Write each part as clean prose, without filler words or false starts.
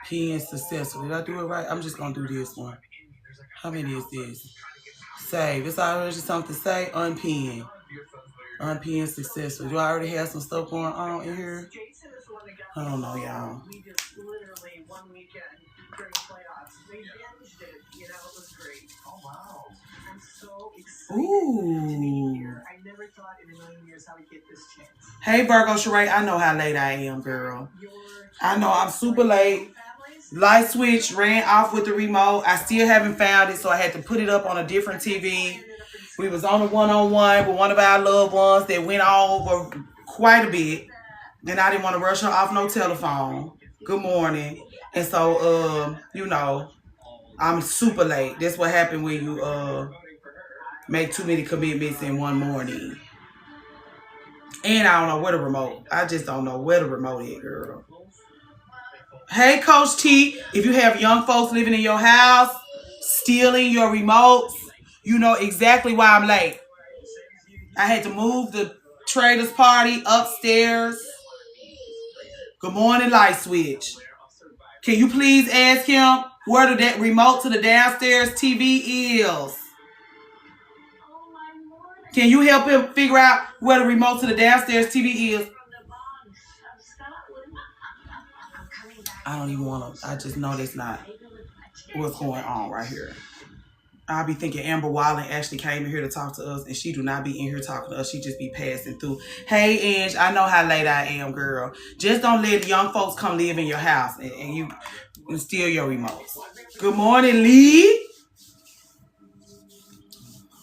Pin successful. Did I do it right? I'm just gonna do this one. How many is this? Save. It's already something to say. Unpin. Unpin successful. Do I already have some stuff going on in here? I don't know, y'all. Ooh. Hey, Virgo Sheree, I know how late I am, girl. I know I'm super late. Light switch ran off with the remote. I still haven't found it, so I had to put it up on a different TV. We was on a one-on-one with one of our loved ones that went over quite a bit. Then I didn't want to rush her off no telephone. Good morning. And so, I'm super late. That's what happened when you make too many commitments in one morning. And I don't know where the remote. I just don't know where the remote is, girl. Hey, Coach T, if you have young folks living in your house, stealing your remotes, you know exactly why I'm late. I had to move the Traders Party upstairs. Good morning, Light Switch. Can you please ask him where that remote to the downstairs TV is? Can you help him figure out where the remote to the downstairs TV is? I don't even want to. I just know that's not what's going on right here. I'll be thinking Amber Wallen actually came in here to talk to us, and she do not be in here talking to us. She just be passing through. Hey, Ange, I know how late I am, girl. Just don't let young folks come live in your house and you steal your remotes. Good morning, Lee.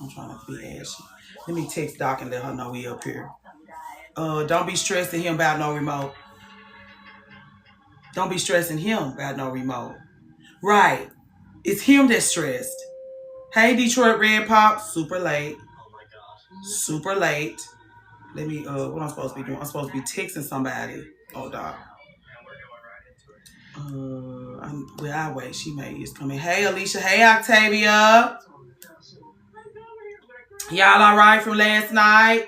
I'm trying to be ashy. Let me text Doc and let her know we up here. Don't be stressing him about no remote. Don't be stressing him about no remote. Right. It's him that's stressed. Hey, Detroit Red Pop. Super late. Super late. Let me, what I'm supposed to be doing? I'm supposed to be texting somebody. Oh, Doc. I'll wait. She may is coming. Hey, Alicia. Hey, Octavia. Y'all all right from last night?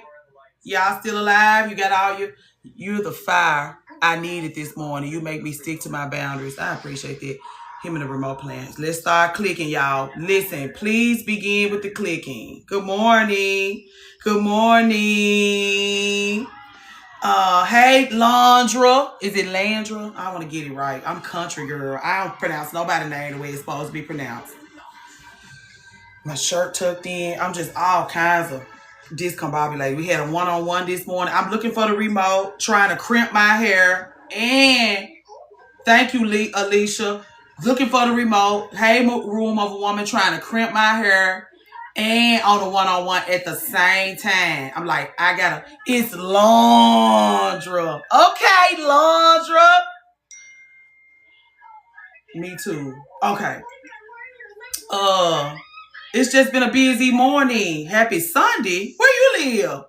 Y'all still alive? You got all you're the fire I needed this morning. You make me stick to my boundaries. I appreciate that. Him and the remote plans. Let's start clicking, y'all. Listen, please begin with the clicking. Good morning. Good morning. Hey, Landra. Is it Landra? I want to get it right. I'm country girl. I don't pronounce nobody's name the way it's supposed to be pronounced. My shirt tucked in. I'm just all kinds of discombobulated. We had a one-on-one this morning. I'm looking for the remote, trying to crimp my hair. And thank you, Alicia. Looking for the remote. Hey, room of a woman, trying to crimp my hair. And on the one-on-one at the same time. I'm like, it's Landra. Okay, Landra. Me too. Okay. It's just been a busy morning. Happy Sunday. Where you live?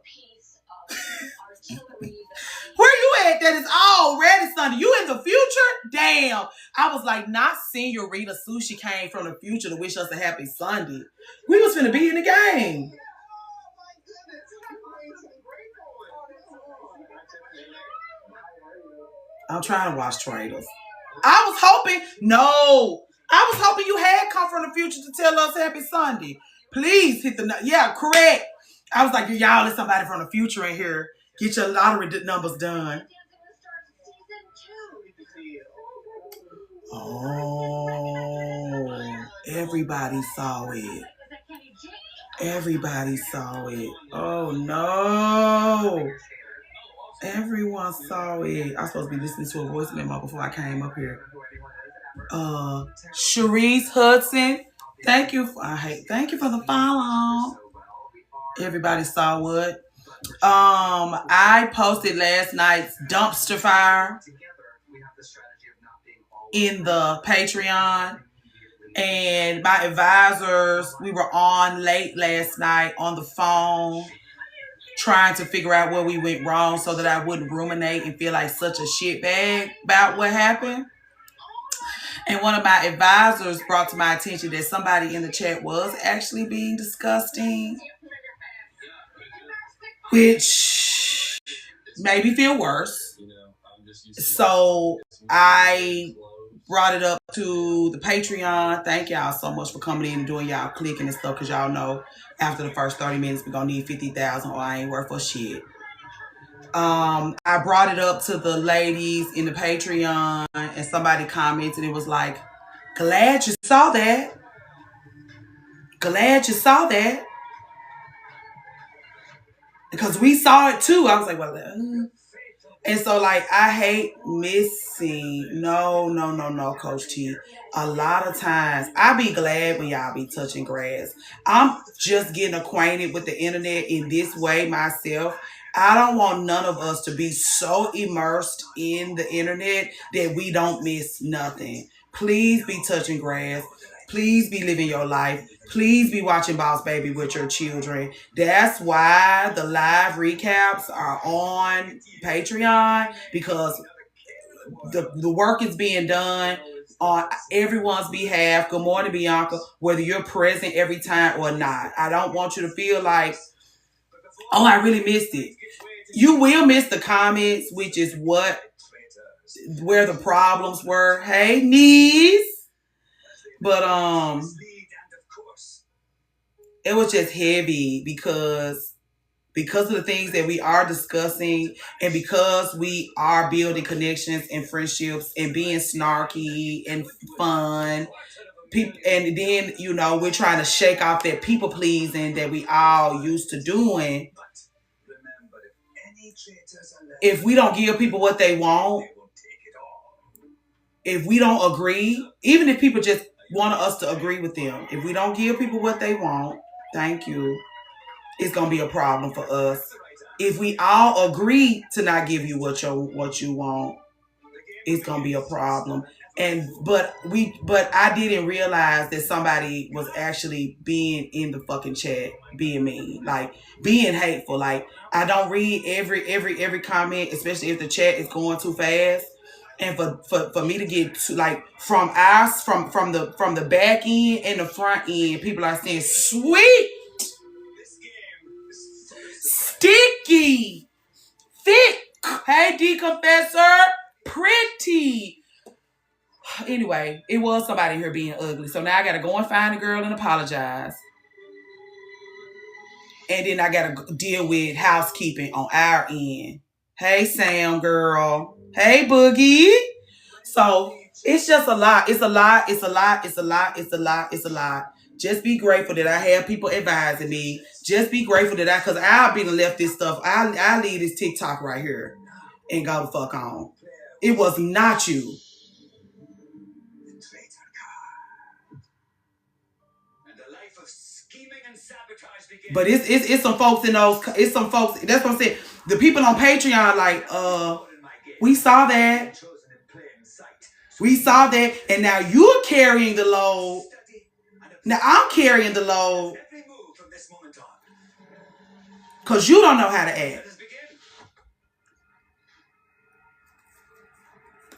Where you at that is already Sunday? You in the future? Damn. I was like, not Senorita Sushi came from the future to wish us a happy Sunday. We was finna be in the game. I'm trying to watch Traders. I was hoping you had come from the future to tell us happy Sunday. Please hit the, yeah, correct. I was like, y'all, there's somebody from the future in here. Get your lottery numbers done. Oh, everybody saw it. Everybody saw it. Oh, no. Everyone saw it. I was supposed to be listening to a voice memo before I came up here. Sharice Hudson. Thank you for the follow. Everybody saw what? I posted last night's dumpster fire in the Patreon, and my advisors, we were on late last night on the phone trying to figure out where we went wrong so that I wouldn't ruminate and feel like such a shitbag about what happened. And one of my advisors brought to my attention that somebody in the chat was actually being disgusting, which made me feel worse. So I brought it up to the Patreon. Thank y'all so much for coming in and doing y'all clicking and stuff, because y'all know after the first 30 minutes we're gonna need 50,000 or I ain't worth for shit. I brought it up to the ladies in the Patreon and somebody commented. It was like, glad you saw that. Glad you saw that. Because we saw it too. I was like, well, and so like, I hate missing. No, Coach T. A lot of times, I be glad when y'all be touching grass. I'm just getting acquainted with the internet in this way myself. I don't want none of us to be so immersed in the internet that we don't miss nothing. Please be touching grass. Please be living your life. Please be watching Boss Baby with your children. That's why the live recaps are on Patreon, because the work is being done on everyone's behalf. Good morning, Bianca. Whether you're present every time or not, I don't want you to feel like, oh, I really missed it. You will miss the comments, which is where the problems were. Hey, knees. But it was just heavy because of the things that we are discussing, and because we are building connections and friendships and being snarky and fun. And then, we're trying to shake off that people pleasing that we all used to doing. If we don't give people what they want, if we don't agree, even if people just want us to agree with them, if we don't give people what they want, thank you, it's going to be a problem for us. If we all agree to not give you what you want, it's going to be a problem. But I didn't realize that somebody was actually being in the fucking chat, being mean, like being hateful. Like, I don't read every comment, especially if the chat is going too fast. And for me to get to, like, from the back end and the front end, people are saying sweet, sticky, thick, hey D Confessor, pretty. Anyway, it was somebody here being ugly. So now I gotta go and find the girl and apologize. And then I gotta deal with housekeeping on our end. Hey Sam girl. Hey Boogie. So it's just a lot. It's a lot. Just be grateful that I have people advising me. Just be grateful that because I'll be left this stuff. I leave this TikTok right here and go the fuck on. It was not you. But it's some folks in those. It's some folks. That's what I'm saying. The people on Patreon, like, we saw that. We saw that, and now you're carrying the load. Now I'm carrying the load because you don't know how to act.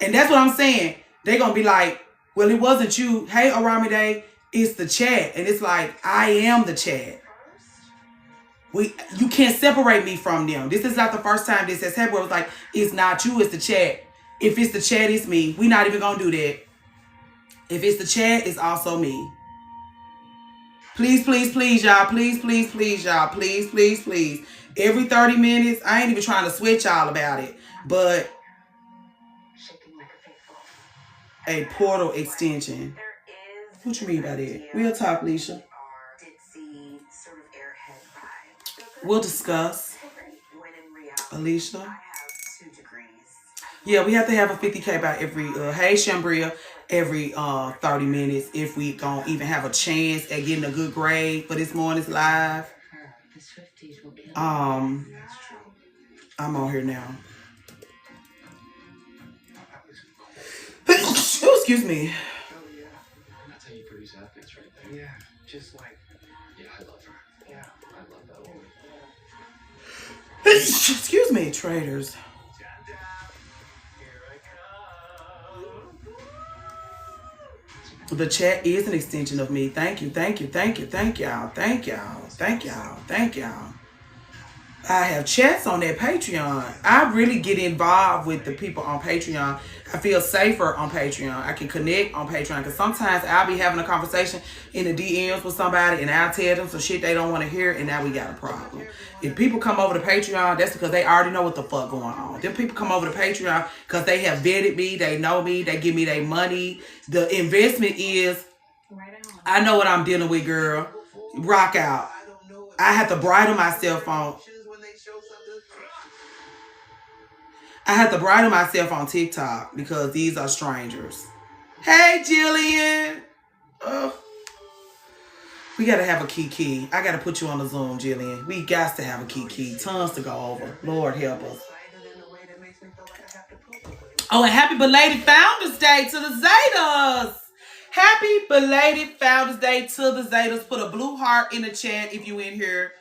And that's what I'm saying. They're going to be like, well, it wasn't you. Hey, Aramide, it's the chat. And it's like, I am the chat. You can't separate me from them. This is not the first time this has happened where it's like, it's not you, it's the chat. If it's the chat, it's me. We're not even going to do that. If it's the chat, it's also me. Please, y'all. Please, y'all. Please. Every 30 minutes, I ain't even trying to switch y'all about it. But a portal extension. What you mean by that? We'll talk, Leisha. We'll discuss. Alicia. Yeah, we have to have a 50K by every, hey Shambria, every 30 minutes if we don't even have a chance at getting a good grade for this morning's live. I'm on here now. Excuse me. That's how you produce athletes right there. Yeah, just like, yeah, I love her. Yeah, I love that woman. Excuse me, traders. The chat is an extension of me. Thank you. Thank y'all. I have chats on that Patreon. I really get involved with the people on Patreon. I feel safer on Patreon. I can connect on Patreon because sometimes I'll be having a conversation in the DMs with somebody and I'll tell them some shit they don't want to hear and now we got a problem. If people come over to Patreon, that's because they already know what the fuck going on. Them people come over to Patreon because they have vetted me, they know me, they give me their money. The investment is, I know what I'm dealing with, girl. Rock out. I have to bridle my cell phone. I have to bridle myself on TikTok because these are strangers. Hey, Jillian. We got to have a Kiki. I got to put you on the Zoom, Jillian. We got to have a Kiki. Tons to go over. Lord help us. Oh, and happy belated Founders Day to the Zetas. Happy belated Founders Day to the Zetas. Put a blue heart in the chat if you in here.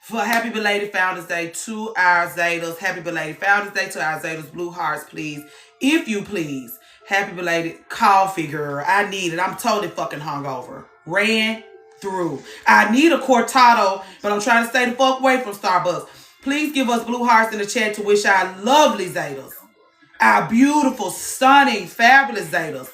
For happy belated Founders Day to our Zetas. Happy belated Founders Day to our Zetas. Blue hearts, please. If you please. Happy belated coffee, girl. I need it. I'm totally fucking hungover. Ran through. I need a cortado, but I'm trying to stay the fuck away from Starbucks. Please give us blue hearts in the chat to wish our lovely Zetas, our beautiful, stunning, fabulous Zetas,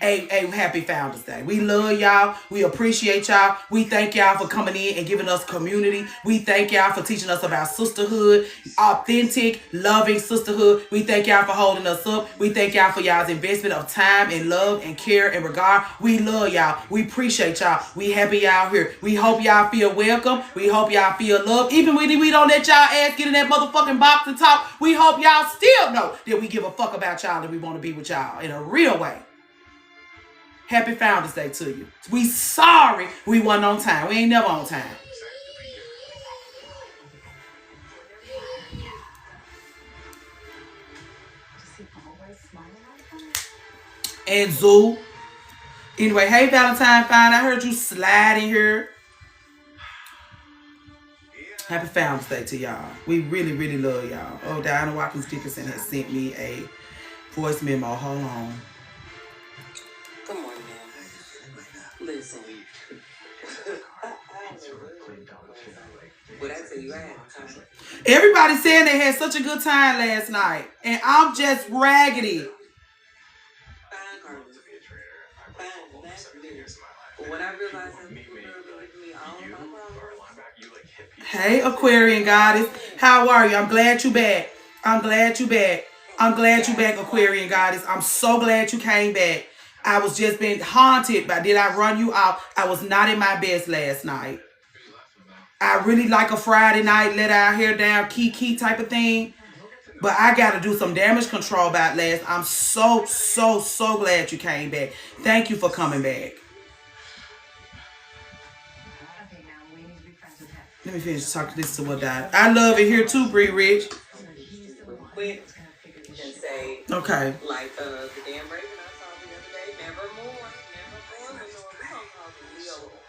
a happy Founders Day. We love y'all. We appreciate y'all. We thank y'all for coming in and giving us community. We thank y'all for teaching us about sisterhood, authentic, loving sisterhood. We thank y'all for holding us up. We thank y'all for y'all's investment of time and love and care and regard. We love y'all. We appreciate y'all. We happy y'all here. We hope y'all feel welcome. We hope y'all feel loved. Even when we don't let y'all ass get in that motherfucking box and talk, we hope y'all still know that we give a fuck about y'all and we want to be with y'all in a real way. Happy Founders Day to you. We sorry we wasn't on time. We ain't never on time. And Zoo. Anyway, hey Valentine Fine. I heard you sliding here. Happy Founders Day to y'all. We really, really love y'all. Oh, Diana Watkins Dickinson has sent me a voice memo. Hold on. Come on, man. Listen. What I tell you, I had time. Everybody saying they had such a good time last night, and I'm just raggedy. Fine, Carlos. Fine, that's good. But when I realized that people really leave me all my problems. Hey, Aquarian Goddess. How are you? I'm glad you back. I'm glad you back. I'm glad you back, Aquarian Goddess. I'm so glad you came back. I was just being haunted by, did I run you out? I was not in my best last night. I really like a Friday night, let our hair down, key type of thing. But I got to do some damage control about last. I'm so glad you came back. Thank you for coming back. Let me finish talking this to what died. I love it here too, Bree Rich. Quick and say, okay. Like the damn Raven I saw the other day, never more.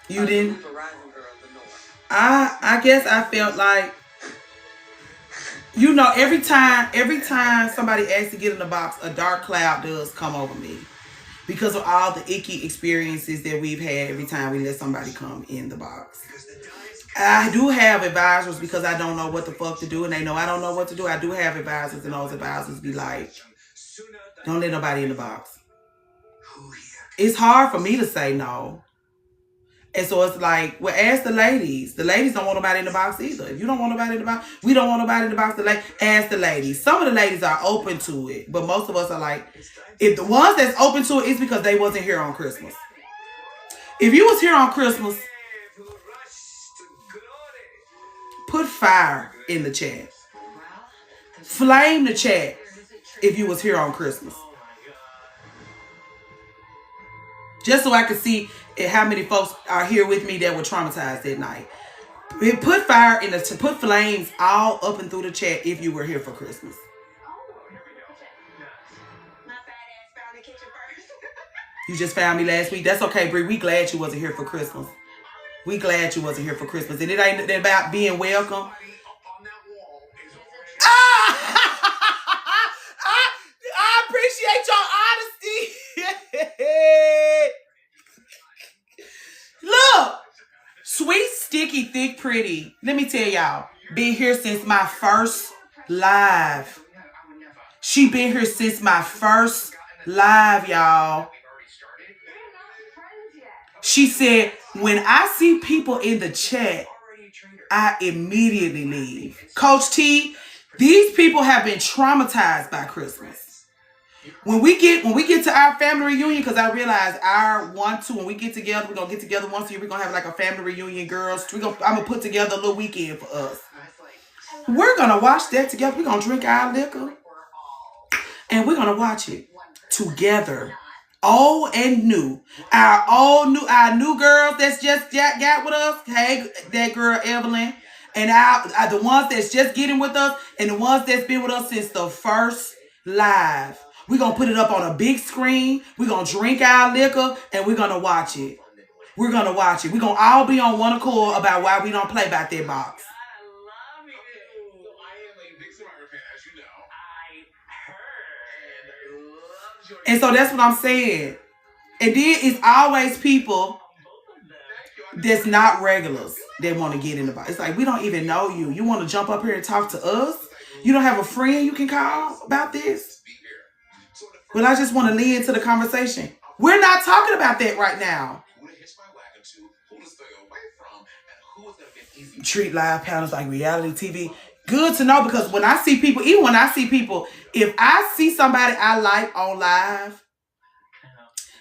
You didn't? Verizon girl, the North. I guess I felt like, you know, every time somebody asks to get in the box, a dark cloud does come over me. Because of all the icky experiences that we've had every time we let somebody come in the box. I do have advisors because I don't know what the fuck to do and they know I don't know what to do. I do have advisors and those advisors be like, don't let nobody in the box. It's hard for me to say no. And so it's like, well, ask the ladies. The ladies don't want nobody in the box either. If you don't want nobody in the box, we don't want nobody in the box. Ask the ladies. Some of the ladies are open to it, but most of us are like, if the ones that's open to it, it's because they wasn't here on Christmas. If you was here on Christmas, put fire in the chat. Flame the chat if you was here on Christmas. Just so I can see how many folks are here with me that were traumatized that night. Put fire in the put flames all up and through the chat if you were here for Christmas. You just found me last week. That's okay, Brie. We glad you wasn't here for Christmas. We glad you wasn't here for Christmas. And it ain't about being welcome. I appreciate your honesty. Look. Sweet, sticky, thick, pretty. Let me tell y'all. been here since my first live. She been here since my first live, y'all. She said, when I see people in the chat, I immediately leave. Coach T, these people have been traumatized by Christmas. When we get to our family reunion, because I realize when we get together, we're gonna get together once a year. We're gonna have like a family reunion, girls. I'm gonna put together a little weekend for us. We're gonna watch that together. We're gonna drink our liquor, and we're gonna watch it together. Old and new. Our new girls that's just got with us. Hey, that girl Evelyn. And the ones that's just getting with us, and the ones that's been with us since the first live. We're going to put it up on a big screen. We're going to drink our liquor, and we're going to watch it. We're going to watch it. We're going to all be on one accord about why we don't play back that box. I love you. So I am a big Survivor fan, as you know. I heard. And I love your... And so that's what I'm saying. And then it's always people that's not regulars that want to get in the box. It's like, we don't even know you. You want to jump up here and talk to us? You don't have a friend you can call about this? Well, I just want to lead into the conversation. We're not talking about that right now. Treat live panels like reality TV. Good to know, because when I see people, if I see somebody I like on live,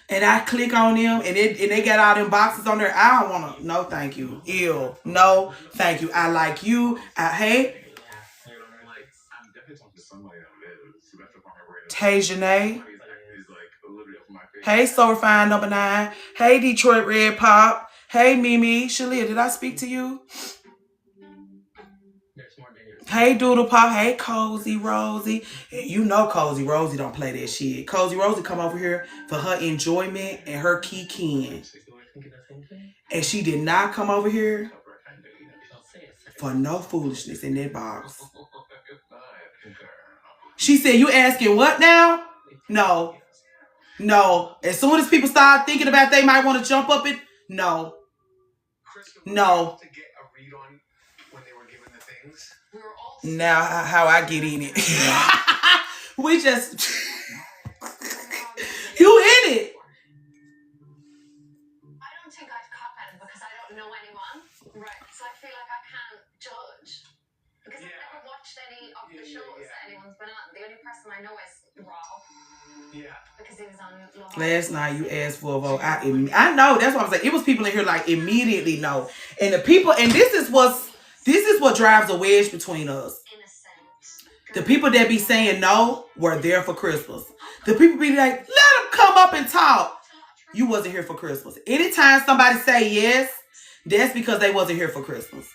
and I click on them, and they got all them boxes on there, I don't want to. No, thank you. Ew. No, thank you. I like you. Hey. Hey, Janae. Hey, So Refined number 9. Hey, Detroit Red Pop. Hey, Mimi. Shalia, did I speak to you? Hey, Doodle Pop. Hey, Cozy Rosie. You know Cozy Rosie don't play that shit. Cozy Rosie come over here for her enjoyment and her kikiing. And she did not come over here for no foolishness in that box. She said, you asking what now? No. No. As soon as people start thinking about they might want to jump up it, no. No. Now how I get in it. We just you in it. I don't think I've caught them because I don't know anyone. Right. So I feel like I can't judge. Because I've never watched any of the shows that anyone's been on. The only person I know is Rob. Yeah. Because he was on Love Last night you asked for a vote. I know, that's what I'm saying. It was people in here like immediately no. And the people, and this is what drives a wedge between us. The people that be saying no were there for Christmas. The people be like, let them come up and talk. You wasn't here for Christmas. Anytime somebody say yes, that's because they wasn't here for Christmas.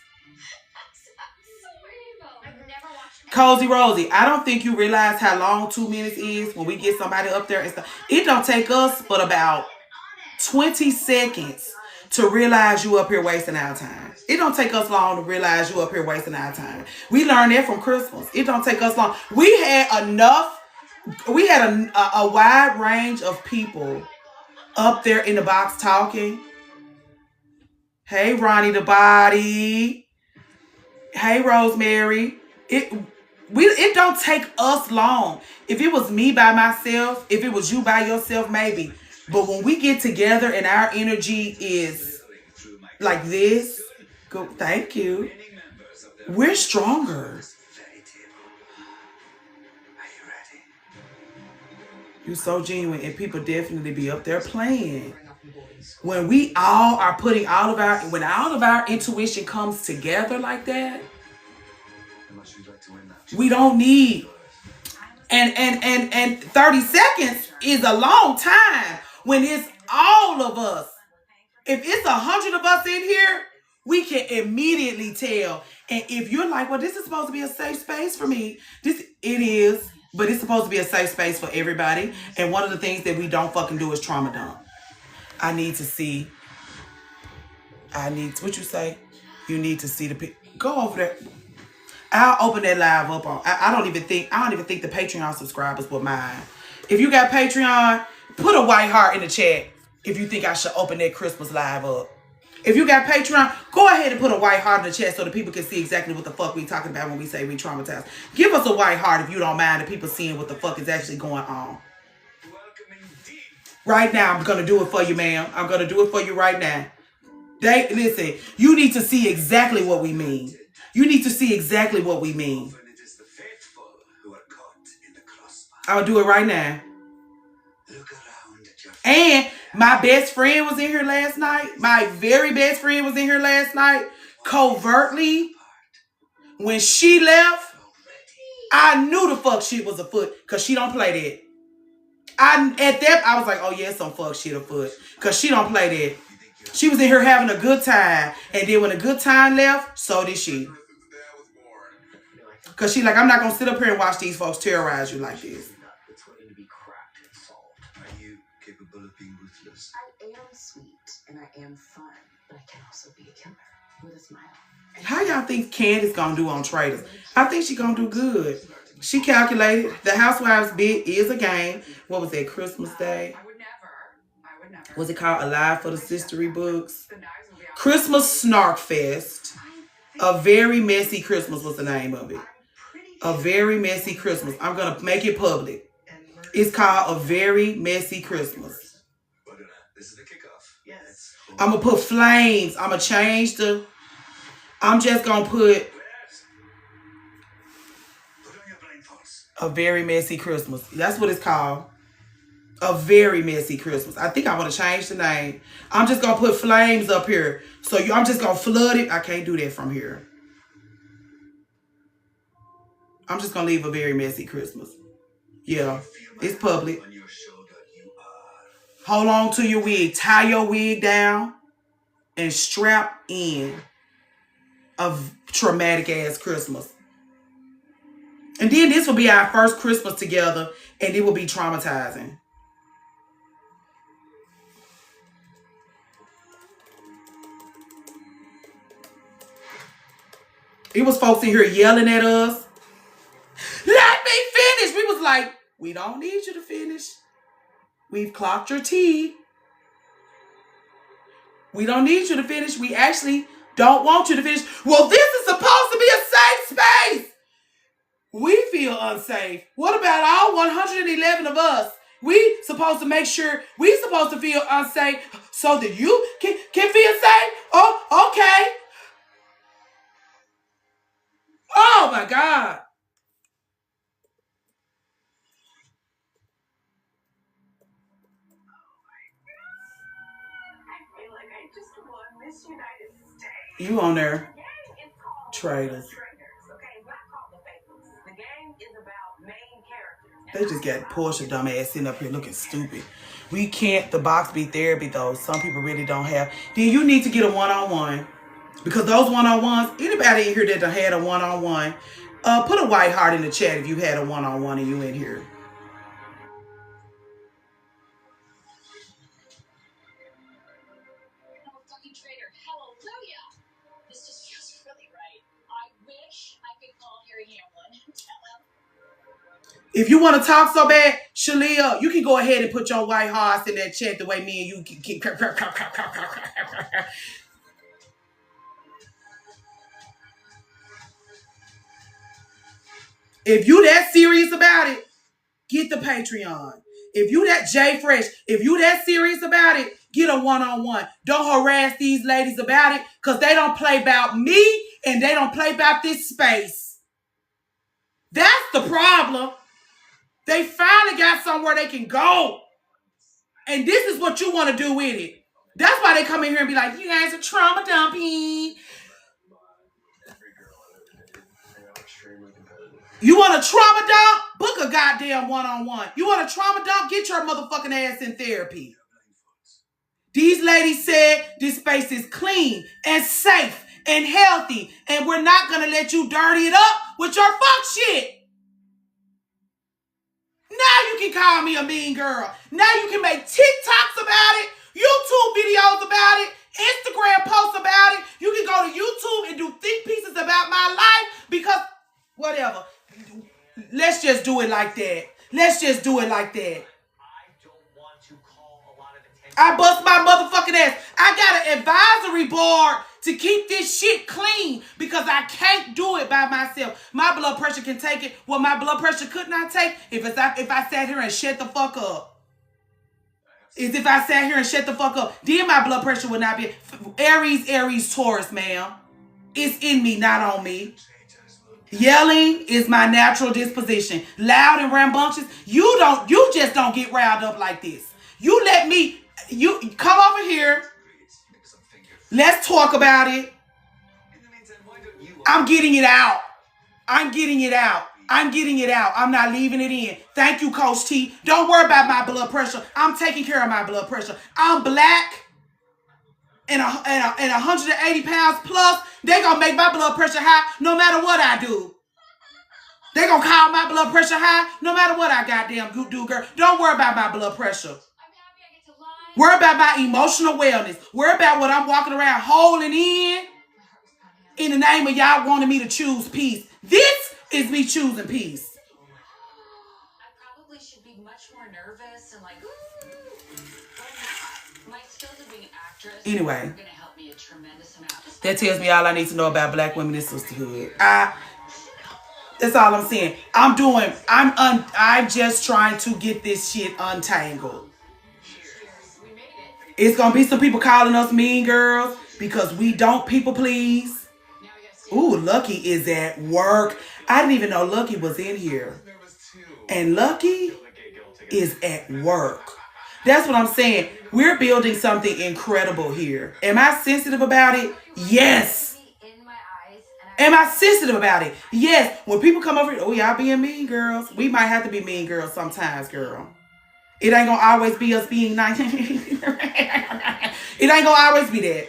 Cozy Rosie, I don't think you realize how long 2 minutes is when we get somebody up there and stuff. It don't take us but about 20 seconds to realize you up here wasting our time. It don't take us long to realize you up here wasting our time. We learned that from Christmas. It don't take us long. We had a wide range of people up there in the box talking. Hey, Ronnie the Body. Hey, Rosemary. It don't take us long. If it was me by myself, if it was you by yourself, maybe. But when we get together and our energy is like this, go, thank you. We're stronger. You're so genuine, and people definitely be up there playing. When we all are putting when all of our intuition comes together like that, we don't need, and 30 seconds is a long time when it's all of us. If it's 100 of us in here, we can immediately tell. And if you're like, well, this is supposed to be a safe space for me, it is, but it's supposed to be a safe space for everybody. And one of the things that we don't fucking do is trauma dump. I need to see. What you say? You need to see the go over there. I'll open that live up on. I don't even think the Patreon subscribers will mind. If you got Patreon, put a white heart in the chat if you think I should open that Christmas live up. If you got Patreon, go ahead and put a white heart in the chat so the people can see exactly what the fuck we talking about when we say we traumatized. Give us a white heart if you don't mind the people seeing what the fuck is actually going on. Right now, I'm going to do it for you, ma'am. I'm going to do it for you right now. Listen, you need to see exactly what we mean. You need to see exactly what we mean. I'll do it right now. And my best friend was in here last night. My very best friend was in here last night. Covertly. When she left, I knew the fuck shit was afoot. Because she don't play that. I was like, oh yeah, some fuck shit afoot. Because she don't play that. She was in here having a good time. And then when a good time left, so did she. Because she like, I'm not going to sit up here and watch these folks terrorize you like this. I am sweet and I am fun, but I can also be a killer with a smile. How y'all think Candace gonna do on Traitors? I think she gonna do good. She calculated. The Housewives bit is a game. What was that, Christmas Day? I would never. Was it called Alive for the Sistery Books? Christmas Snark Fest. A Very Messy Christmas was the name of it. A Very Messy Christmas. I'm gonna make it public. It's called A Very Messy Christmas. This is the kickoff. Yes. I'm going to put flames. I'm going to change the... I'm just going to put... A Very Messy Christmas. That's what it's called. A Very Messy Christmas. I think I want to change the name. I'm just going to put flames up here. So I'm just going to flood it. I can't do that from here. I'm just going to leave A Very Messy Christmas. Yeah. It's public. Hold on to your wig. Tie your wig down and strap in a traumatic ass Christmas. And then this will be our first Christmas together and it will be traumatizing. It was folks in here yelling at us. Let me finish. We was like, we don't need you to finish. We've clocked your tea. We don't need you to finish. We actually don't want you to finish. Well, this is supposed to be a safe space. We feel unsafe. What about all 111 of us? We supposed to make sure we supposed to feel unsafe so that you can feel safe? Oh, okay. Oh, my God. You on there? Traitors. They just got Portia dumbass sitting up here looking stupid. We can't the box be therapy though. Some people really don't have. Then you need to get a one-on-one. Because those one-on-ones, anybody in here that done had a one-on-one, put a white heart in the chat if you had a one-on-one and you in here. If you want to talk so bad, Shalia, you can go ahead and put your white hearts in that chat the way me and you can keep. If you that serious about it, get the Patreon. If you that J Fresh, if you that serious about it, get a one-on-one. Don't harass these ladies about it because they don't play about me and they don't play about this space. That's the problem. They finally got somewhere they can go. And this is what you want to do with it. That's why they come in here and be like, you guys are trauma dumping. You want a trauma dump? Book a goddamn one-on-one. You want a trauma dump? Get your motherfucking ass in therapy. These ladies said this space is clean and safe and healthy. And we're not going to let you dirty it up with your fuck shit. Now you can call me a mean girl. Now you can make TikToks about it, YouTube videos about it, Instagram posts about it. You can go to YouTube and do think pieces about my life because whatever. Let's just do it like that. Let's just do it like that. I bust my motherfucking ass. I got an advisory board to keep this shit clean because I can't do it by myself. My blood pressure can take it. What my blood pressure could not take if I sat here and shut the fuck up. If I sat here and shut the fuck up, then my blood pressure would not be. Aries, Taurus, ma'am. It's in me, not on me. Yelling is my natural disposition. Loud and rambunctious. You just don't get riled up like this. You come over here. Let's talk about it. I'm getting it out. I'm not leaving it in. Thank you, Coach T. Don't worry about my blood pressure. I'm taking care of my blood pressure. I'm black and 180 pounds plus. They gonna make my blood pressure high no matter what I do. They gonna call my blood pressure high no matter what I goddamn do, girl. Don't worry about my blood pressure. Worry about my emotional wellness. Worry about what I'm walking around holding in the name of y'all wanting me to choose peace. This is me choosing peace. I probably should be much more nervous and like, my skills of being an actress Anyway. are gonna help me a tremendous amount. That tells me all I need to know about black women in sisterhood. That's all I'm saying. I'm just trying to get this shit untangled. It's gonna be some people calling us mean girls because we don't people please. Ooh, Lucky is at work. I didn't even know Lucky was in here. And Lucky is at work. That's what I'm saying. We're building something incredible here. Am I sensitive about it? Yes. Am I sensitive about it? Yes. When people come over here, oh, y'all being mean girls. We might have to be mean girls sometimes, girl. It ain't gonna always be us being nice. It ain't gonna always be that.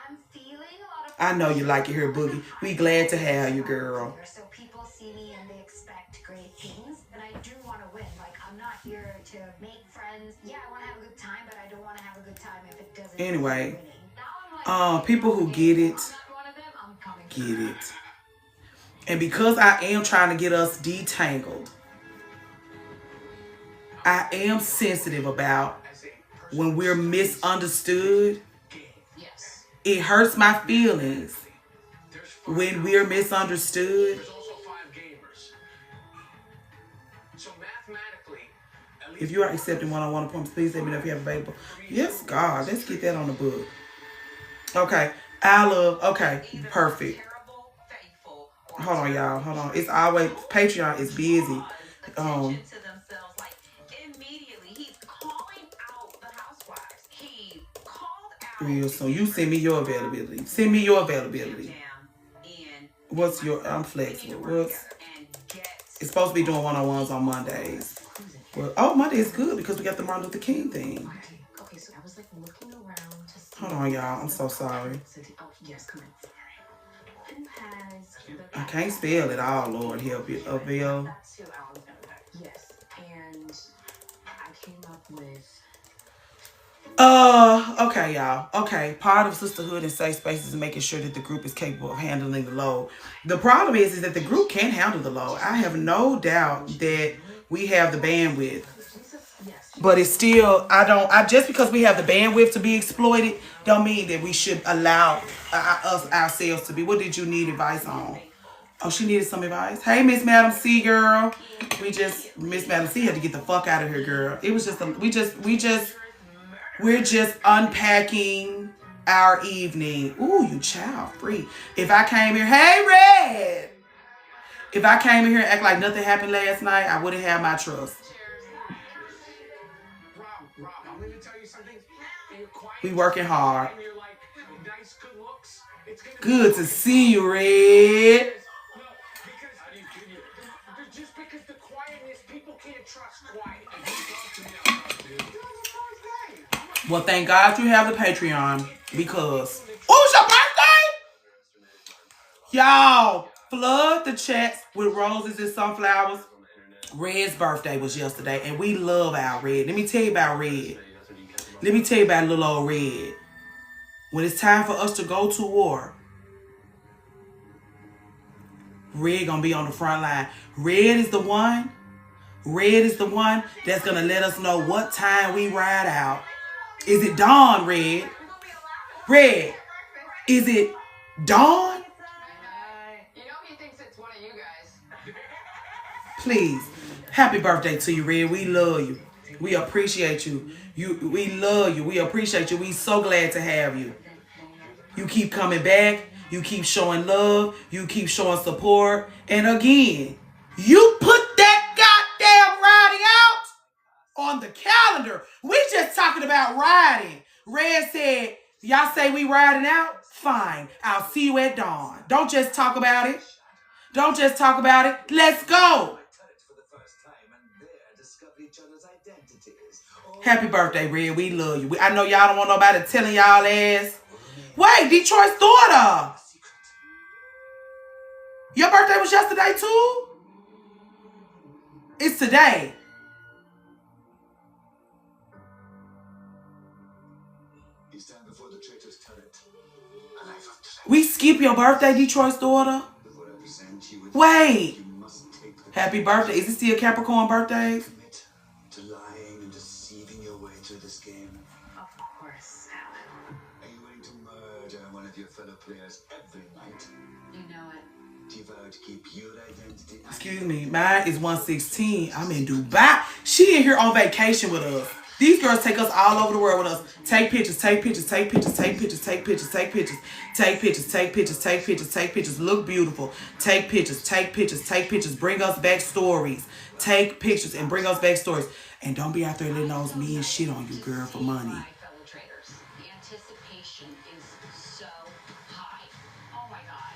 I'm feeling a lot of I know you like it here, Boogie. We glad to have you, girl. So people see me and they expect great things, and I do want to win. Like, I'm not here to make friends. Yeah, I want to have a good time, but I don't want to have a good time if it doesn't. Anyway, Now I'm like, people who get it, I'm not one of them. I'm coming. get it. And because I am trying to get us detangled, I am sensitive about when we're misunderstood. Yes. It hurts my feelings when we're misunderstood. There's also 5 gamers. So mathematically, at least If you are accepting one-on-one appointments, please let me know if you have available. Yes, God, let's get that on the book. Okay, okay, perfect. Hold on, y'all, hold on. It's always, Patreon is busy. Real soon. You send me your availability. Send me your availability. What's your? I'm flexible. What's? It's supposed to be doing one-on-ones on Mondays. Well, Monday is good because we got the Martin Luther King thing. Okay, so I was like looking around to see. Hold on, y'all. I'm so sorry. Oh, yes, come in. Who has I can't spell it all. Lord help you. Avail. That's who I was gonna pick. Yes, and I came up with. Okay, y'all. Okay, part of sisterhood and safe spaces is making sure that the group is capable of handling the load. The problem is that the group can handle the load. I have no doubt that we have the bandwidth. But it's still, just because we have the bandwidth to be exploited, don't mean that we should allow ourselves to be. What did you need advice on? Oh, she needed some advice. Hey, Miss Madam C, girl. Miss Madam C had to get the fuck out of here, girl. It was just, we're just unpacking our evening. Ooh, you child free. If I came here, hey, Red. If I came in here and act like nothing happened last night, I wouldn't have my trust. Rob, I'm going to tell you something. We working hard. And you're like, nice, good looks. It's gonna be Good to see you, Red. No, because just because the quietness, people can't trust quiet. And you talk to me about dude. Well, thank God you have the Patreon because... Oh, it's your birthday? Y'all, flood the chats with roses and sunflowers. Red's birthday was yesterday, and we love our Red. Let me tell you about Red. Let me tell you about little old Red. When it's time for us to go to war, Red gonna be on the front line. Red is the one that's gonna let us know what time we ride out. Is it Dawn, Red? Red, is it Dawn? You know he thinks it's one of you guys. Please, happy birthday to you, Red. We love you. We appreciate you. We love you. We appreciate you. We so glad to have you. You keep coming back. You keep showing love. You keep showing support. And again, you put that goddamn riding out on the calendar. We just talking about riding. Red said, y'all say we riding out? Fine. I'll see you at dawn. Don't just talk about it. Don't just talk about it. Let's go. Happy birthday, Red. We love you. I know y'all don't want nobody telling y'all ass. Wait, Detroit's daughter. Your birthday was yesterday too? It's today. We skip your birthday, Detroit's daughter? Wait. Happy birthday. Is it still Capricorn birthdays? To lying and deceiving your way through this game. Of course, Alan. Are you willing to murder one of your fellow players every night? You know it. Do you vow to keep your identity? Excuse me, mine is 116. I'm in Dubai. She in here on vacation with us. These girls take us all over the world with us. Take pictures, take pictures, take pictures, take pictures, take pictures, take pictures, take pictures, take pictures, take pictures, take pictures. Look beautiful. Take pictures, take pictures, take pictures. Bring us back stories. Take pictures and bring us back stories. And don't be out there letting those men shit on you, girl, for money. My fellow traders, the anticipation is so high. Oh my God.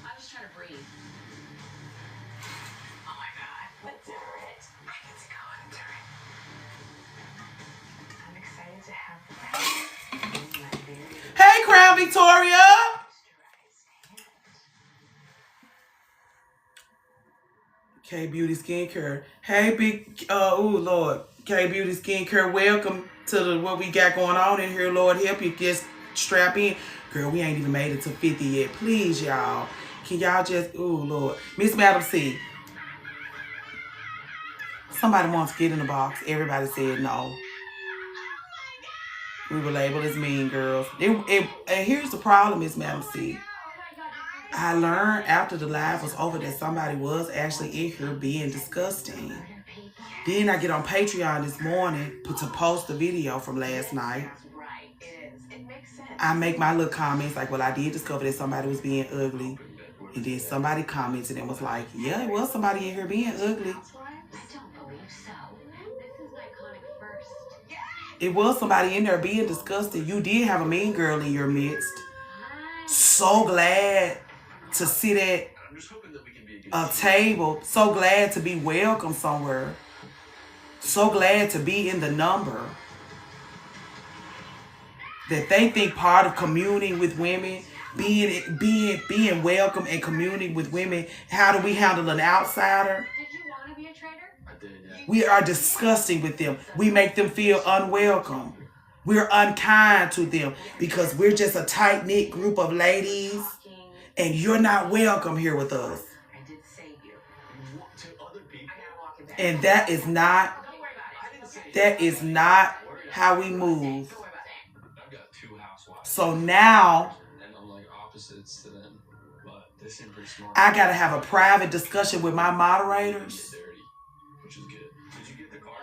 I'm just trying to breathe. Oh my God. Let's do it. I get to go on to it. I'm excited to have that. Hey, Crown Victoria. K Beauty Skincare. Hey, big, oh Lord. K Beauty Skincare, welcome to what we got going on in here. Lord, help you just strap in. Girl, we ain't even made it to 50 yet. Please, y'all. Can y'all just, oh Lord. Miss Madam C. Somebody wants to get in the box. Everybody said no. We were labeled as mean girls. And here's the problem, Miss Madam C. I learned after the live was over that somebody was actually in here being disgusting. Then I get on Patreon this morning to post the video from last night. I make my little comments like, well, I did discover that somebody was being ugly. And then somebody commented and was like, yeah, it was somebody in here being ugly. It was somebody in there being disgusting. You did have a mean girl in your midst. So glad to sit at a table. So glad to be welcome somewhere. So glad to be in the number. That they think part of communing with women, being welcome and communing with women, how do we handle an outsider? Did you want to be a trader? I did, yeah. We are disgusting with them. We make them feel unwelcome. We're unkind to them because we're just a tight-knit group of ladies and you're not welcome here with us. I did save you. To other people. I gotta walk it back. And that is not how we move. I've got 2 housewives. So now And I'm like opposites to them. But they seem pretty smart. I gotta have a private discussion with my moderators Get dirty, which is good. Did you get the card?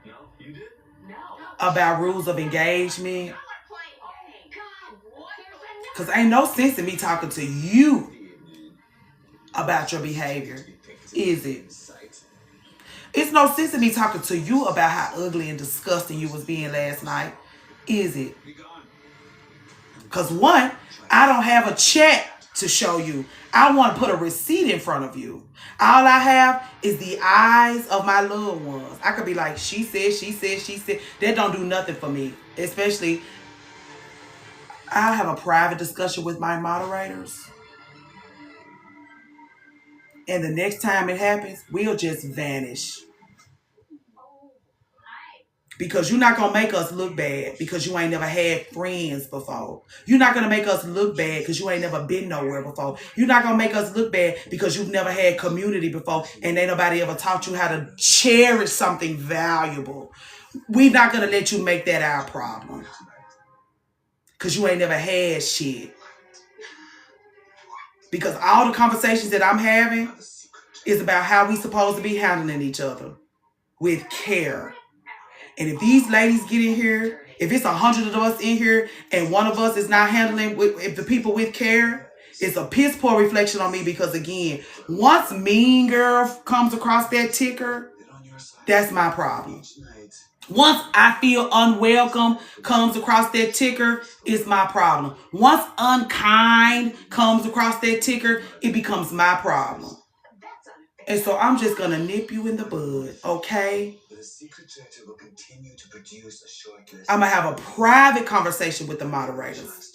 No. You did? No. about rules of engagement. God, what? Because ain't no sense in me talking to you about your behavior, is it? It's no sense in me talking to you about how ugly and disgusting you was being last night, is it? Because one, I don't have a check to show you. I want to put a receipt in front of you. All I have is the eyes of my loved ones. I could be like, she said, she said, she said. That don't do nothing for me. Especially, I'll have a private discussion with my moderators. And the next time it happens, we'll just vanish. Because you're not going to make us look bad because you ain't never had friends before. You're not going to make us look bad because you ain't never been nowhere before. You're not going to make us look bad because you've never had community before and ain't nobody ever taught you how to cherish something valuable. we're not going to let you make that our problem. Because you ain't never had shit. Because all the conversations that I'm having is about how we supposed to be handling each other with care. And if these ladies get in here, if it's 100 of us in here and one of us is not handling if the people with care, it's a piss poor reflection on me. Because again, once Mean Girl comes across that ticker, that's my problem. Once I feel unwelcome comes across that ticker, it's my problem. Once unkind comes across that ticker, it becomes my problem. And so I'm just going to nip you in the bud, okay? I'm going to have a private conversation with the moderators.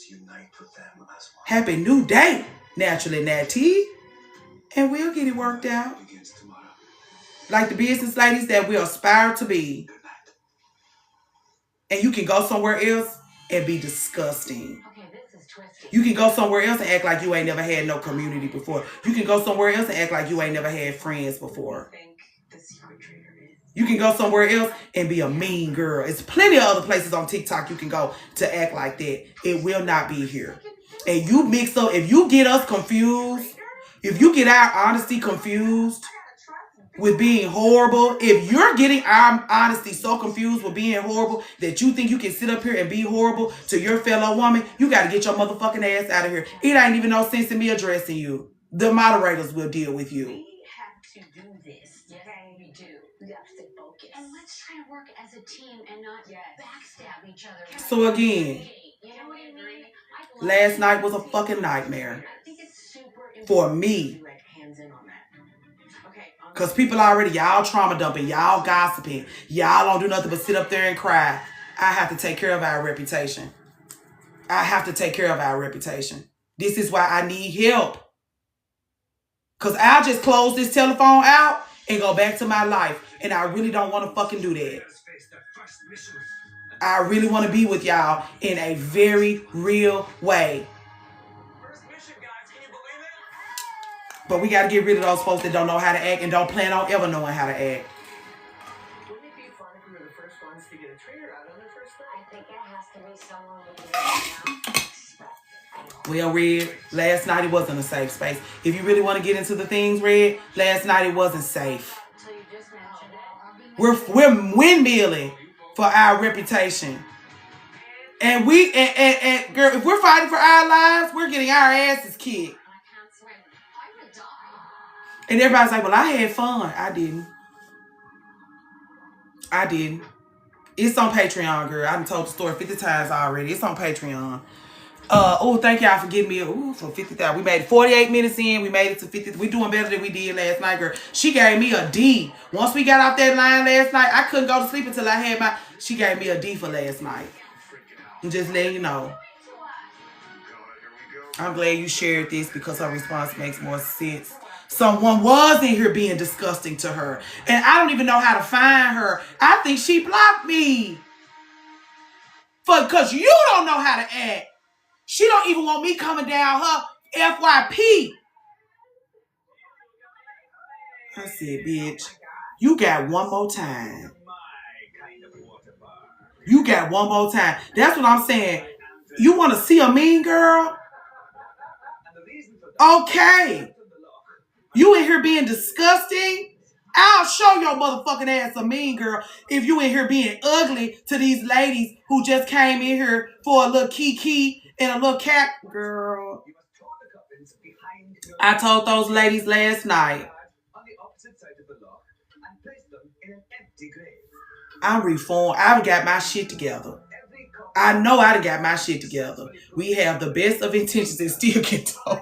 Happy new day, Naturally Natty. And we'll get it worked out. Like the business ladies that we aspire to be. And you can go somewhere else and be disgusting. Okay, this is twisted. You can go somewhere else and act like you ain't never had no community before. You can go somewhere else and act like you ain't never had friends before. You can go somewhere else and be a mean girl. It's plenty of other places on TikTok you can go to act like that. It will not be here. And you mix up, if you get us confused, if you get our honesty confused with being horrible, if you're getting our honesty so confused with being horrible that you think you can sit up here and be horrible to your fellow woman, you got to get your motherfucking ass out of here. It ain't even no sense in me addressing you. The moderators will deal with you. We have to do this. Yes, we do. We have to stay focused. And let's try to work as a team and not backstab each other. So again, You know what I mean? last night was a fucking nightmare I think it's super important for me. to let hands in on that. Okay. Because people already, y'all trauma dumping, y'all gossiping, y'all don't do nothing but sit up there and cry. I have to take care of our reputation. I have to take care of our reputation. This is why I need help. Because I'll just close this telephone out and go back to my life. And I really don't want to fucking do that. I really want to be with y'all in a very real way. But we got to get rid of those folks that don't know how to act and don't plan on ever knowing how to act. Wouldn't it be fun if we were the first ones to get a trainer out on their first I night? think it has to be someone with Well, Red, last night it wasn't a safe space. If you really want to get into the things, Red, last night it wasn't safe. until you just mentioned it. We're windmilling for our reputation. And we, and girl, if we're fighting for our lives, we're getting our asses kicked. And I can't swim. I would die. And everybody's like, well, I had fun. I didn't. It's on Patreon, girl. I done told the story 50 times already. It's on Patreon. Oh, thank y'all for getting me for 50,000. We made it 48 minutes in. We made it to 50. We doing better than we did last night, girl. She gave me a D. Once we got off that line last night, I couldn't go to sleep until I had she gave me a D for last night. I'm just letting you know. I'm glad you shared this because her response makes more sense. Someone was in here being disgusting to her. And I don't even know how to find her. I think she blocked me. Because you don't know how to act. She don't even want me coming down her FYP. I said, bitch, you got one more time. You got one more time. That's what I'm saying. You want to see a mean girl? Okay. You in here being disgusting? I'll show your motherfucking ass a mean girl if you in here being ugly to these ladies who just came in here for a little kiki and a little cat. Girl, I told those ladies last night, I'm reformed. I've got my shit together. I know I done got my shit together. We have the best of intentions and still get told.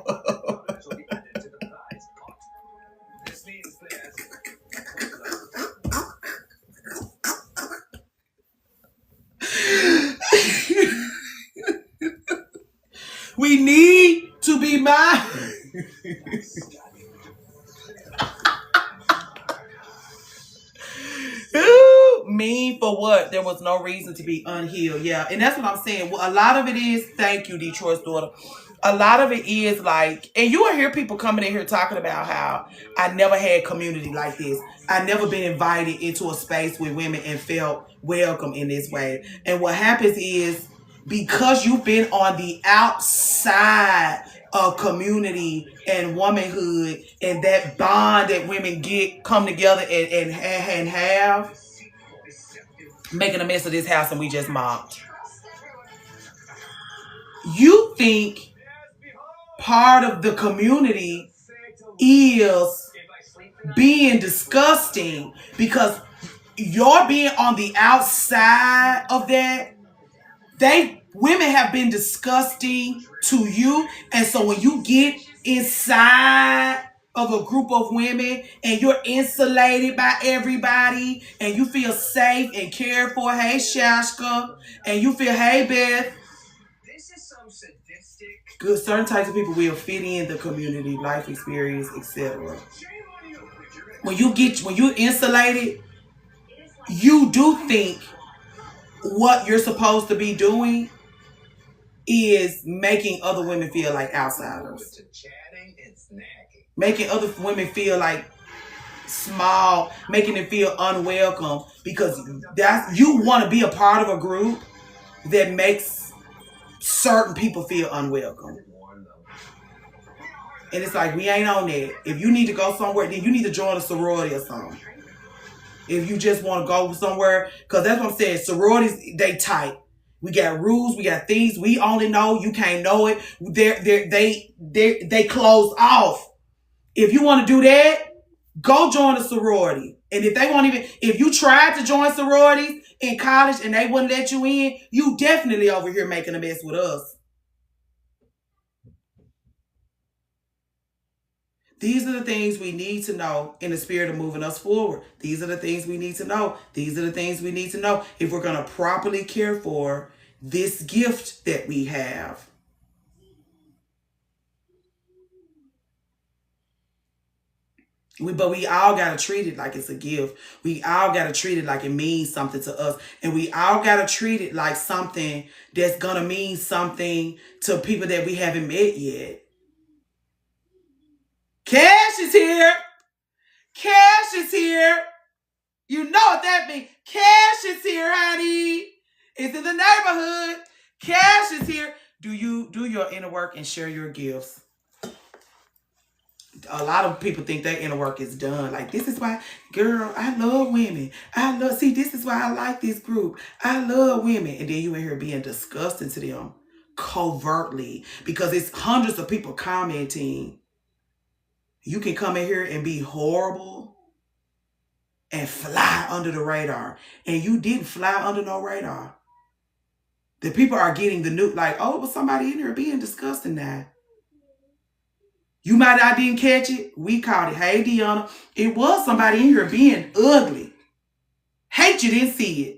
We need to be mad. Ooh, mean for what? There was no reason to be unhealed. Yeah, and that's what I'm saying. Well, a lot of it is, thank you, Detroit's daughter. A lot of it is like, and you will hear people coming in here talking about how I never had community like this. I never been invited into a space with women and felt welcome in this way. And what happens is, because you've been on the outside of community and womanhood and that bond that women come together and have, making a mess of this house and we just mocked. You think part of the community is being disgusting because you're being on the outside of that. Women have been disgusting to you, and so when you get inside of a group of women and you're insulated by everybody and you feel safe and cared for, hey Shashka, and you feel, hey Beth, This is some sadistic. good, certain types of people will fit in the community, life experience, etc. When you're insulated, you do think what you're supposed to be doing is making other women feel like outsiders. Making other women feel like small, making them feel unwelcome, because you want to be a part of a group that makes certain people feel unwelcome. And it's like, we ain't on that. If you need to go somewhere, then you need to join a sorority or something. If you just want to go somewhere, because that's what I'm saying, sororities, they tight. We got rules, we got things we only know, you can't know it. They close off. If you want to do that, go join a sorority. And if you tried to join sororities in college and they wouldn't let you in, you definitely over here making a mess with us. These are the things we need to know in the spirit of moving us forward. These are the things we need to know. These are the things we need to know if we're going to properly care for this gift that we have. But we all got to treat it like it's a gift. We all got to treat it like it means something to us. And we all got to treat it like something that's going to mean something to people that we haven't met yet. Cash is here. Cash is here. You know what that means. Cash is here, honey. It's in the neighborhood. Cash is here. Do your inner work and share your gifts. A lot of people think their inner work is done. Like, this is why, girl, I love women. This is why I like this group. I love women. And then you in here being disgusting to them covertly because it's hundreds of people commenting. You can come in here and be horrible and fly under the radar. And you didn't fly under no radar. The people are getting the new, like, oh, but somebody in here being disgusting now. You might not didn't catch it. We caught it. Hey, Deanna. It was somebody in here being ugly. Hate you didn't see it.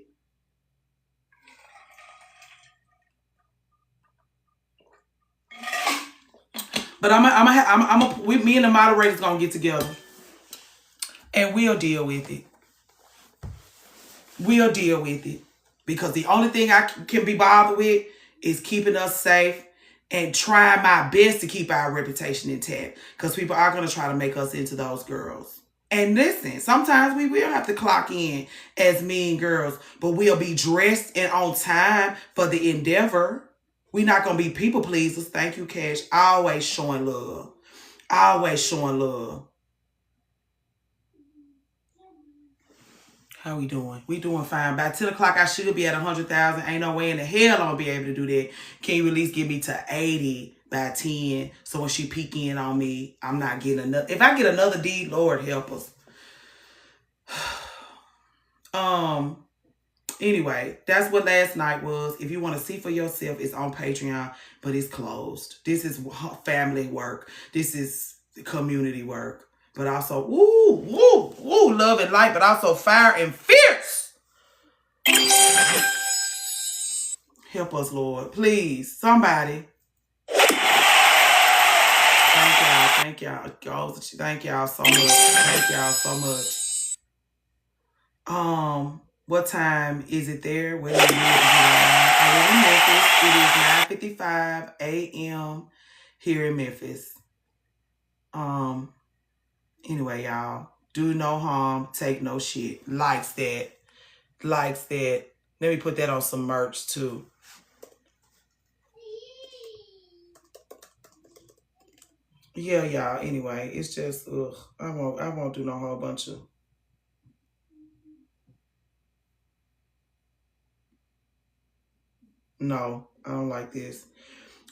But me and the moderators gonna get together, and we'll deal with it. We'll deal with it because the only thing I can be bothered with is keeping us safe and trying my best to keep our reputation intact. Because people are gonna try to make us into those girls. And listen, sometimes we will have to clock in as mean girls, but we'll be dressed and on time for the endeavor. We're not going to be people pleasers. Thank you, Cash. Always showing love. Always showing love. How we doing? We doing fine. By 10 o'clock, I should be at 100,000. Ain't no way in the hell I'm going to be able to do that. Can you at least get me to 80 by 10? So when she peek in on me, I'm not getting another. If I get another D, Lord help us. Anyway, that's what last night was. If you want to see for yourself, it's on Patreon, but it's closed. This is family work. This is community work. But also, love and light, but also fire and fierce. Help us, Lord. Please, somebody. Thank y'all. Thank y'all so much. Thank y'all so much. What time is it there? What do you need to get on? I live in Memphis. It is 9:55 a.m. here in Memphis. Anyway, y'all, do no harm, take no shit. Likes that. Likes that. Let me put that on some merch too. Yeah, y'all. Anyway, it's just I won't do no whole bunch of. No, I don't like this.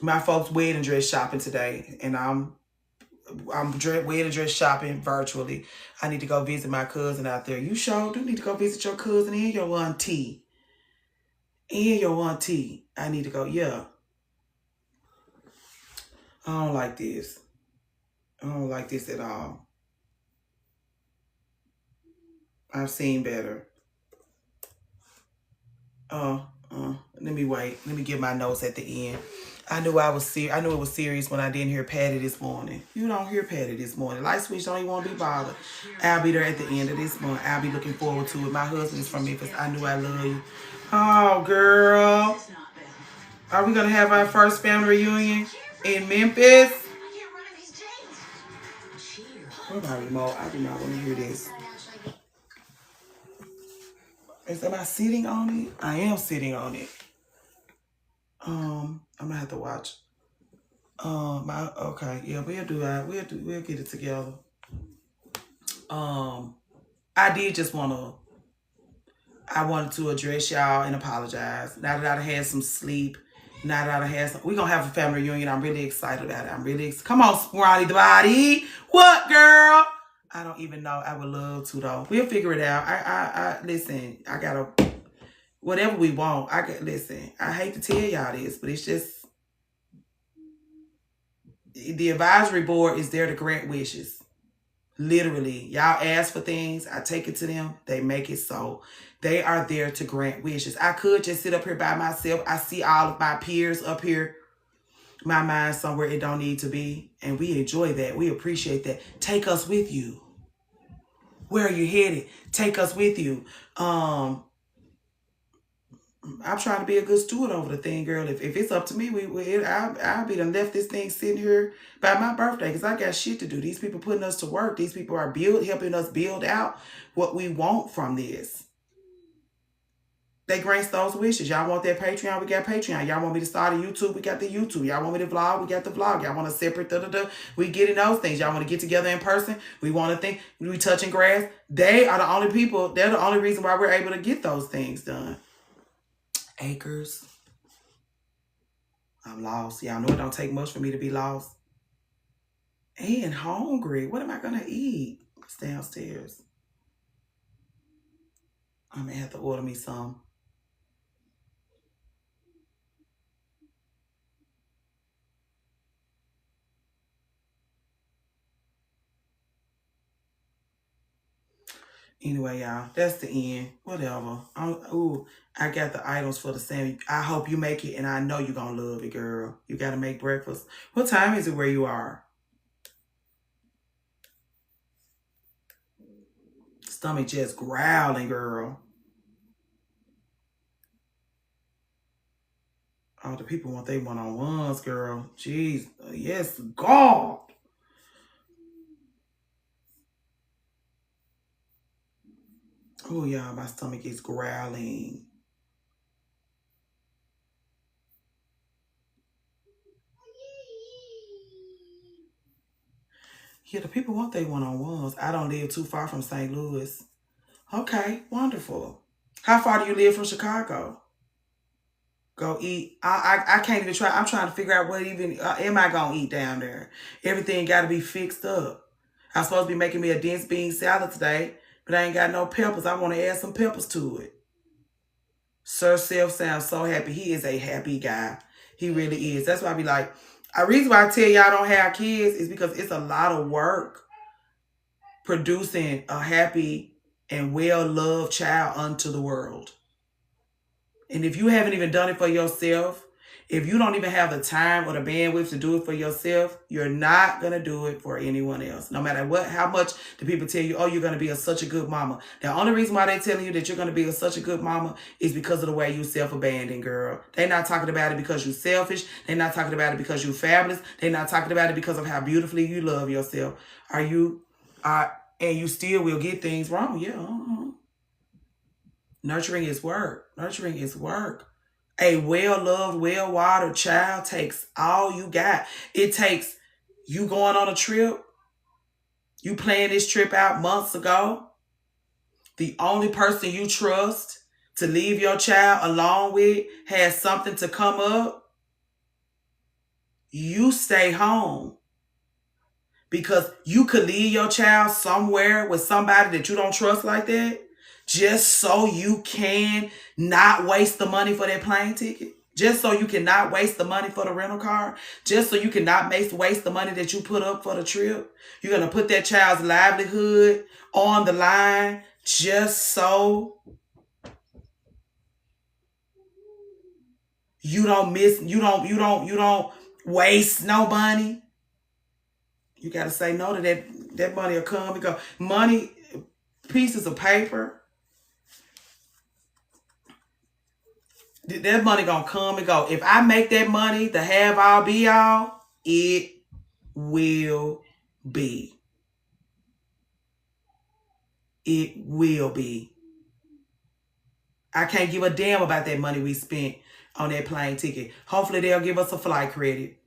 My folks wedding dress shopping today, and I'm wedding dress shopping virtually. I need to go visit my cousin out there. You sure do need to go visit your cousin and your auntie. And your auntie. I need to go. Yeah. I don't like this. I don't like this at all. I've seen better. Let me wait. Let me get my notes at the end. I knew it was serious when I didn't hear Patty this morning. You don't hear Patty this morning. Light Switch don't even want to be bothered. I'll be there at the end of this month. I'll be looking forward to it. My husband is from Memphis. I knew I love you. Oh, girl. Are we going to have our first family reunion in Memphis? Where's my remote? I do not want to hear this. Am I sitting on it? I am sitting on it. I'm gonna have to watch. Okay, yeah, we'll do that. We'll get it together. I wanted to address y'all and apologize. Now that I had some sleep, now that I had some, we're gonna have a family reunion. I'm really excited about it. Come on, Sprite the body. What, girl? I don't even know. I would love to though. We'll figure it out. I listen, I gotta, whatever we want. Listen, I hate to tell y'all this, but it's just, the advisory board is there to grant wishes. Literally, y'all ask for things. I take it to them. They make it so. They are there to grant wishes. I could just sit up here by myself. I see all of my peers up here. My mind somewhere it don't need to be. And we enjoy that. We appreciate that. Take us with you. Where are you headed? Take us with you. I'm trying to be a good steward over the thing, girl. If it's up to me, I'll be done left this thing sitting here by my birthday because I got shit to do. These people putting us to work. These people are helping us build out what we want from this. They grant those wishes. Y'all want that Patreon? We got Patreon. Y'all want me to start a YouTube? We got the YouTube. Y'all want me to vlog? We got the vlog. Y'all want a separate We getting those things. Y'all want to get together in person? We want to think. We touching grass. They are the only people. They're the only reason why we're able to get those things done. Acres. I'm lost. Y'all know it don't take much for me to be lost. And hungry. What am I going to eat? It's downstairs. I'm going to have to order me some. Anyway, y'all, that's the end. Whatever. I got the items for the sandwich. I hope you make it, and I know you're going to love it, girl. You got to make breakfast. What time is it where you are? Stomach just growling, girl. Oh, the people want their one-on-ones, girl. Jeez. Yes, God. Oh, y'all, my stomach is growling. Yeah, the people want their one-on-ones. I don't live too far from St. Louis. Okay, wonderful. How far do you live from Chicago? Go eat. I can't even try. I'm trying to figure out what even am I going to eat down there. Everything got to be fixed up. I'm supposed to be making me a dense bean salad today. But I ain't got no peppers. I want to add some peppers to it. Sir Self sounds so happy. He is a happy guy. He really is. That's why I be like, the reason why I tell y'all don't have kids is because it's a lot of work producing a happy and well-loved child unto the world. And if you haven't even done it for yourself, If you don't even have the time or the bandwidth to do it for yourself, you're not going to do it for anyone else. No matter how much the people tell you, oh, you're going to be such a good mama. The only reason why they're telling you that you're going to be such a good mama is because of the way you self-abandon, girl. They're not talking about it because you're selfish. They're not talking about it because you're fabulous. They're not talking about it because of how beautifully you love yourself. And you still will get things wrong. Yeah. Nurturing is work. Nurturing is work. A well-loved, well-watered child takes all you got. It takes you going on a trip. You planned this trip out months ago. The only person you trust to leave your child alone with has something to come up. You stay home. Because you could leave your child somewhere with somebody that you don't trust like that. Just so you can not waste the money for that plane ticket. Just so you can not waste the money for the rental car. Just so you can not waste the money that you put up for the trip. You're going to put that child's livelihood on the line just so you don't waste no money. You got to say no to that. That money will come and go. Money, pieces of paper. That money gonna come and go. If I make that money to have all be all, it will be. It will be. I can't give a damn about that money we spent on that plane ticket. Hopefully they'll give us a flight credit.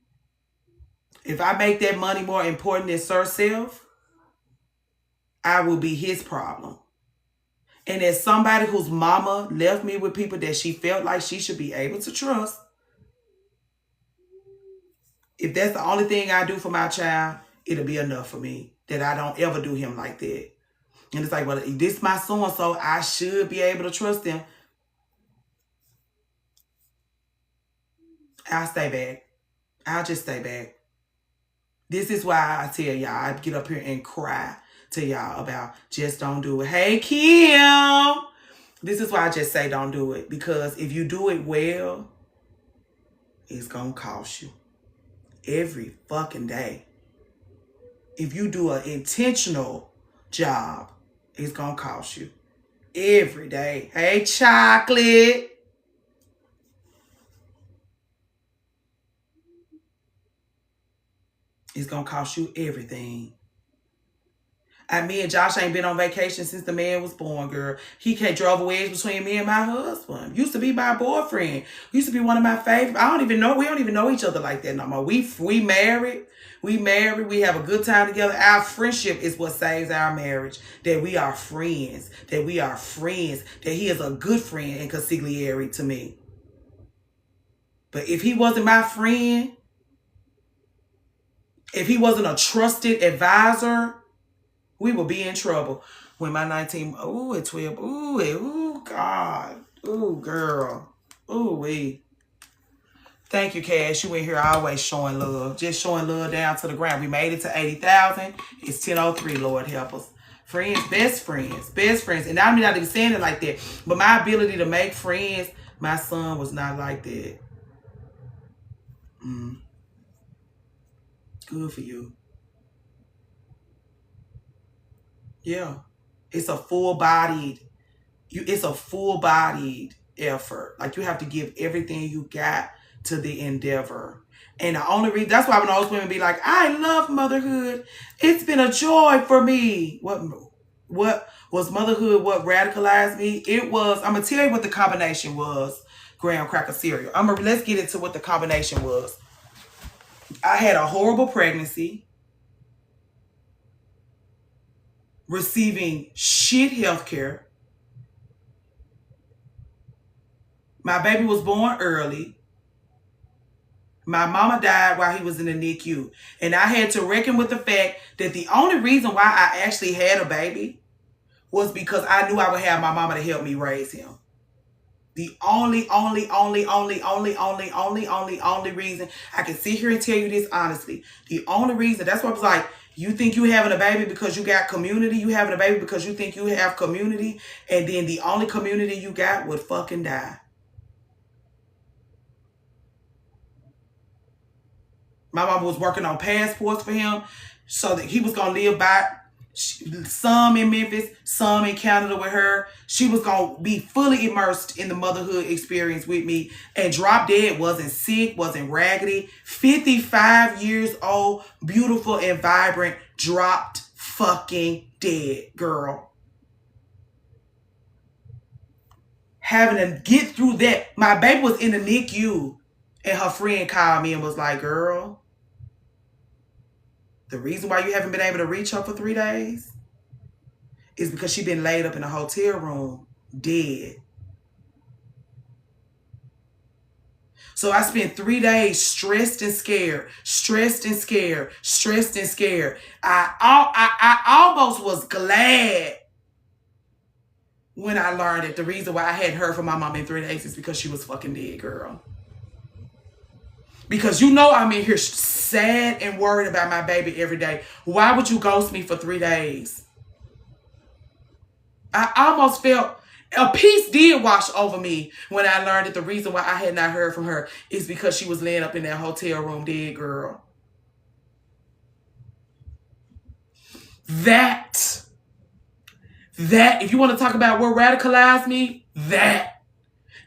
If I make that money more important than Sir's self, I will be his problem. And as somebody whose mama left me with people that she felt like she should be able to trust, if that's the only thing I do for my child, it'll be enough for me that I don't ever do him like that. And it's like, well, this is my so-and-so, I should be able to trust them. I'll stay back. I'll just stay back. This is why I tell y'all, I get up here and cry to y'all about just don't do it. Hey, Kim. This is why I just say don't do it. Because if you do it well, it's going to cost you. Every fucking day. If you do an intentional job, it's going to cost you. Every day. Hey, Chocolate. It's going to cost you everything. Me and Josh ain't been on vacation since the man was born, girl. He drove a wedge between me and my husband. Used to be my boyfriend. Used to be one of my favorites. We don't even know each other like that no more. We married. We have a good time together. Our friendship is what saves our marriage. That we are friends. That he is a good friend and consigliere to me. But if he wasn't my friend, if he wasn't a trusted advisor, we will be in trouble. When my 19, at 12, God, girl, Thank you, Cash. You in here always showing love. Just showing love down to the ground. We made it to 80,000. It's 10:03, Lord help us. Friends, best friends. And I'm not even saying it like that. But my ability to make friends, my son was not like that. Good for you. Yeah. It's a full-bodied effort. Like you have to give everything you got to the endeavor. And the only reason, that's why when those women be like, I love motherhood. It's been a joy for me. What was motherhood? What radicalized me? It was, I'm going to tell you what the combination was. Graham cracker cereal. Let's get into what the combination was. I had a horrible pregnancy. Receiving shit health care. My baby was born early. My mama died while he was in the NICU. And I had to reckon with the fact that the only reason why I actually had a baby was because I knew I would have my mama to help me raise him. The only reason, I can sit here and tell you this honestly. The only reason, that's why I was like, you think you having a baby because you got community? You having a baby because you think you have community? And then the only community you got would fucking die. My mama was working on passports for him so that he was going to live by some in Memphis, some in Canada with her. She was going to be fully immersed in the motherhood experience with me. And Drop Dead wasn't sick, wasn't raggedy. 55 years old, beautiful and vibrant, dropped fucking dead, girl. Having to get through that. My baby was in the NICU and her friend called me and was like, girl, the reason why you haven't been able to reach her for 3 days is because she's been laid up in a hotel room, dead. So I spent 3 days stressed and scared, stressed and scared, stressed and scared. I almost was glad when I learned that the reason why I hadn't heard from my mom in 3 days is because she was fucking dead, girl. Because you know I'm in here sad and worried about my baby every day. Why would you ghost me for 3 days? I almost felt a peace did wash over me when I learned that the reason why I had not heard from her is because she was laying up in that hotel room dead, girl. That, if you want to talk about what radicalized me, that.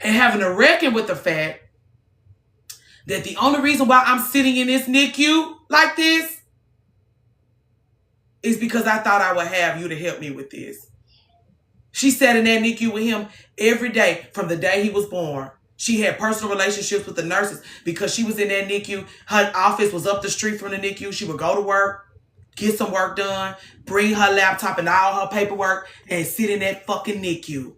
And having to reckon with the fact that the only reason why I'm sitting in this NICU like this is because I thought I would have you to help me with this. She sat in that NICU with him every day from the day he was born. She had personal relationships with the nurses because she was in that NICU. Her office was up the street from the NICU. She would go to work, get some work done, bring her laptop and all her paperwork, and sit in that fucking NICU.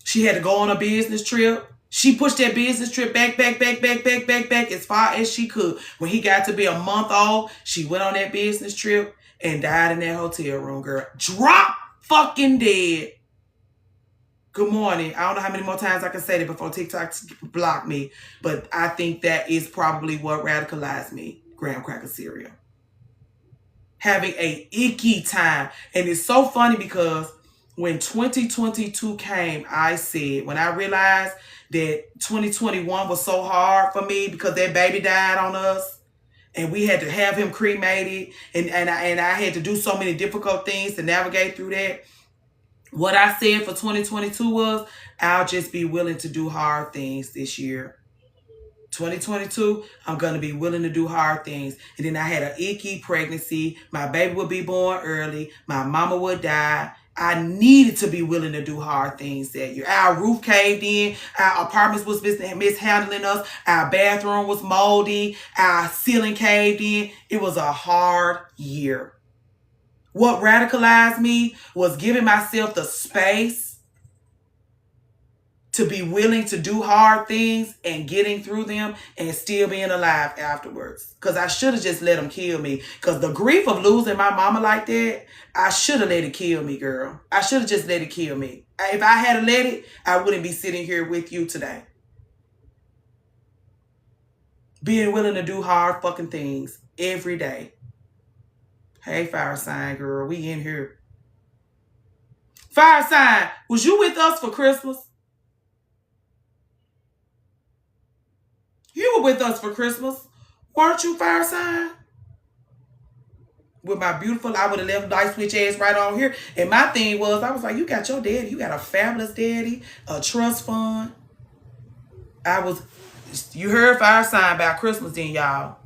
She had to go on a business trip. She pushed that business trip back as far as she could. When he got to be a month old, she went on that business trip and died in that hotel room, girl. Drop fucking dead. Good morning. I don't know how many more times I can say that before TikTok block me, but I think that is probably what radicalized me. Graham cracker cereal. Having a icky time. And it's so funny because when 2022 came, I said, when I realized that 2021 was so hard for me because that baby died on us and we had to have him cremated and I had to do so many difficult things to navigate through that. What I said for 2022 was, I'll just be willing to do hard things this year. 2022, I'm going to be willing to do hard things. And then I had an icky pregnancy. My baby would be born early. My mama would die. I needed to be willing to do hard things that year. Our roof caved in. Our apartments was mishandling us. Our bathroom was moldy. Our ceiling caved in. It was a hard year. What radicalized me was giving myself the space to be willing to do hard things and getting through them and still being alive afterwards. Because I should have just let them kill me. Because the grief of losing my mama like that, I should have let it kill me, girl. I should have just let it kill me. If I had let it, I wouldn't be sitting here with you today. Being willing to do hard fucking things every day. Hey, fire sign, girl. We in here. Fire sign, was you with us for Christmas? You were with us for Christmas. Weren't you, fire sign? With my beautiful, I would have left light switch ass right on here. And my thing was, I was like, you got your daddy. You got a fabulous daddy, a trust fund. You heard fire sign about Christmas then, y'all.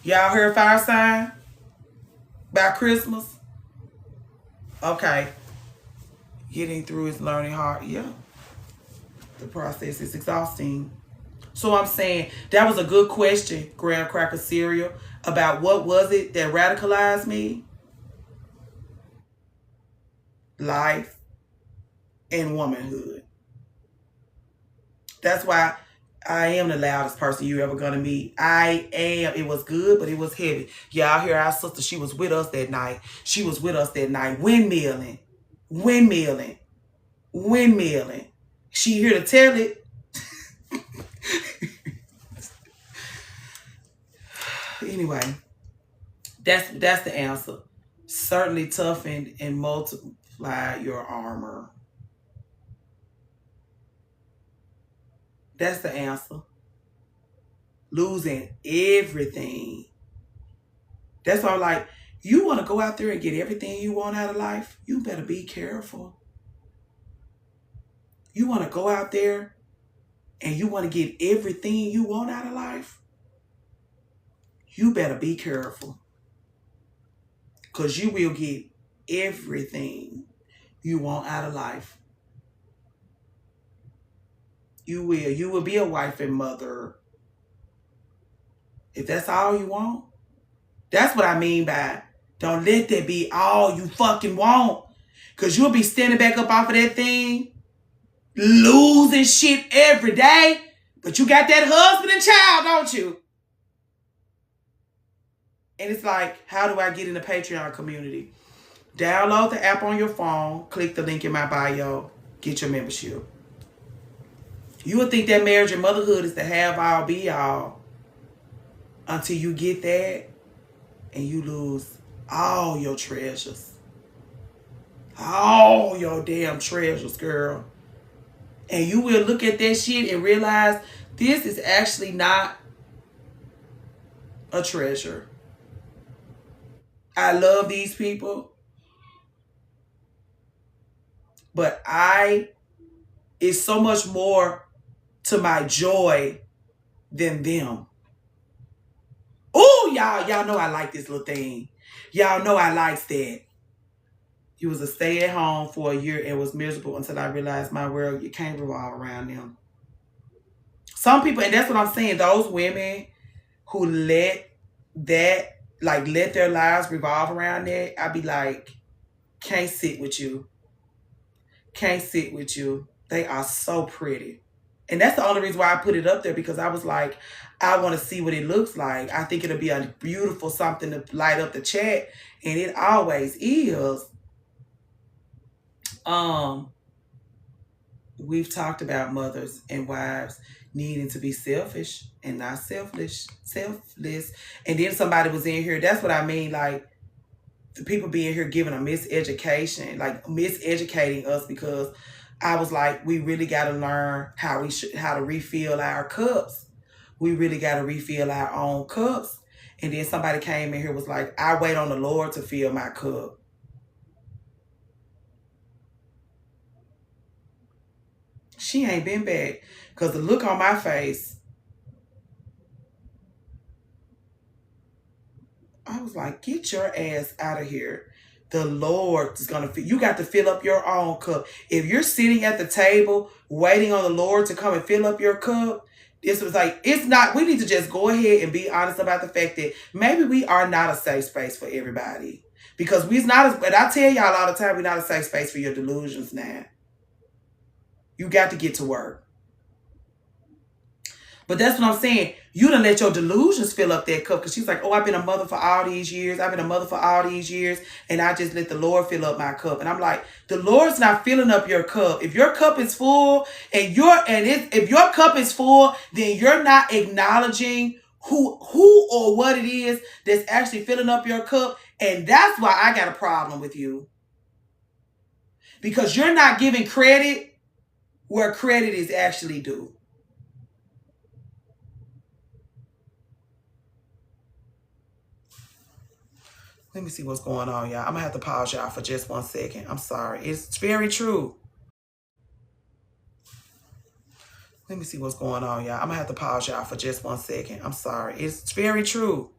Y'all heard fire sign about Christmas? Okay. Getting through is learning hard. Yeah. The process is exhausting. So I'm saying that was a good question, Graham Cracker Cereal, about what was it that radicalized me? Life and womanhood. That's why I am the loudest person you ever gonna meet. I am. It was good, but it was heavy. Y'all hear our sister, she was with us that night. She was with us that night, windmilling. She here to tell it. Anyway, that's the answer. Certainly toughened and multiplied your armor. That's the answer. losing everything. That's why I'm like, you want to go out there and get everything you want out of life? You better be careful. You want to go out there and you want to get everything you want out of life? You better be careful. Because you will get everything you want out of life. You will. You will be a wife and mother. If that's all you want. That's what I mean by don't let that be all you fucking want. Because you'll be standing back up off of that thing, losing shit every day. But you got that husband and child, don't you? And it's like, how do I get in the Patreon community? Download the app on your phone. Click the link in my bio. Get your membership. You would think that marriage and motherhood is the have all be all until you get that and you lose all your treasures. All your damn treasures, girl. And you will look at that shit and realize this is actually not a treasure. I love these people. But it's so much more to my joy than them. Oh, y'all know I like this little thing. Y'all know I likes that. He was a stay-at-home for a year and was miserable until I realized my world, you can't revolve around them. Some people, and that's what I'm saying, those women who let their lives revolve around that, I be like, can't sit with you. Can't sit with you. They are so pretty. And that's the only reason why I put it up there, because I was like, I want to see what it looks like. I think it'll be a beautiful something to light up the chat. And it always is. We've talked about mothers and wives needing to be selfish and not selfless. And then somebody was in here. That's what I mean. Like, the people being here giving a miseducation, like miseducating us, because I was like, we really got to learn how to refill our cups. We really got to refill our own cups. And then somebody came in here was like, I wait on the Lord to fill my cup. She ain't been back, because the look on my face, I was like, get your ass out of here. The Lord is going to fill. You got to fill up your own cup. If you're sitting at the table waiting on the Lord to come and fill up your cup, this was like, it's not, we need to just go ahead and be honest about the fact that maybe we are not a safe space for everybody. Because we're not, but I tell y'all all the time, we're not a safe space for your delusions now. You got to get to work. But that's what I'm saying. You done let your delusions fill up that cup. Because she's like, oh, I've been a mother for all these years. I've been a mother for all these years. And I just let the Lord fill up my cup. And I'm like, the Lord's not filling up your cup. If your cup is full if your cup is full, then you're not acknowledging who or what it is that's actually filling up your cup. And that's why I got a problem with you. Because you're not giving credit where credit is actually due. Let me see what's going on, y'all. I'm going to have to pause y'all for just 1 second. I'm sorry. It's very true. Let me see what's going on, y'all. I'm going to have to pause y'all for just 1 second. I'm sorry. It's very true.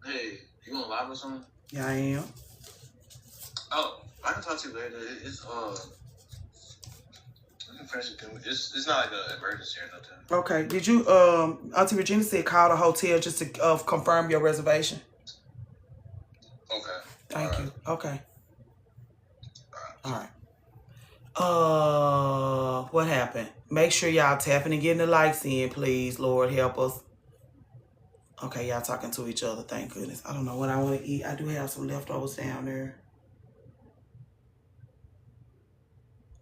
Hey, you going live or something? Yeah, I am. Oh, I can talk to you later. It's it's not like an emergency or nothing. Okay. Did you Auntie Regina said call the hotel just to confirm your reservation? Okay. Thank you. Okay. All right. What happened? Make sure y'all tapping and getting the likes in, please. Lord help us. Okay, y'all talking to each other. Thank goodness. I don't know what I want to eat. I do have some leftovers down there.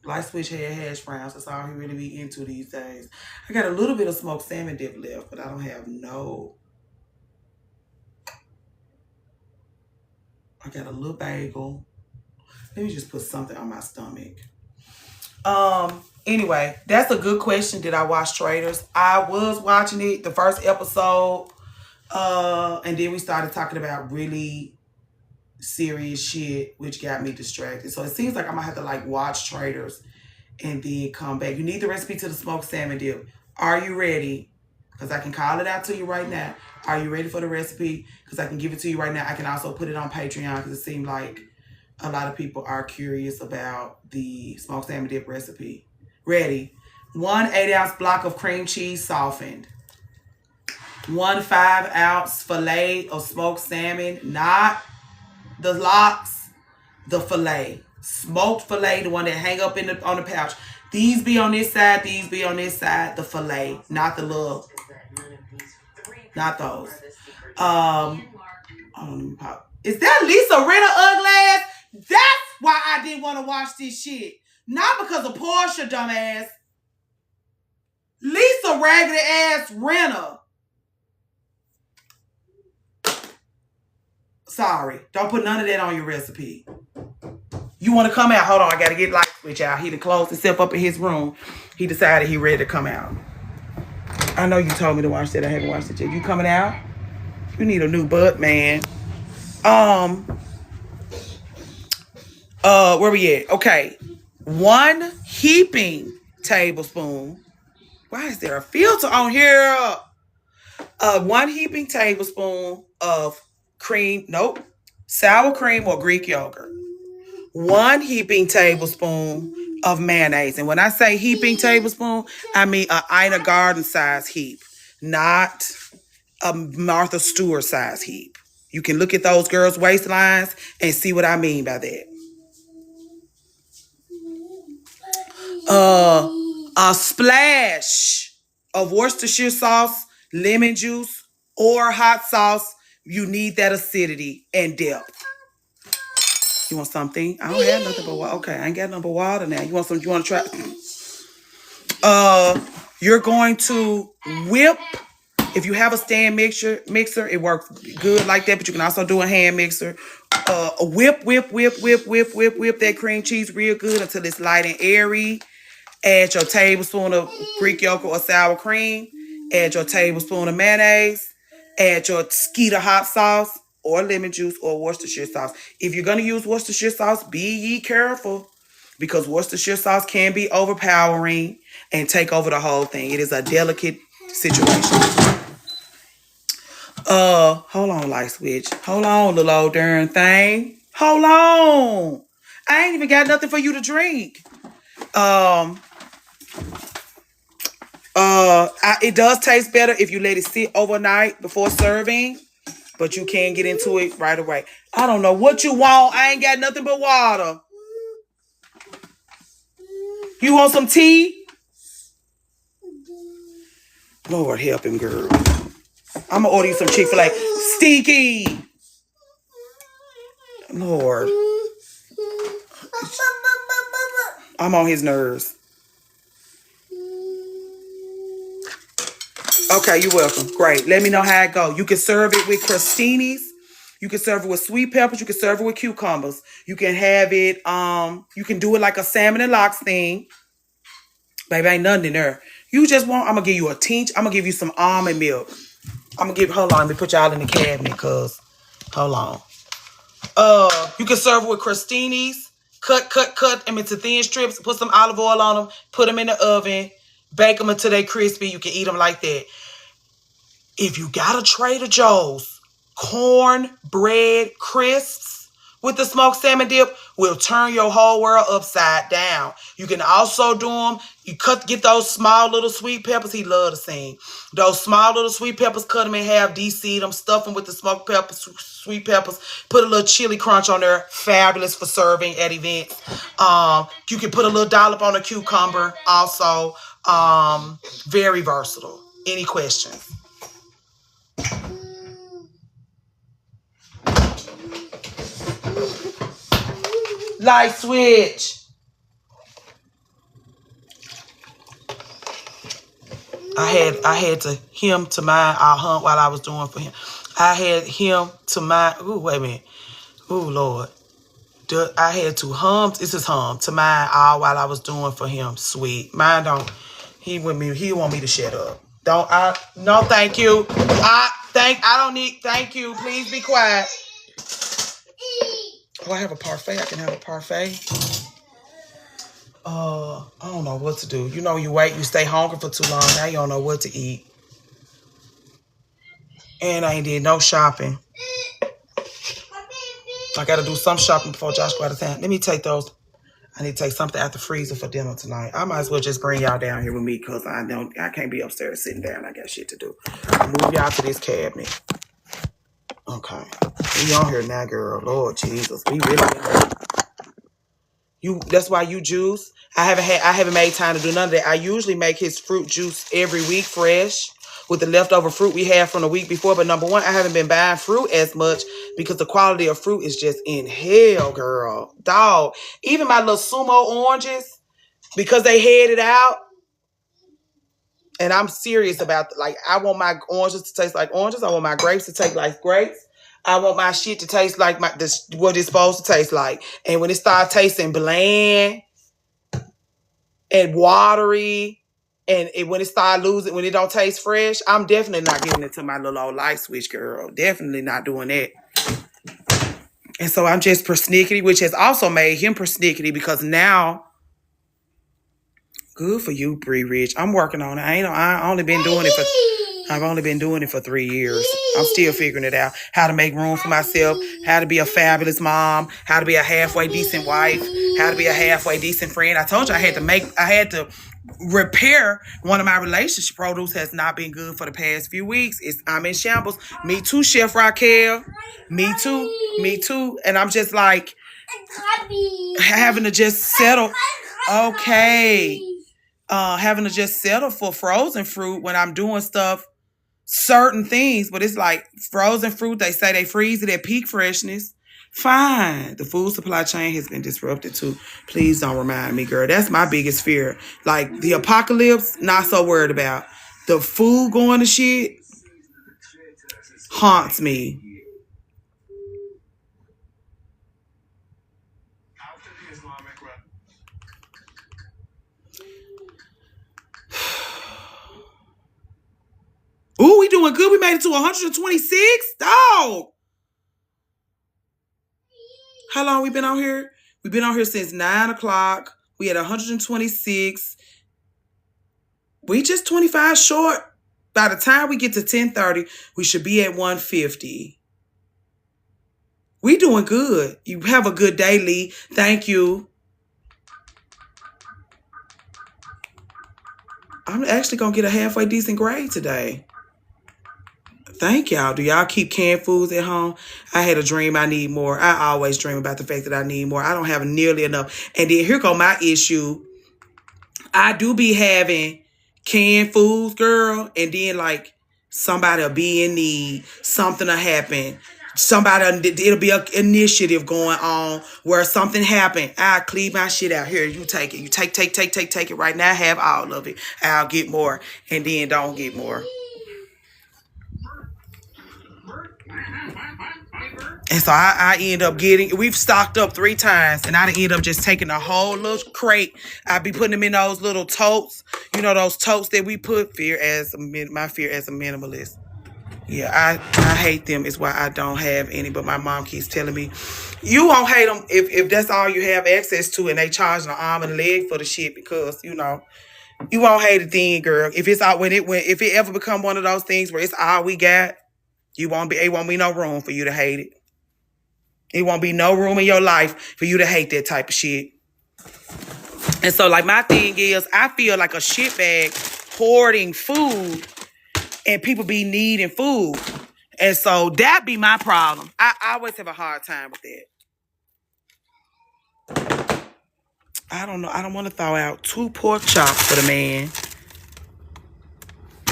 Light switch had hash browns. That's all he really be into these days. I got a little bit of smoked salmon dip left, but I don't have no. I got a little bagel. Let me just put something on my stomach. Anyway, that's a good question. Did I watch Traitors? I was watching it, the first episode. And then we started talking about really serious shit, which got me distracted. So it seems like I'm gonna have to like watch Traitors and then come back. You need the recipe to the smoked salmon dip. Are you ready? Because I can call it out to you right now. Are you ready for the recipe? Because I can give it to you right now. I can also put it on Patreon because it seemed like a lot of people are curious about the smoked salmon dip recipe. Ready? 1 8-ounce block of cream cheese softened. 1 5-ounce fillet of smoked salmon, not the locks, the fillet. Smoked fillet, the one that hang up on the pouch. These be on this side, these be on this side, the fillet, not the little, not those. Hold on, let me pop. Is that Lisa Rinna ugly ass? That's why I didn't want to watch this shit. Not because of Portia, dumbass. Lisa raggedy ass Rinna. Sorry. Don't put none of that on your recipe. You want to come out? Hold on. I got to get light switch out. He done closed himself up in his room. He decided he ready to come out. I know you told me to watch that. I haven't watched it yet. You coming out? You need a new butt, man. Where we at? Okay. 1 heaping tablespoon. Why is there a filter on here? 1 heaping tablespoon of cream. Nope. Sour cream or Greek yogurt. 1 heaping tablespoon of mayonnaise. And when I say heaping tablespoon, I mean a Ina Garden size heap, not a Martha Stewart size heap. You can look at those girls' waistlines and see what I mean by that. A splash of Worcestershire sauce, lemon juice, or hot sauce. You need that acidity and depth. You want something? I don't have nothing but water. Okay, I ain't got nothing but water now. You want some? You want to try? You're going to whip. If you have a stand mixer, it works good like that. But you can also do a hand mixer. Whip that cream cheese real good until it's light and airy. Add your tablespoon of Greek yogurt or sour cream. Add your tablespoon of mayonnaise. Add your Skeeter hot sauce or lemon juice or Worcestershire sauce. If you're going to use Worcestershire sauce, be ye careful because Worcestershire sauce can be overpowering and take over the whole thing. It is a delicate situation. Hold on, light switch. Hold on, little old darn thing. Hold on. I ain't even got nothing for you to drink. It does taste better if you let it sit overnight before serving, but you can get into it right away. I don't know what you want. I ain't got nothing but water. You want some tea? Lord help him, girl. I'm gonna order you some Chick-fil-A. Stinky. Lord. I'm on his nerves. Okay, you're welcome. Great. Let me know how it go. You can serve it with crostinis. You can serve it with sweet peppers. You can serve it with cucumbers. You can have it, you can do it like a salmon and lox thing. Baby, ain't nothing in there. You just want, I'm going to give you a tinge. I'm going to give you some almond milk. I'm going to hold on, let me put y'all in the cabinet, because, hold on. You can serve it with crostinis. Cut them into thin strips. Put some olive oil on them. Put them in the oven. Bake them until they crispy. You can eat them like that. If you got a Trader Joe's cornbread crisps with the smoked salmon dip will turn your whole world upside down. You can also do them. You get those small little sweet peppers. He love to sing. Those small little sweet peppers, cut them in half, de-seed them, stuff them with the smoked peppers, sweet peppers. Put a little chili crunch on there. Fabulous for serving at events. You can put a little dollop on a cucumber. Also, very versatile. Any questions? Light switch. I had to him to mine our hunt while I was doing for him. I had him to mine. Ooh, wait a minute. Ooh, Lord. I had to this is hum to mine all while I was doing for him. Sweet. Mine don't. He want me to shut up. No, thank you. I don't need, thank you. Please be quiet. Oh, I have a parfait. I can have a parfait. I don't know what to do. You know, you stay hungry for too long. Now you don't know what to eat. And I ain't did no shopping. I got to do some shopping before Josh go out of town. Let me take those. I need to take something out the freezer for dinner tonight. I might as well just bring y'all down here with me because I can't be upstairs sitting down. I got shit to do. I'll move y'all to this cabinet. Okay. We on here now, girl. Lord Jesus. We really that's why you juice. I haven't made time to do none of that. I usually make his fruit juice every week fresh with the leftover fruit we had from the week before. But number one, I haven't been buying fruit as much because the quality of fruit is just in hell, girl. Dog. Even my little sumo oranges, because they had it out. And I'm serious about, I want my oranges to taste like oranges. I want my grapes to taste like grapes. I want my shit to taste like what it's supposed to taste like. And when it starts tasting bland and watery, and when it starts when it don't taste fresh, I'm definitely not giving it to my little old light switch girl. Definitely not doing that. And so I'm just persnickety, which has also made him persnickety because now, good for you, Bree Rich. I'm working on it. I've only been doing it for 3 years. I'm still figuring it out. How to make room for myself, how to be a fabulous mom, how to be a halfway decent wife, how to be a halfway decent friend. I told you I had to repair one of my relationship. Produce has not been good for the past few weeks. I'm in shambles. Me too, Chef Raquel. Me too. And I'm just like having to just settle. Okay. Having to just settle for frozen fruit when I'm doing certain things, but it's like frozen fruit, they say they freeze it at peak freshness. Fine. The food supply chain has been disrupted too. Please don't remind me, girl. That's my biggest fear. Like the apocalypse, not so worried about. The food going to shit haunts me. Ooh, we doing good. We made it to 126. Dog. How long we been on here? We've been on here since 9 o'clock. We had 126. We just 25 short. By the time we get to 10:30, we should be at 150. We doing good. You have a good day, Lee. Thank you. I'm actually going to get a halfway decent grade today. Thank y'all. Do y'all keep canned foods at home? I had a dream I need more. I always dream about the fact that I need more. I don't have nearly enough. And then here go my issue. I do be having canned foods, girl. And then like somebody will be in need. Something will happen. It'll be an initiative going on where something happened. I'll clean my shit out. Here, you take it. You take it right now. Have all of it. I'll get more. And then don't get more. And so I end up we've stocked up 3 times, and I end up just taking a whole little crate. I be putting them in those little totes. You know, those totes that we put my fear as a minimalist. Yeah, I hate them. It's why I don't have any, but my mom keeps telling me, you won't hate them if that's all you have access to, and they charging an arm and a leg for the shit because, you know, you won't hate a thing, girl. If it ever become one of those things where it's all we got, It won't be no room for you to hate it. It won't be no room in your life for you to hate that type of shit. And so, like, my thing is, I feel like a shitbag hoarding food and people be needing food. And so that be my problem. I always have a hard time with that. I don't know. I don't want to throw out 2 pork chops for the man.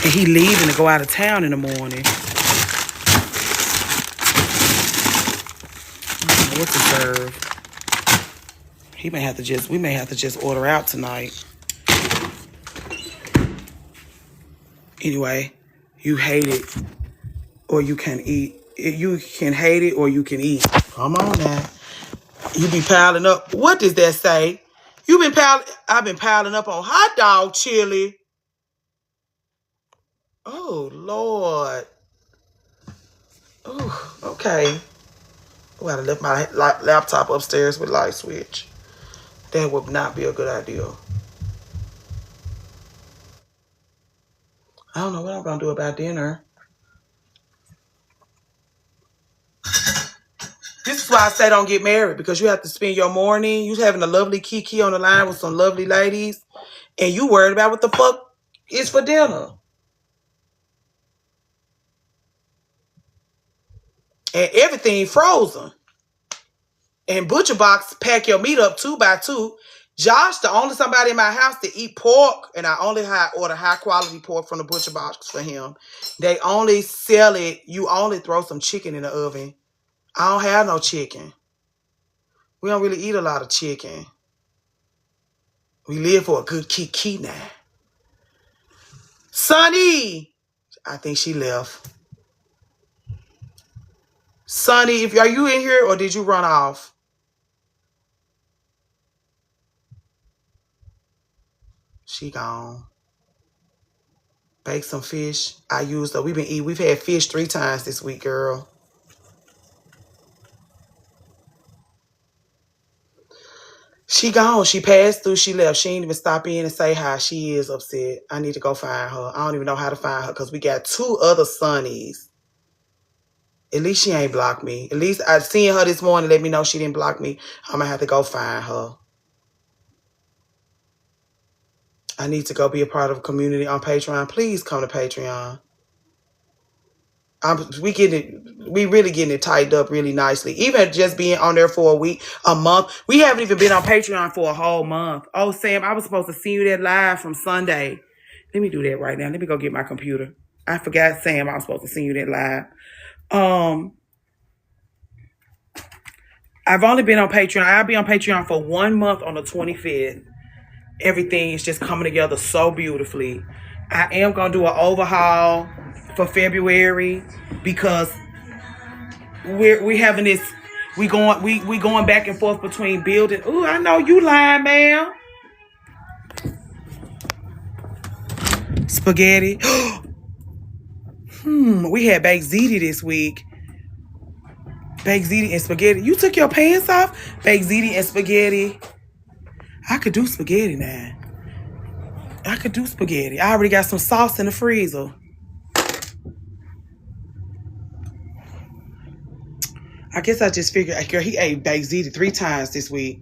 And he leaving to go out of town in the morning. I don't know what to serve. We may have to just order out tonight. Anyway, you hate it or you can eat. You can hate it or you can eat. Come on now. You be piling up. What does that say? I've been piling up on hot dog chili. Oh, Lord. Oh, okay. I gotta lift my laptop upstairs with light switch. That would not be a good idea. I don't know what I'm gonna do about dinner. This is why I say don't get married, because you have to spend your morning, you having a lovely kiki on the line with some lovely ladies, and you worried about what the fuck is for dinner. And everything frozen. And Butcher Box pack your meat up 2 by 2. Josh, the only somebody in my house to eat pork, and I only order high quality pork from the Butcher Box for him. They only sell it, you only throw some chicken in the oven. I don't have no chicken. We don't really eat a lot of chicken. We live for a good kiki now. Sonny! I think she left. Sonny, are you in here or did you run off? She gone. Bake some fish. We've had fish 3 times this week, girl. She gone. She passed through. She left. She ain't even stop in and say hi. She is upset. I need to go find her. I don't even know how to find her because we got 2 other Sonnies. At least she ain't blocked me. At least I seen her this morning. Let me know she didn't block me. I'm going to have to go find her. I need to go be a part of a community on Patreon. Please come to Patreon. We really getting it tightened up really nicely. Even just being on there for a month. We haven't even been on Patreon for a whole month. Oh, Sam, I was supposed to see you that live from Sunday. Let me do that right now. Let me go get my computer. I forgot, Sam, I was supposed to see you that live. I've only been on Patreon. I'll be on Patreon for 1 month on the 25th. Everything is just coming together so beautifully. I am going to do an overhaul for February because we having this, we going back and forth between building. Ooh, I know you lying, ma'am. Spaghetti. We had baked ziti this week. Baked ziti and spaghetti. You took your pants off? Baked ziti and spaghetti. I could do spaghetti now. I could do spaghetti. I already got some sauce in the freezer. I guess I just figured, girl, he ate baked ziti 3 times this week.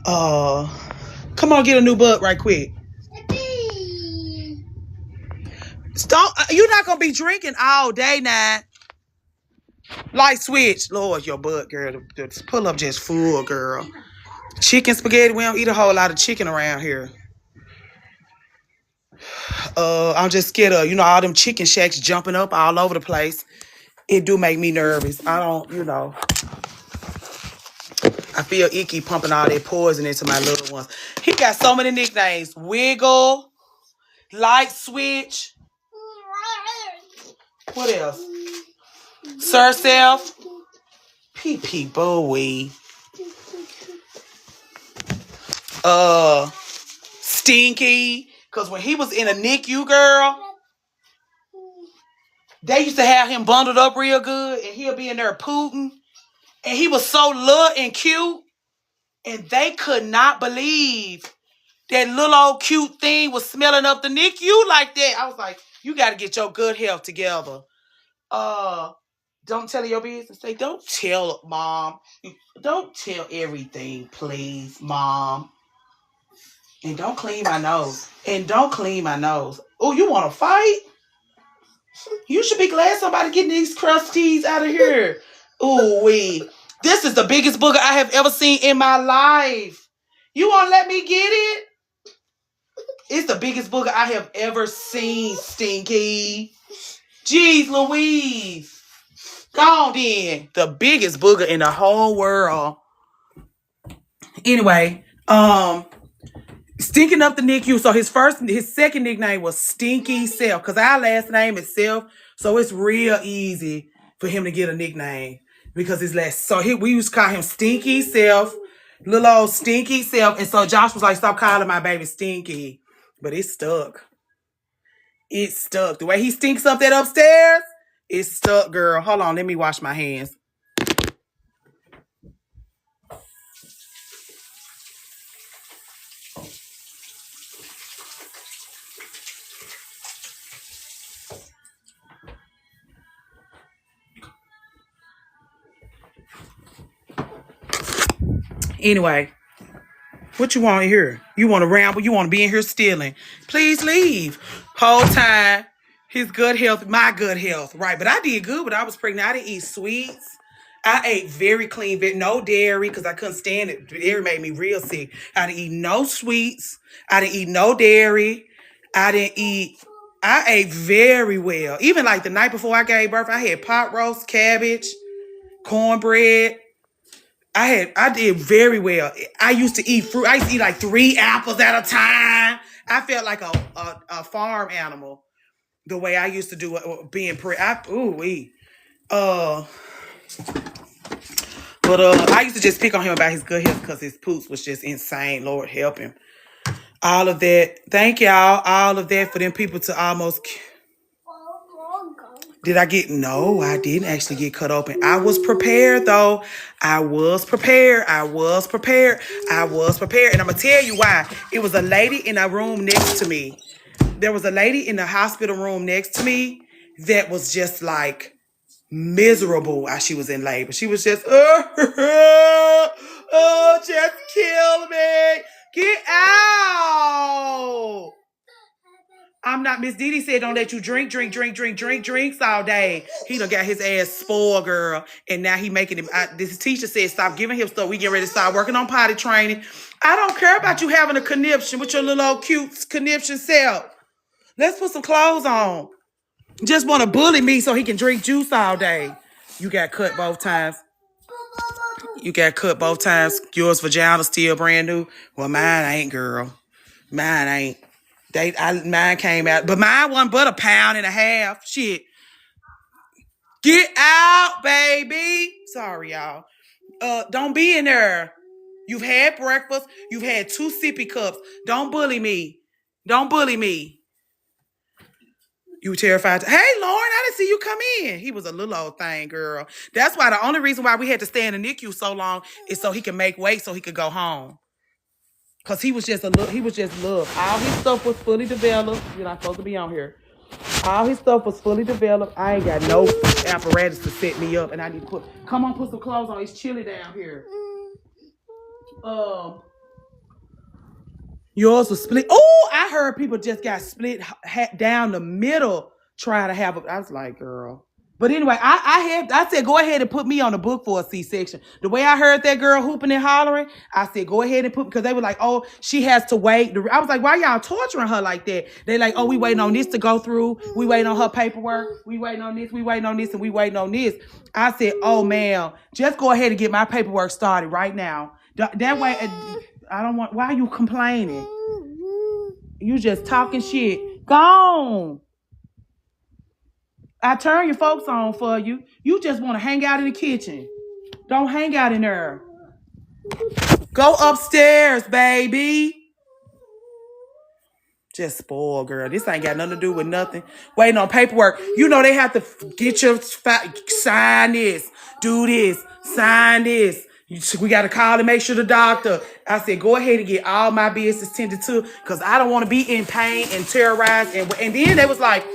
Come on, get a new bug right quick. Stop. You're not going to be drinking all day now. Light switch. Lord, your butt, girl. The pull up just full, girl. Chicken spaghetti. We don't eat a whole lot of chicken around here. I'm just scared of, all them chicken shacks jumping up all over the place. It do make me nervous. I don't, I feel icky pumping all that poison into my little ones. He got so many nicknames. Wiggle. Light switch. What else? Sir Self. Pee Bowie. Stinky. Because when he was in a NICU, girl, they used to have him bundled up real good, and he'll be in there pooting. And he was so little and cute, and they could not believe that little old cute thing was smelling up the NICU like that. I was like, you got to get your good health together. don't tell your business. Say, don't tell mom. Don't tell everything, please, mom. And don't clean my nose. Oh, you want to fight? You should be glad somebody getting these crusties out of here. Ooh, wee. This is the biggest booger I have ever seen in my life. You want to let me get it? It's the biggest booger I have ever seen, Stinky. Jeez Louise. Go on then. The biggest booger in the whole world. Anyway, stinking up the NICU. So his second nickname was Stinky Self, because our last name is Self. So it's real easy for him to get a nickname because his last. So we used to call him Stinky Self, little old Stinky Self. And so Josh was like, stop calling my baby Stinky. But it stuck. It stuck. The way he stinks up that upstairs, it stuck, girl. Hold on, let me wash my hands. Anyway, what you want here? You want to ramble? You want to be in here stealing? Please leave. Whole time, his good health, my good health, right? But I did good when I was pregnant. I didn't eat sweets. I ate very clean, no dairy because I couldn't stand it. Dairy made me real sick. I didn't eat no sweets. I didn't eat no dairy. I ate very well. Even like the night before I gave birth, I had pot roast, cabbage, cornbread. I did very well. I used to eat fruit. I used to eat like 3 apples at a time. I felt like a farm animal the way I used to do it being pregnant. But I used to just pick on him about his good health because his poops was just insane. Lord help him. All of that. Thank y'all. All of that for them people to almost. Did I get? No, I didn't actually get cut open. I was prepared though. I was prepared. And I'm going to tell you why. It was a lady in a room next to me. There was a lady in the hospital room next to me that was just like miserable while she was in labor. She was just, just kill me. Get out. I'm not. Miss Didi said don't let you drink drinks all day. He done got his ass spoiled, girl. And now he making him. This teacher said stop giving him stuff. We get ready to start working on potty training. I don't care about you having a conniption with your little old cute conniption self. Let's put some clothes on. Just want to bully me so he can drink juice all day. You got cut both times. Yours vagina still brand new. Well, mine ain't, girl. Mine ain't. Mine came out, but mine wasn't but 1.5 pounds. Shit. Get out, baby. Sorry, y'all. Don't be in there. You've had breakfast. You've had 2 sippy cups. Don't bully me. You terrified. Hey, Lauren, I didn't see you come in. He was a little old thing, girl. That's why the only reason why we had to stay in the NICU so long is so he could make weight so he could go home. Because he was just little. All his stuff was fully developed. You're not supposed to be on here. All his stuff was fully developed. I ain't got no apparatus to set me up. And I need to put some clothes on. It's chilly down here. Yours was split. Oh, I heard people just got split down the middle trying to have I was like, girl. But anyway, I said, go ahead and put me on the book for a C-section. The way I heard that girl hooping and hollering, I said, go ahead and because they were like, oh, she has to wait. I was like, why y'all torturing her like that? They like, oh, we waiting on this to go through. We waiting on her paperwork. We waiting on this. We waiting on this. And we waiting on this. I said, oh, ma'am, just go ahead and get my paperwork started right now. That way, I don't want, why are you complaining? You just talking shit. Go on. I turn your folks on for you. You just want to hang out in the kitchen. Don't hang out in there. Go upstairs, baby. Just spoiled, girl. This ain't got nothing to do with nothing. Waiting on paperwork. You know they have to get your sign this, do this, sign this. We got to call and make sure the doctor. I said, go ahead and get all my business tended to because I don't want to be in pain and terrorized. And then they was like,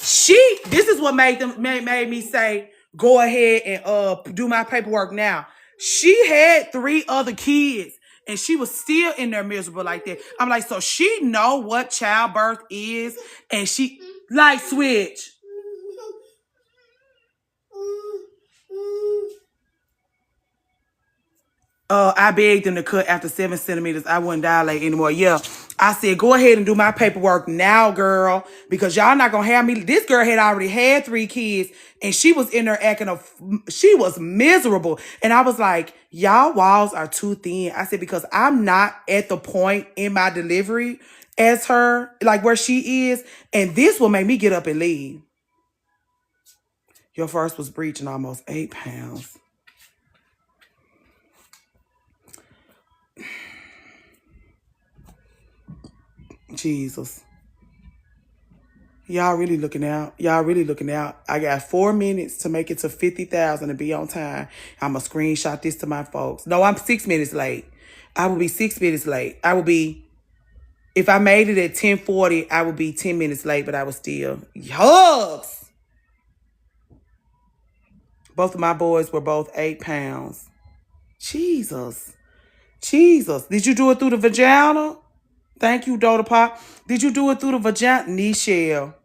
This is what made me say, go ahead and do my paperwork now. She had 3 other kids and she was still in there miserable like that. I'm like, so she know what childbirth is, and she light switch. I begged them to cut after 7 centimeters. I wouldn't dilate anymore. Yeah. I said, go ahead and do my paperwork now, girl, because y'all not going to have me. This girl had already had 3 kids, and she was in there she was miserable. And I was like, y'all walls are too thin. I said, because I'm not at the point in my delivery as her, like where she is. And this will make me get up and leave. Your first was breaching almost 8 pounds. Jesus. Y'all really looking out. Y'all really looking out. I got 4 minutes to make it to 50,000 and be on time. I'm going to screenshot this to my folks. No, I'm 6 minutes late. I will be 6 minutes late. I will be, if I made it at 10:40, I would be 10 minutes late, but I was still. Hugs! Both of my boys were both 8 pounds. Jesus. Jesus. Did you do it through the vagina? Thank you, Dota Pop. Did you do it through the vagina? Nichelle.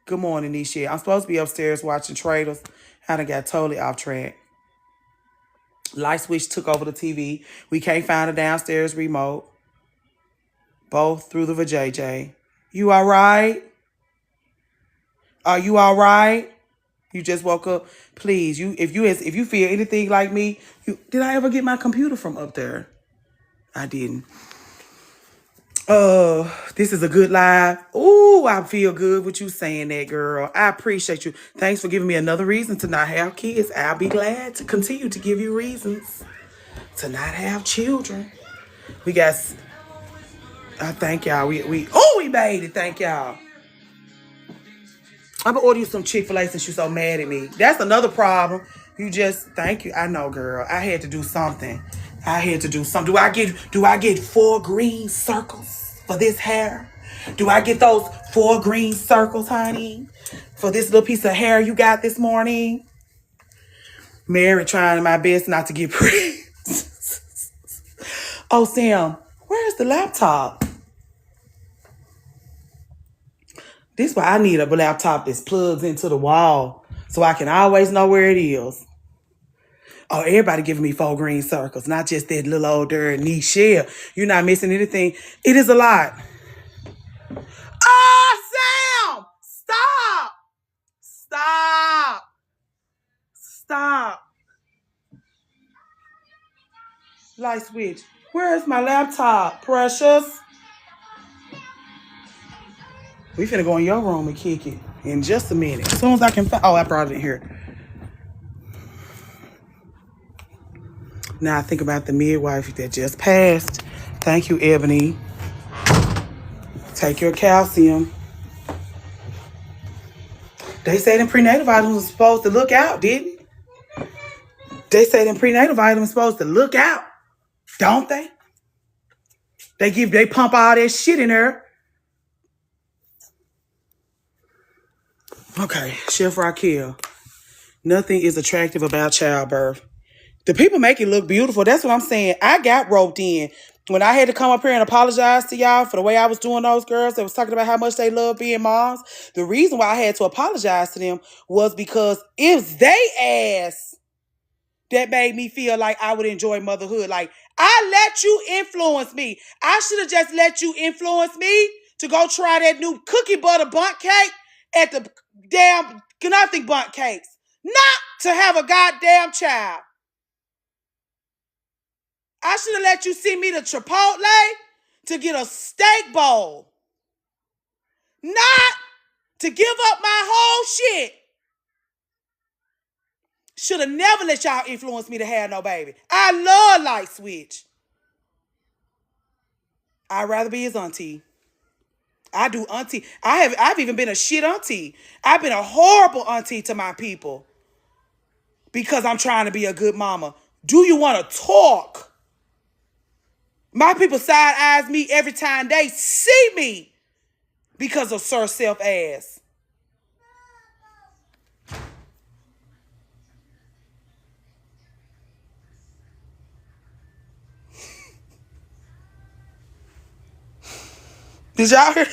Good morning, Nichelle. I'm supposed to be upstairs watching Traders. I done got totally off track. Light switch took over the TV. We can't find a downstairs remote. Both through the vajayjay. You all right? Are you all right? You just woke up. Please, if you feel anything like me, did I ever get my computer from up there? I didn't. This is a good live. Ooh, I feel good with you saying that, girl. I appreciate you. Thanks for giving me another reason to not have kids. I'll be glad to continue to give you reasons to not have children. We got. I thank y'all. We made it. Thank y'all. I'm gonna order you some Chick-fil-A since you're so mad at me. That's another problem. Thank you. I know, girl. I had to do something. Do I get 4 green circles for this hair? Do I get those 4 green circles, honey? For this little piece of hair you got this morning? Mary trying my best not to get pregnant. Oh, Sam, where's the laptop? This is why I need a laptop that plugs into the wall so I can always know where it is. Oh, everybody giving me 4 green circles, not just that little old dirty Nichelle. You're not missing anything. It is a lot. Oh, Sam! Stop! Stop! Stop. Light switch. Where's my laptop, precious? We finna go in your room and kick it in just a minute. As soon as I can find. Oh, I brought it in here. Now I think about the midwife that just passed. Thank you, Ebony. Take your calcium. They said them prenatal vitamins was supposed to look out, didn't it? They say them prenatal vitamins supposed to look out, don't they? They pump all that shit in her. Okay, Chef Raquel. Nothing is attractive about childbirth. The people make it look beautiful. That's what I'm saying. I got roped in. When I had to come up here and apologize to y'all for the way I was doing those girls that was talking about how much they love being moms, the reason why I had to apologize to them was because it's they ass that made me feel like I would enjoy motherhood. Like, I let you influence me. I should have just let you influence me to go try that new cookie butter bundt cake at the damn nothing bundt cakes. Not to have a goddamn child. I should have let you see me to Chipotle to get a steak bowl. Not to give up my whole shit. Should have never let y'all influence me to have no baby. I love Light Switch. I'd rather be his auntie. I do auntie. I've even been a shit auntie. I've been a horrible auntie to my people because I'm trying to be a good mama. Do you want to talk? My people side eyes me every time they see me because of Sir Self ass. Did y'all hear?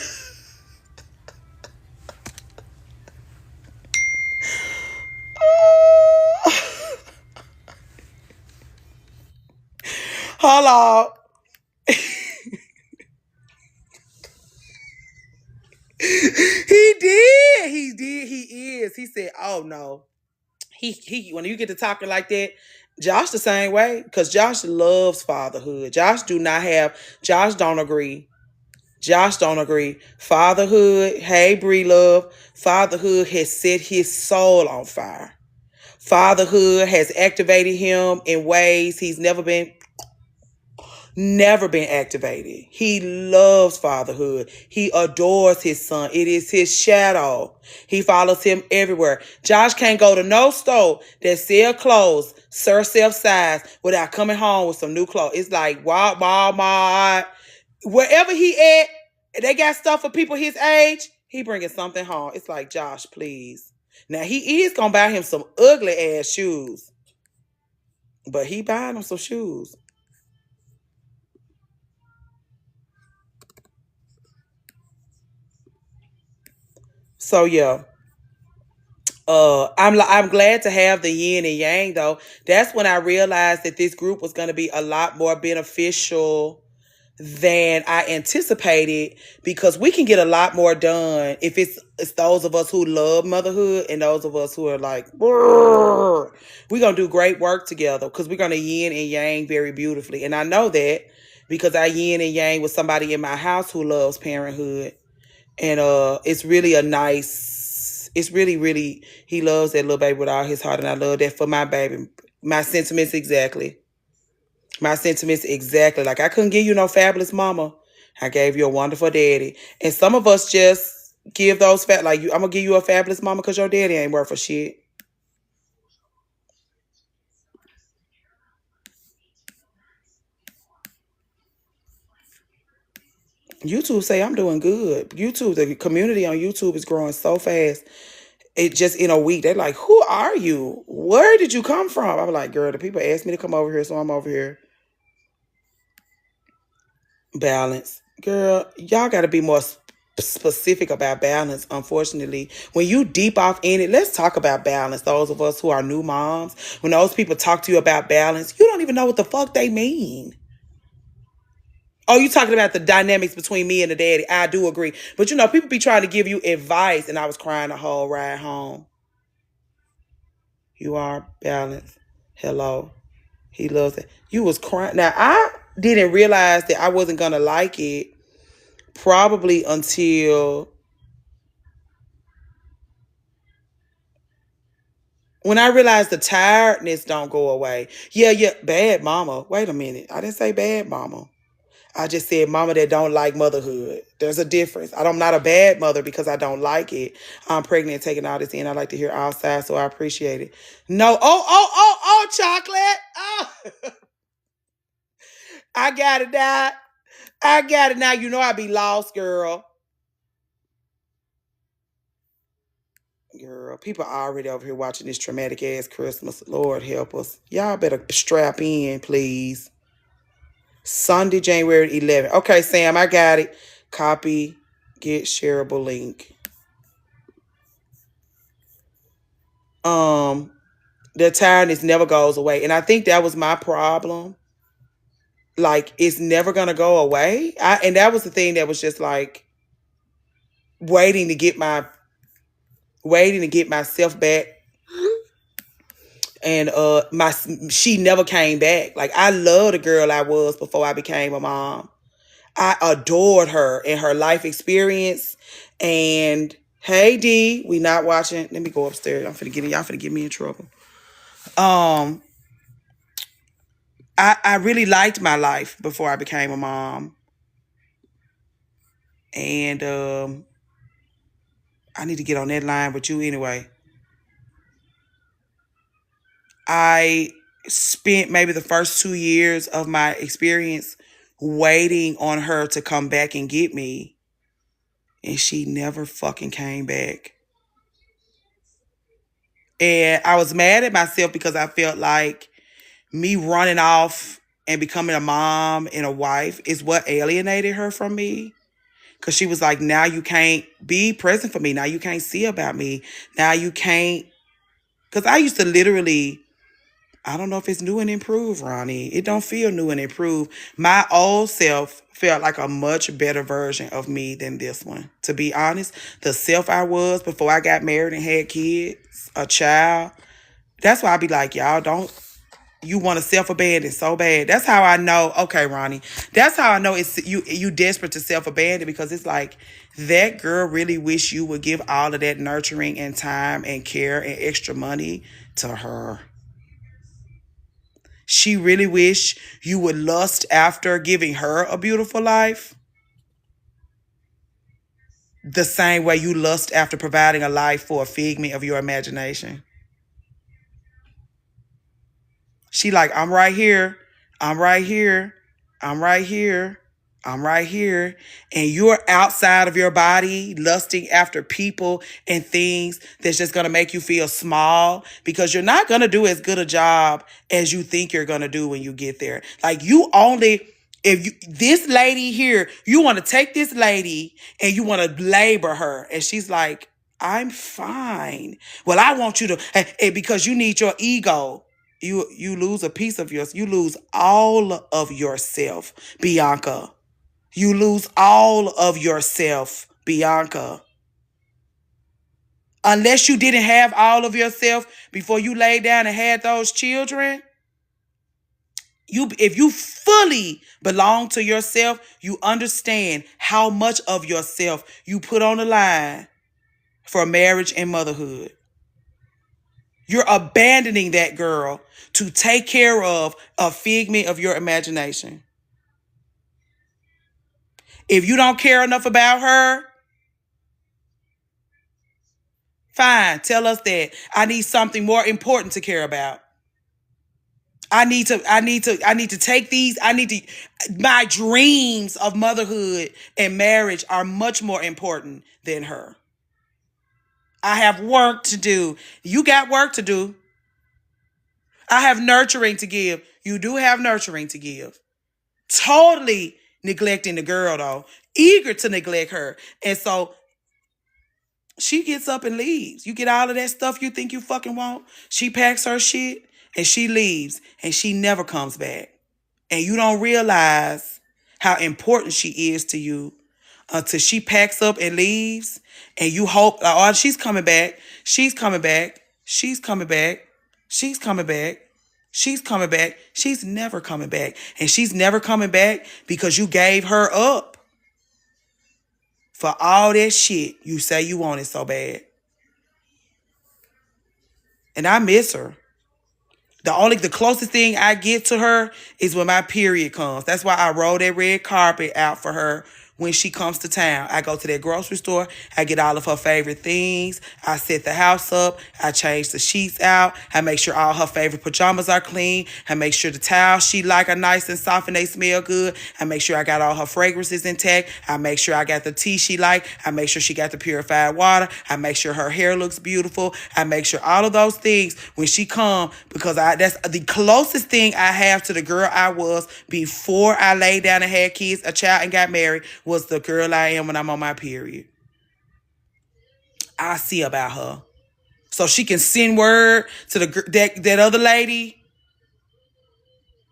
Hold on. He did. He did. He is. He said, "Oh no." He. When you get to talking like that, Josh the same way because Josh loves fatherhood. Josh don't agree. Josh don't agree. Fatherhood. Hey, Bree love. Fatherhood has set his soul on fire. Fatherhood has activated him in ways he's never been activated. He loves fatherhood. He adores his son. It is his shadow. He follows him everywhere. Josh can't go to no store that sell clothes, Sir Self size, without coming home with some new clothes. It's like Walmart. Wherever he at, they got stuff for people his age, he bringing something home. It's like, Josh, please. Now, he is going to buy him some ugly ass shoes. But he buying him some shoes. So yeah, I'm glad to have the yin and yang though. That's when I realized that this group was going to be a lot more beneficial than I anticipated because we can get a lot more done if it's those of us who love motherhood and those of us who are like, we're going to do great work together because we're going to yin and yang very beautifully. And I know that because I yin and yang with somebody in my house who loves parenthood. And it's really it's really, he loves that little baby with all his heart. And I love that for my baby. My sentiments exactly. Like, I couldn't give you no fabulous mama. I gave you a wonderful daddy. And some of us just give those I'm going to give you a fabulous mama because your daddy ain't worth a shit. YouTube say I'm doing good. The community on YouTube is growing so fast. It just in a week, they're like, who are you? Where did you come from? I'm like, girl, the people asked me to come over here, so I'm over here. Balance. Girl, y'all got to be more specific about balance, unfortunately. When you deep off in it, let's talk about balance. Those of us who are new moms, when those people talk to you about balance, you don't even know what the fuck they mean. Oh, you talking about the dynamics between me and the daddy. I do agree. But, people be trying to give you advice, and I was crying the whole ride home. You are balanced. Hello. He loves it. You was crying. Now, I didn't realize that I wasn't going to like it probably until when I realized the tiredness don't go away. Yeah, bad mama. Wait a minute. I didn't say bad mama. I just said mama that don't like motherhood. There's a difference. I'm not a bad mother because I don't like it. I'm pregnant and taking all this in. I like to hear all sides, so I appreciate it. No. Oh, chocolate. Oh. I got it now. You know I be lost, girl. Girl, people are already over here watching this traumatic ass Christmas. Lord help us. Y'all better strap in, please. Sunday, January 11th. Okay, Sam, I got it. Copy, get shareable link. The tiredness never goes away. And I think that was my problem. Like, it's never going to go away. And that was the thing that was just like waiting to get myself back. And she never came back. Like, I love the girl I was before I became a mom. I adored her and her life experience. And hey, D, we not watching. Let me go upstairs. Y'all finna get me in trouble. I really liked my life before I became a mom. And I need to get on that line with you anyway. I spent maybe the first 2 years of my experience waiting on her to come back and get me. And she never fucking came back. And I was mad at myself because I felt like me running off and becoming a mom and a wife is what alienated her from me. Because she was like, now you can't be present for me. Now you can't see about me. Now you can't. Because I used to literally, I don't know if it's new and improved, Ronnie. It don't feel new and improved. My old self felt like a much better version of me than this one. To be honest, the self I was before I got married and had kids, a child. That's why I be like, y'all don't. You want to self-abandon so bad. That's how I know. Okay, Ronnie. That's how I know it's you desperate to self-abandon, because it's like that girl really wish you would give all of that nurturing and time and care and extra money to her. She really wish you would lust after giving her a beautiful life the same way you lust after providing a life for a figment of your imagination. She like, I'm right here. I'm right here. I'm right here. I'm right here. And you're outside of your body lusting after people and things that's just going to make you feel small, because you're not going to do as good a job as you think you're going to do when you get there. Like this lady here, you want to take this lady and you want to labor her. And she's like, I'm fine. Well, I want you to, and because you need your ego. You lose a piece of yours. You lose all of yourself, Bianca. You lose all of yourself, Bianca. Unless you didn't have all of yourself before you laid down and had those children, if you fully belong to yourself, you understand how much of yourself you put on the line for marriage and motherhood. You're abandoning that girl to take care of a figment of your imagination. If you don't care enough about her, fine, tell us that. I need something more important to care about. I need to take these. My dreams of motherhood and marriage are much more important than her. I have work to do. You got work to do. I have nurturing to give. You do have nurturing to give. Totally neglecting the girl, though. Eager to neglect her. And so she gets up and leaves. You get all of that stuff you think you fucking want. She packs her shit and she leaves. And she never comes back. And you don't realize how important she is to you until she packs up and leaves. And you hope, oh, she's coming back. She's coming back. She's coming back. She's coming back. She's coming back. She's never coming back. And she's never coming back because you gave her up for all that shit you say you wanted so bad. And I miss her. The closest thing I get to her is when my period comes. That's why I roll that red carpet out for her when she comes to town. I go to that grocery store. I get all of her favorite things. I set the house up. I change the sheets out. I make sure all her favorite pajamas are clean. I make sure the towels she like are nice and soft and they smell good. I make sure I got all her fragrances intact. I make sure I got the tea she like. I make sure she got the purified water. I make sure her hair looks beautiful. I make sure all of those things when she come, because that's the closest thing I have to the girl I was before I laid down and had kids, a child, and got married, was the girl I am when I'm on my period. I see about her. So she can send word to that other lady.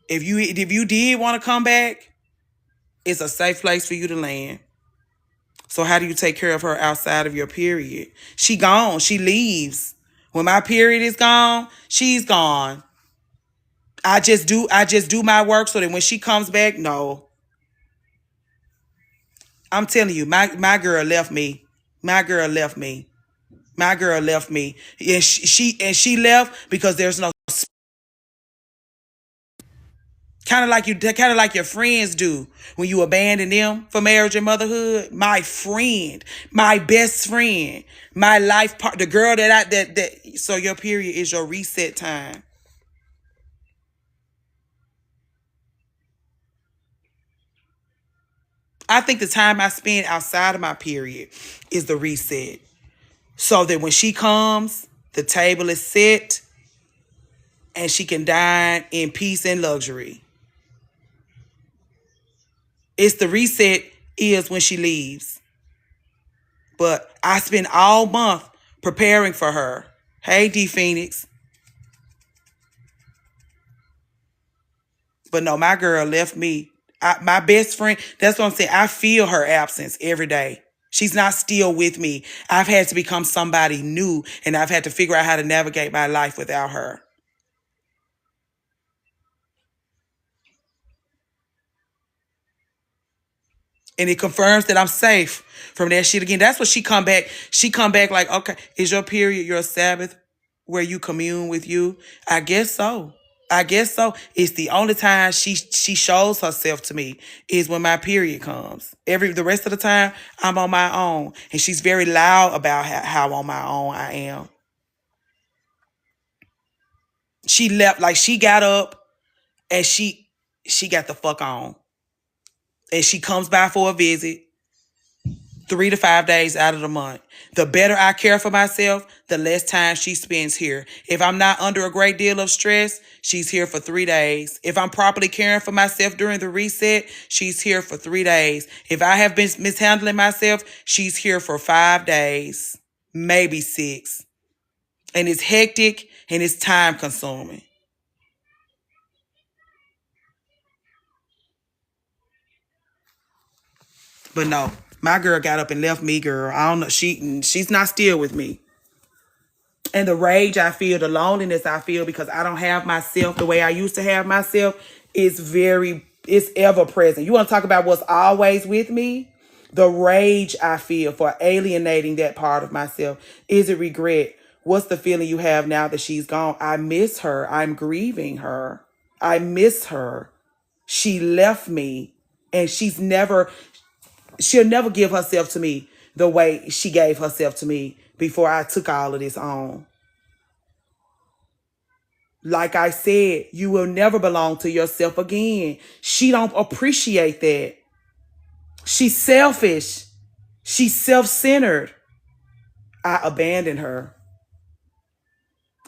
If you did want to come back, it's a safe place for you to land. So how do you take care of her outside of your period? She gone. She leaves. When my period is gone, she's gone. I just do my work so that when she comes back, no. I'm telling you, my girl left me. My girl left me. My girl left me. And she left because there's no, kind of like your friends do when you abandon them for marriage and motherhood. My friend, my best friend, my life part, the girl so your period is your reset time. I think the time I spend outside of my period is the reset. So that when she comes, the table is set and she can dine in peace and luxury. It's the reset is when she leaves. But I spend all month preparing for her. Hey, D Phoenix. But no, my girl left me. My best friend, that's what I'm saying. I feel her absence every day. She's not still with me. I've had to become somebody new, and I've had to figure out how to navigate my life without her. And it confirms that I'm safe from that shit again. That's what she come back. She come back like, okay, is your period your Sabbath where you commune with you? I guess so. I guess so. It's the only time she shows herself to me is when my period comes. The rest of the time, I'm on my own. And she's very loud about how on my own I am. She left, like she got up and she got the fuck on. And she comes by for a visit 3 to 5 days out of the month. The better I care for myself, the less time she spends here. If I'm not under a great deal of stress, she's here for 3 days. If I'm properly caring for myself during the reset, she's here for 3 days. If I have been mishandling myself, she's here for 5 days, maybe 6. And it's hectic and it's time consuming. But no, my girl got up and left me, girl. I don't know. She's not still with me. And the rage I feel, the loneliness I feel because I don't have myself the way I used to have myself it's ever present. You want to talk about what's always with me? The rage I feel for alienating that part of myself. Is it regret? What's the feeling you have now that she's gone? I miss her. I'm grieving her. I miss her. She left me and she'll never give herself to me the way she gave herself to me before I took all of this on. Like I said, you will never belong to yourself again. She don't appreciate that. She's selfish. She's self-centered. I abandoned her.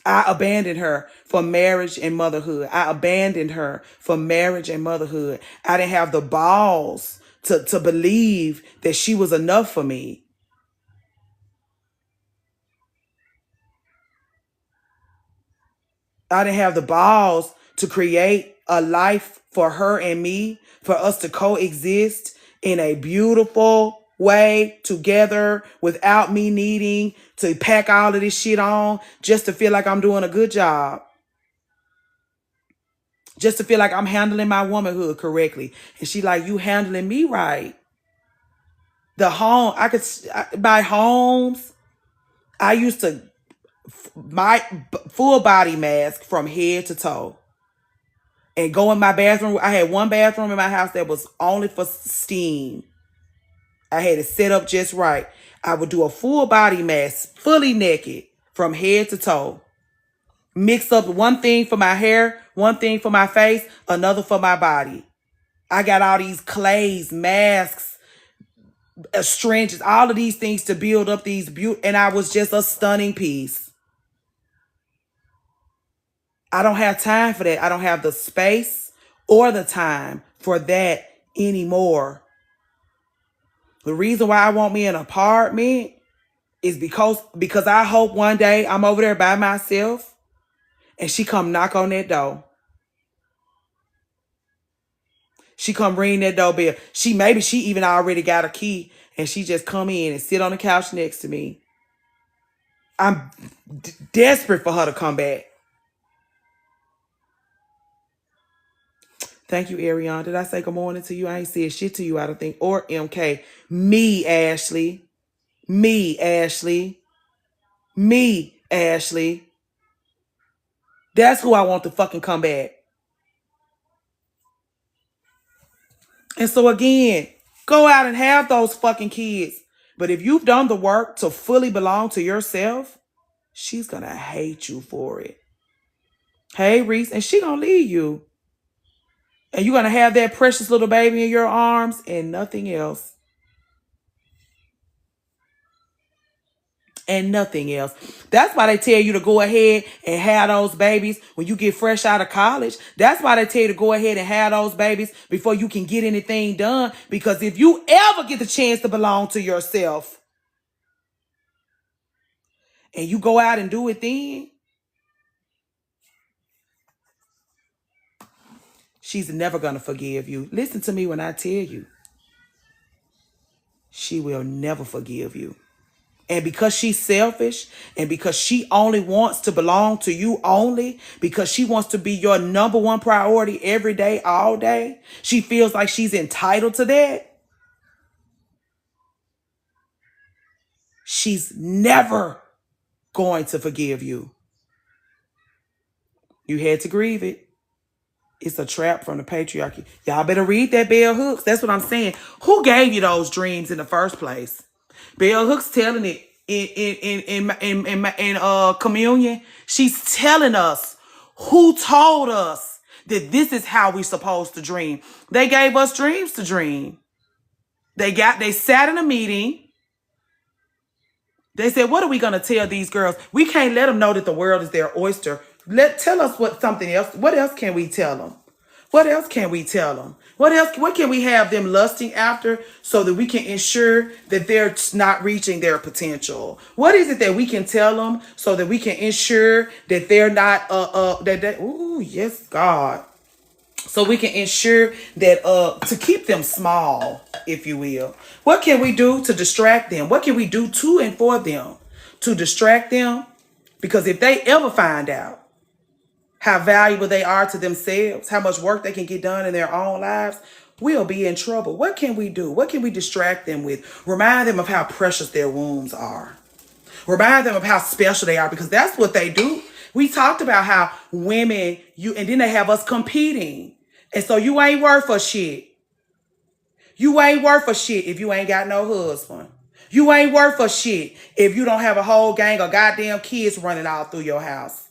I abandoned her for marriage and motherhood. I abandoned her for marriage and motherhood. I didn't have the balls to believe that she was enough for me. I didn't have the balls to create a life for her and me, for us to coexist in a beautiful way together without me needing to pack all of this shit on just to feel like I'm doing a good job. Just to feel like I'm handling my womanhood correctly. And she like, you handling me right. The home, I could buy homes. I used to my full body mask from head to toe. And go in my bathroom. I had one bathroom in my house that was only for steam. I had it set up just right. I would do a full body mask, fully naked, from head to toe. Mix up one thing for my hair, one thing for my face, another for my body. I got all these clays, masks, astringents, all of these things to build up these and I was just a stunning piece. I don't have time for that. I don't have the space or the time for that anymore. The reason why I want me an apartment is because I hope one day I'm over there by myself and she come knock on that door. She come ring that doorbell. Maybe she even already got a key and she just come in and sit on the couch next to me. I'm desperate for her to come back. Thank you, Ariane. Did I say good morning to you? I ain't said shit to you, I don't think. Or MK. Me, Ashley. Me, Ashley. Me, Ashley. That's who I want to fucking come back. And so again, go out and have those fucking kids. But if you've done the work to fully belong to yourself, she's gonna hate you for it. Hey, Reese. And she gonna leave you. And you're going to have that precious little baby in your arms and nothing else. And nothing else. That's why they tell you to go ahead and have those babies when you get fresh out of college. That's why they tell you to go ahead and have those babies before you can get anything done. Because if you ever get the chance to belong to yourself and you go out and do it then, she's never going to forgive you. Listen to me when I tell you. She will never forgive you. And because she's selfish and because she only wants to belong to you only, because she wants to be your number one priority every day, all day, she feels like she's entitled to that. She's never going to forgive you. You had to grieve it. It's a trap from the patriarchy. Y'all better read that Bell Hooks. That's what I'm saying. Who gave you those dreams in the first place? Bell Hooks telling it in communion. She's telling us who told us that this is how we're supposed to dream. They gave us dreams to dream. They sat in a meeting. They said, what are we going to tell these girls? We can't let them know that the world is their oyster. Tell us something else. What else can we tell them? What else can we tell them? What can we have them lusting after so that we can ensure that they're not reaching their potential? What is it that we can tell them so that we can ensure that they're not, yes, God. So we can ensure that, to keep them small, if you will. What can we do to distract them? What can we do to and for them to distract them? Because if they ever find out how valuable they are to themselves, how much work they can get done in their own lives, we'll be in trouble. What can we do? What can we distract them with? Remind them of how precious their wombs are. Remind them of how special they are, because that's what they do. We talked about how women, and then they have us competing. And so you ain't worth a shit. You ain't worth a shit if you ain't got no husband. You ain't worth a shit if you don't have a whole gang of goddamn kids running all through your house.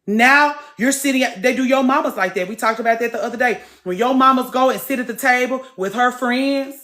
Now you're sitting they do your mamas like that. We talked about that the other day. When your mamas go and sit at the table with her friends,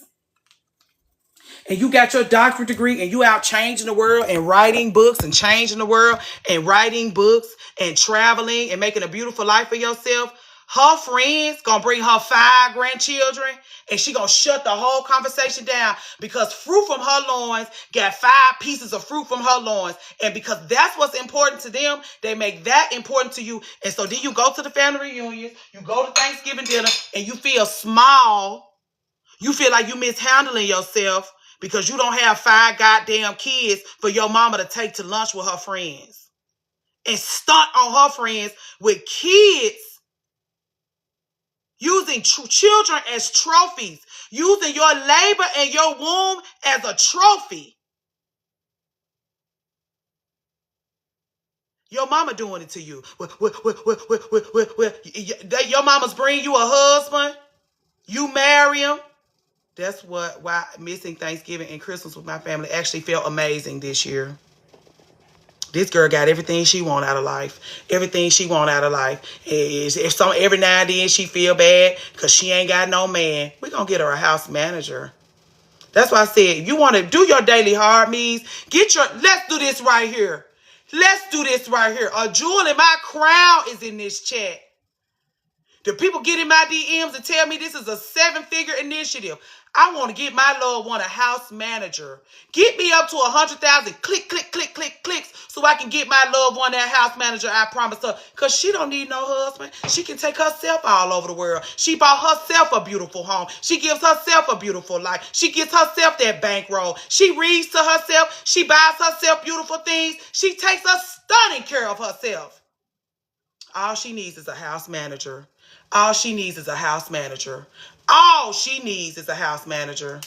and you got your doctorate degree and you out changing the world and writing books and changing the world and writing books and traveling and making a beautiful life for yourself, her friends gonna bring her 5 grandchildren and she gonna shut the whole conversation down because fruit from her loins got 5 pieces of fruit from her loins. And because that's what's important to them, they make that important to you. And so then you go to the family reunions, you go to Thanksgiving dinner, and you feel small. You feel like you mishandling yourself because you don't have 5 goddamn kids for your mama to take to lunch with her friends. And stunt on her friends with kids. Using children as trophies. Using your labor and your womb as a trophy. Your mama doing it to you. Your mama's bring you a husband. You marry him. That's why missing Thanksgiving and Christmas with my family actually felt amazing this year. This girl got everything she want out of life. Everything she want out of life. Every now and then she feel bad because she ain't got no man. We're going to get her a house manager. That's why I said, if you want to do your daily hard means, let's do this right here. Let's do this right here. A jewel in my crown is in this chat. The people get in my DMs and tell me this is a 7-figure initiative. I want to get my loved one a house manager. Get me up to 100,000 clicks so I can get my loved one that house manager, I promise her. Because she don't need no husband. She can take herself all over the world. She bought herself a beautiful home. She gives herself a beautiful life. She gets herself that bankroll. She reads to herself. She buys herself beautiful things. She takes a stunning care of herself. All she needs is a house manager. All she needs is a house manager. All she needs is a house manager.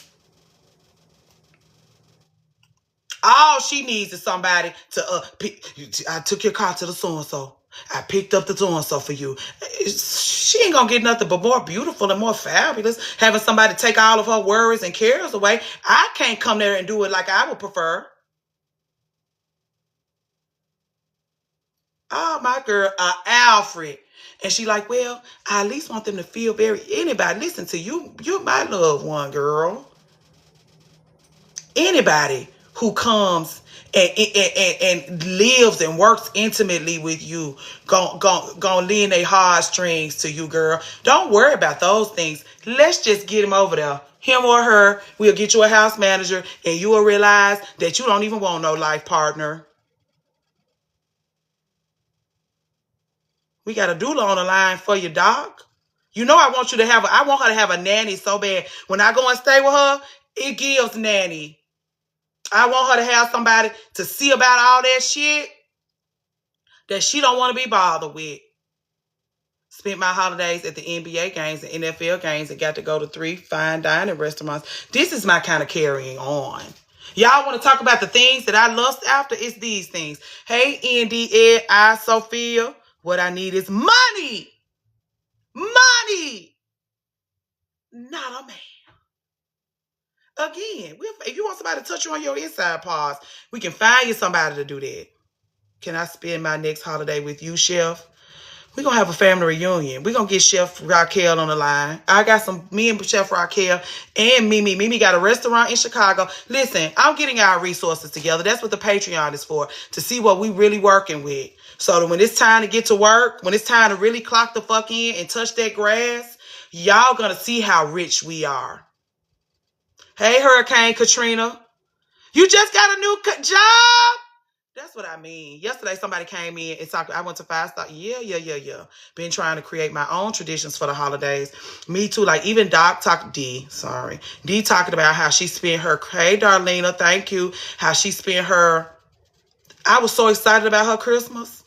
All she needs is somebody to I took your car to the so-and-so. I picked up the so-and-so for you. She ain't gonna get nothing but more beautiful and more fabulous. Having somebody take all of her worries and cares away. I can't come there and do it like I would prefer. Oh, my girl, Alfred. And she like, well, I at least want them to feel anybody listen to you. You're my loved one, girl. Anybody who comes and lives and works intimately with you gonna lend their heartstrings to you, girl. Don't worry about those things. Let's just get him over there. Him or her, we'll get you a house manager, and you will realize that you don't even want no life partner. We got a doula on the line for you, doc. You know I want her to have a nanny so bad. When I go and stay with her, it gives nanny. I want her to have somebody to see about all that shit that she don't want to be bothered with. Spent my holidays at the NBA games and NFL games and got to go to 3 fine dining restaurants. This is my kind of carrying on. Y'all want to talk about the things that I lust after? It's these things. Hey, Indy, Ed, Sophia. What I need is money. Money. Not a man. Again, if you want somebody to touch you on your inside parts, we can find you somebody to do that. Can I spend my next holiday with you, Chef? We're going to have a family reunion. We're going to get Chef Raquel on the line. Me and Chef Raquel and Mimi. Mimi got a restaurant in Chicago. Listen, I'm getting our resources together. That's what the Patreon is for, to see what we really working with. So that when it's time to get to work, when it's time to really clock the fuck in and touch that grass, y'all going to see how rich we are. Hey, Hurricane Katrina. You just got a new job? That's what I mean. Yesterday, somebody came in and talked. I went to 5-star. Yeah. Been trying to create my own traditions for the holidays. Me too. Like even D talking about how she spent her, hey, Darlena, thank you. How she spent her, I was so excited about her Christmas.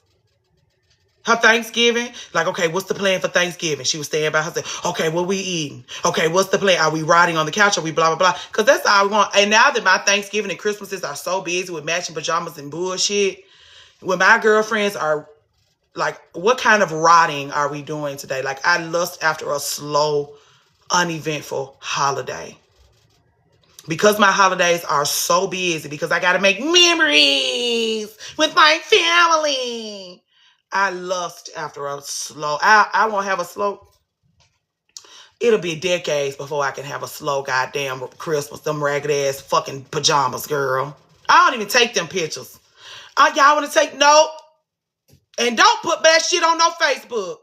Her Thanksgiving, like, okay, what's the plan for Thanksgiving? She was staying by herself. Okay, what we eating? Okay, what's the plan? Are we riding on the couch? Are we blah, blah, blah? Because that's all we want. And now that my Thanksgiving and Christmases are so busy with matching pajamas and bullshit, when my girlfriends are like, what kind of riding are we doing today? Like, I lust after a slow, uneventful holiday. Because my holidays are so busy, because I got to make memories with my family. I lust after a slow, I won't have a slow, it'll be decades before I can have a slow goddamn Christmas, them ragged ass fucking pajamas, girl. I don't even take them pictures. Y'all want to take note? And don't put that shit on no Facebook.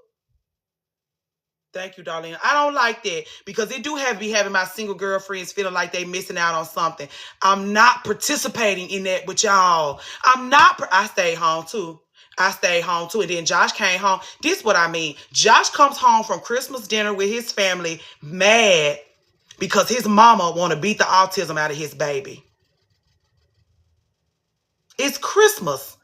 Thank you, Darlene. I don't like that because it do be having my single girlfriends feeling like they missing out on something. I'm not participating in that with y'all. I stayed home too. And then Josh came home. This is what I mean. Josh comes home from Christmas dinner with his family mad because his mama want to beat the autism out of his baby. It's Christmas.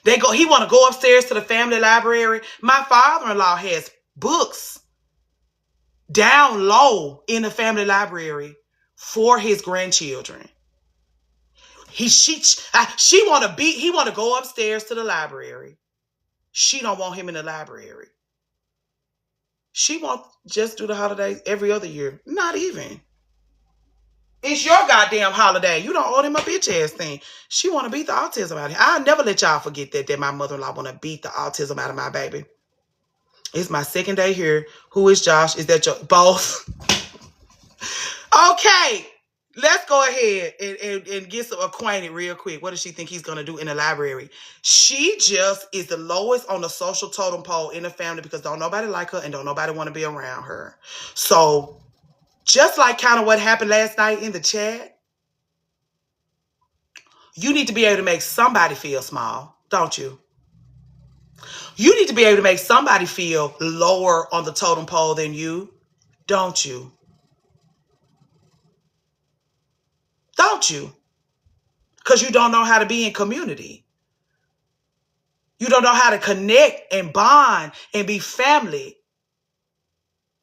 He want to go upstairs to the family library. My father-in-law has books down low in the family library for his grandchildren. He want to go upstairs to the library. She don't want him in the library. She won't just do the holidays every other year. Not even. It's your goddamn holiday. You don't owe him a bitch ass thing. She want to beat the autism out of him. I'll never let y'all forget that my mother-in-law want to beat the autism out of my baby. It's my second day here. Who is Josh? Is that your both? Okay. Let's go ahead and get some acquainted real quick. What does she think he's going to do in the library? She just is the lowest on the social totem pole in the family because don't nobody like her and don't nobody want to be around her. So just like kind of what happened last night in the chat, you need to be able to make somebody feel small, don't you? You need to be able to make somebody feel lower on the totem pole than you, don't you? Don't you? Because you don't know how to be in community. You don't know how to connect and bond and be family.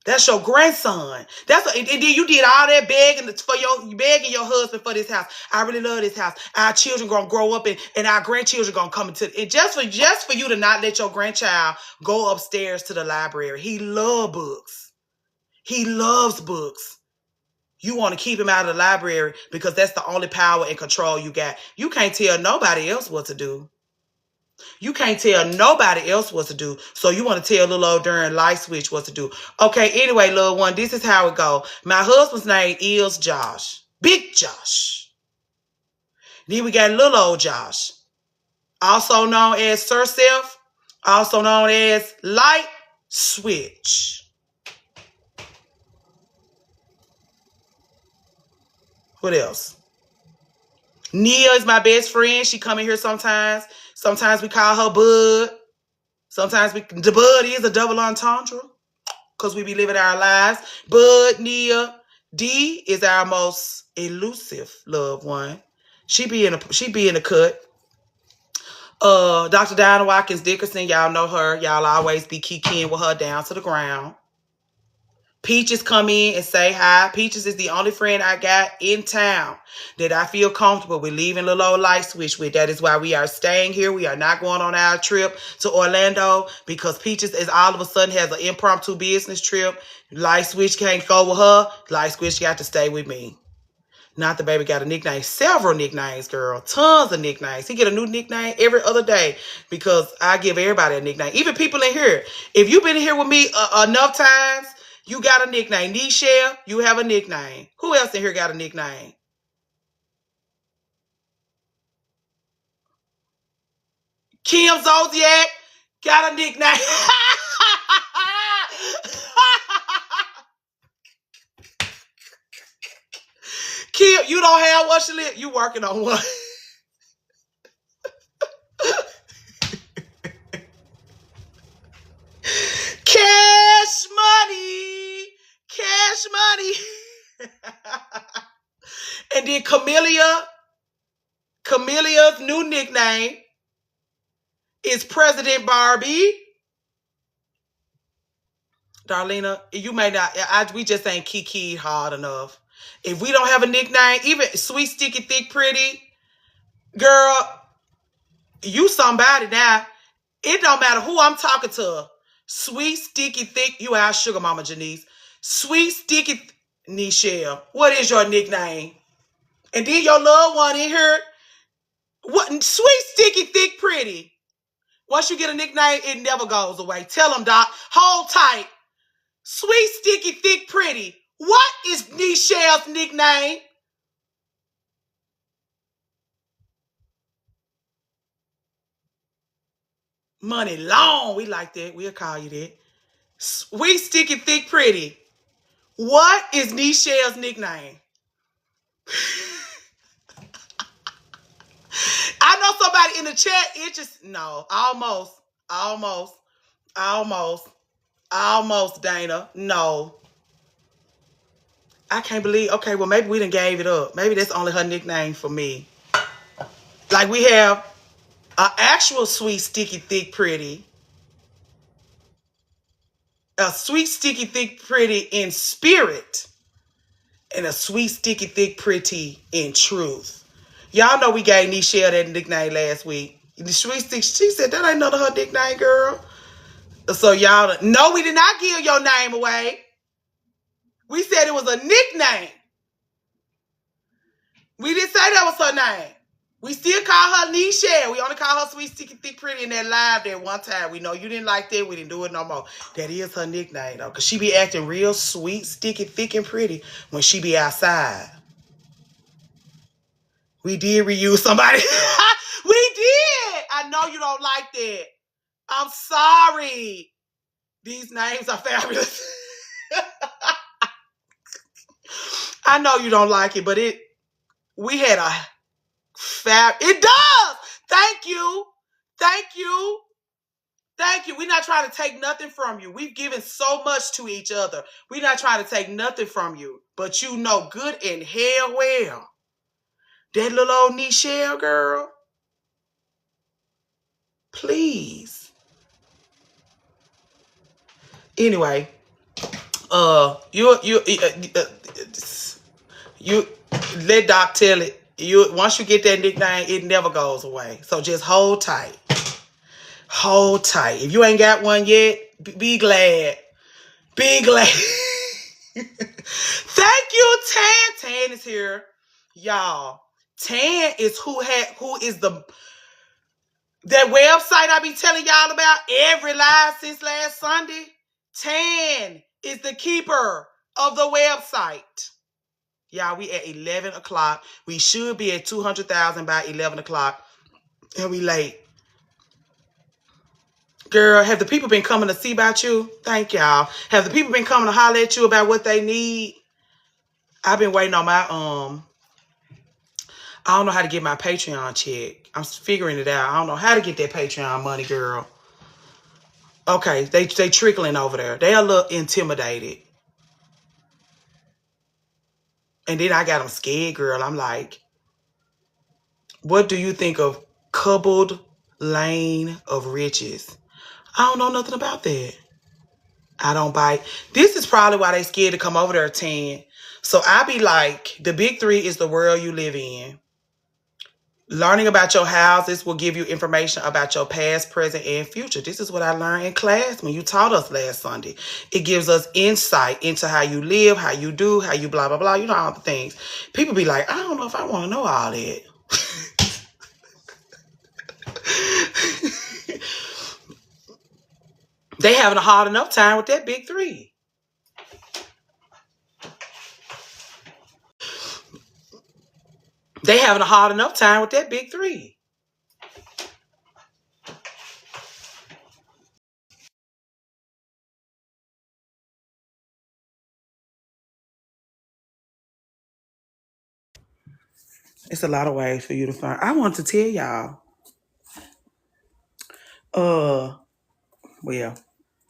That's your grandson. And then you did all that begging your husband for this house. I really love this house. Our children gonna grow up and our grandchildren gonna come into it. Just for you to not let your grandchild go upstairs to the library. He loves books. He loves books. You want to keep him out of the library because that's the only power and control you got. You can't tell nobody else what to do. You can't tell nobody else what to do. So you want to tell little old darn light switch what to do. Okay, anyway, little one, this is how it go. My husband's name is Josh. Big Josh. Then we got little old Josh. Also known as Sir Self. Also known as Light Switch. What else? Nia is my best friend. She come in here sometimes. Sometimes we call her Bud. Sometimes the Bud is a double entendre because we be living our lives. Bud, Nia. D is our most elusive loved one. She be in the cut. Dr. Diana Watkins Dickerson, y'all know her. Y'all always be kicking with her down to the ground. Peaches come in and say hi. Peaches is the only friend I got in town that I feel comfortable with leaving little old light switch with. That is why we are staying here. We are not going on our trip to Orlando because Peaches is all of a sudden has an impromptu business trip. Light switch can't go with her. Light switch got to stay with me. Not the baby got a nickname. Several nicknames, girl. Tons of nicknames. He get a new nickname every other day because I give everybody a nickname. Even people in here. If you've been here with me enough times, you got a nickname. Nichelle, you have a nickname. Who else in here got a nickname? Kim Zodiac got a nickname. Kim, you don't have one, Shalit? You working on one. Cash money. Cash money. And then Camillea's new nickname is President Barbie. Darlena, you may not, we just ain't kiki hard enough. If we don't have a nickname, even Sweet, Sticky, Thick, Pretty, girl, you somebody now. It don't matter who I'm talking to. Sweet, Sticky, Thick, you our sugar mama, Janice. Sweet, Sticky, Nichelle, what is your nickname? And then your little one in here, what? Sweet, Sticky, Thick, Pretty. Once you get a nickname, it never goes away. Tell them, Doc. Hold tight. Sweet, Sticky, Thick, Pretty. What is Nichelle's nickname? Money long. We like that. We'll call you that. Sweet, Sticky, Thick, Pretty. What is Nichelle's nickname? I know somebody in the chat, it just, no, almost, Dana. No. I can't believe, okay, well, maybe we done gave it up. Maybe that's only her nickname for me. Like we have an actual Sweet, Sticky, Thick, Pretty. A Sweet, Sticky, Thick, Pretty in spirit. And a Sweet, Sticky, Thick, Pretty in truth. Y'all know we gave Nichelle that nickname last week. The Sweet Stick, she said that ain't none of her nickname, girl. So y'all, no, we did not give your name away. We said it was a nickname. We didn't say that was her name. We still call her Nichelle. We only call her Sweet, Sticky, Thick, Pretty in that live there one time. We know you didn't like that. We didn't do it no more. That is her nickname, though. Because she be acting real sweet, sticky, thick, and pretty when she be outside. We did reuse somebody. We did. I know you don't like that. I'm sorry. These names are fabulous. I know you don't like it, but we had a it does. Thank you. Thank you. Thank you. We're not trying to take nothing from you. We've given so much to each other. We're not trying to take nothing from you. But you know good and hell well. That little old Nichelle girl. Please. Anyway. You let Doc tell it. Once you get that nickname, it never goes away. So just hold tight. Hold tight. If you ain't got one yet, be glad. Be glad. Thank you, Tan. Tan is here. Y'all. Tan is who is the That website I be telling y'all about every live since last Sunday, Tan is the keeper of the website. Y'all, we at 11 o'clock. We should be at 200,000 by 11 o'clock. And we late. Girl, have the people been coming to see about you? Thank y'all. Have the people been coming to holler at you about what they need? I've been waiting on my, I don't know how to get my Patreon check. I'm figuring it out. I don't know how to get that Patreon money, girl. Okay, they trickling over there. They a little intimidated. And then I got them scared, girl. I'm like, what do you think of Cobbled Lane of Riches? I don't know nothing about that. I don't bite. This is probably why they scared to come over there, 10. So I be like, the big 3 is the world you live in. Learning about your houses will give you information about your past, present, and future. This is what I learned in class when you taught us last Sunday. It gives us insight into how you live, how you do, how you blah, blah, blah. You know, all the things. People be like, I don't know if I want to know all that. They having a hard enough time with that big 3. They having a hard enough time with that big 3. It's a lot of ways for you to find. I want to tell y'all. Well,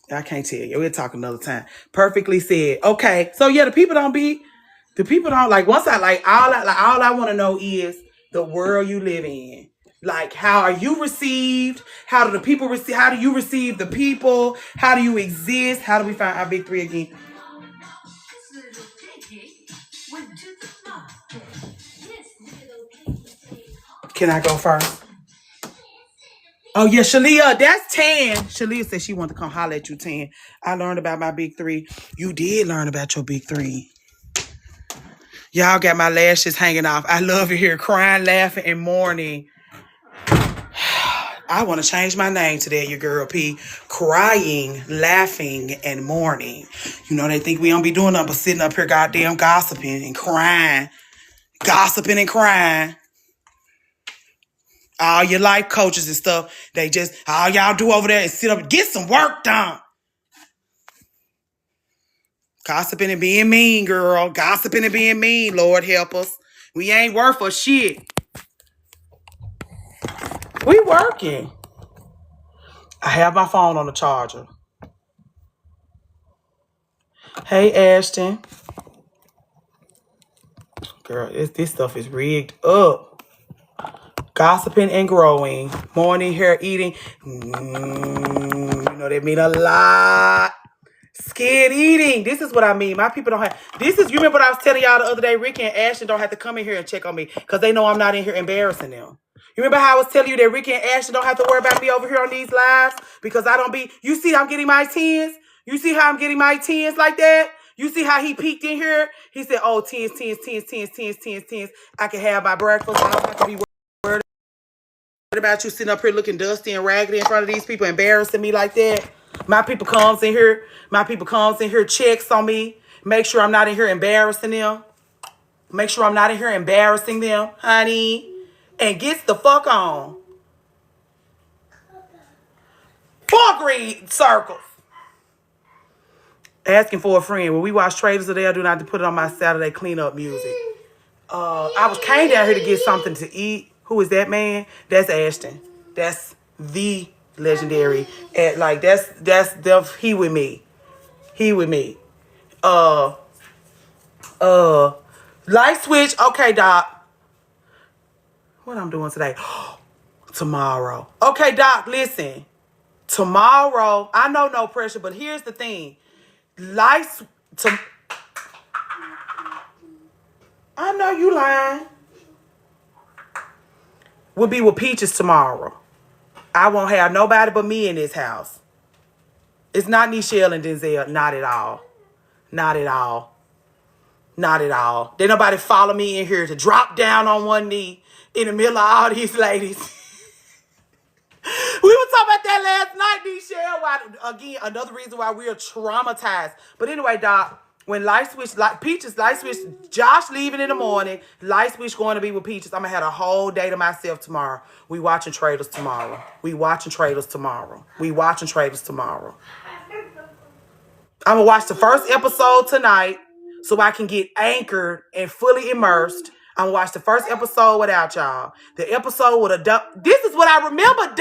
I can't tell you. We'll talk another time. Perfectly said. Okay. So yeah, the people don't like, once all I want to know is the world you live in. Like, how are you received? How do the people receive? How do you receive the people? How do you exist? How do we find our big 3 again? Can I go first? Oh, yeah, Shalia, that's 10. Shalia said she wanted to come holler at you, 10. I learned about my big 3. You did learn about your big 3. Y'all got my lashes hanging off. I love to hear crying, laughing, and mourning. I want to change my name to that, your girl P. Crying, laughing, and mourning. You know, they think we don't be doing nothing but sitting up here goddamn gossiping and crying. Gossiping and crying. All your life coaches and stuff, they just, all y'all do over there is sit up and get some work done. Gossiping and being mean, girl. Gossiping and being mean, Lord help us. We ain't worth a shit. We working. I have my phone on the charger. Hey, Ashton. Girl, this stuff is rigged up. Gossiping and growing. Morning hair eating. You know that mean a lot. Scared eating. This is what I mean. My people don't have. You remember what I was telling y'all the other day? Ricky and Ashton don't have to come in here and check on me because they know I'm not in here embarrassing them. You remember how I was telling you that Ricky and Ashton don't have to worry about me over here on these lives because I don't be. You see, I'm getting my 10s. You see how I'm getting my 10s like that? You see how he peeked in here? He said, oh, 10s. I can have my breakfast. I don't have to be worried about you sitting up here looking dusty and raggedy in front of these people, embarrassing me like that. My people comes in here, checks on me, make sure I'm not in here embarrassing them. Make sure I'm not in here embarrassing them, honey. And gets the fuck on. 4 green circles. Asking for a friend. When we watch Traitors Today, I do not have to put it on my Saturday cleanup music. I came down here to get something to eat. Who is that man? That's Ashton. That's the legendary. And like that's he with me. He with me. Light switch. Okay, Doc. What I'm doing today? Tomorrow. Okay, Doc, listen. Tomorrow, I know no pressure, but here's the thing. I know you lying. We'll be with Peaches tomorrow. I won't have nobody but me in this house. It's not Nichelle and Denzel. Not at all. Not at all. Not at all. Did nobody follow me in here to drop down on one knee in the middle of all these ladies? about that last night, Nichelle. Why, again, another reason why we are traumatized. But anyway, Doc, when light switch, like Peaches, light switch, Josh leaving in the morning, light switch going to be with Peaches. I'm gonna have a whole day to myself tomorrow. We watching Traitors tomorrow. We watching Traitors tomorrow. We watching Traitors tomorrow. I'm gonna watch the first episode tonight so I can get anchored and fully immersed. I'm gonna watch the first episode without y'all. The episode with this is what I remember.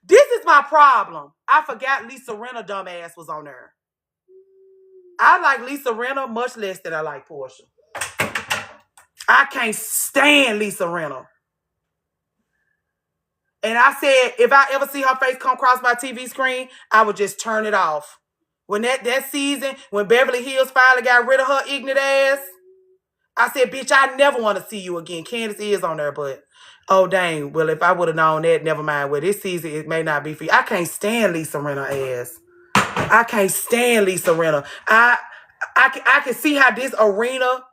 This is my problem. I forgot Lisa Rinna dumbass was on there. I like Lisa Rinna much less than I like Portia. I can't stand Lisa Rinna. And I said, if I ever see her face come across my TV screen, I would just turn it off. When that season, when Beverly Hills finally got rid of her ignorant ass, I said, bitch, I never want to see you again. Candace is on there, but oh, dang. Well, if I would have known that, never mind. Well, this season, it may not be for you. I can't stand Lisa Rinna ass. I can't stand Lisa Rinna. I can see how this arena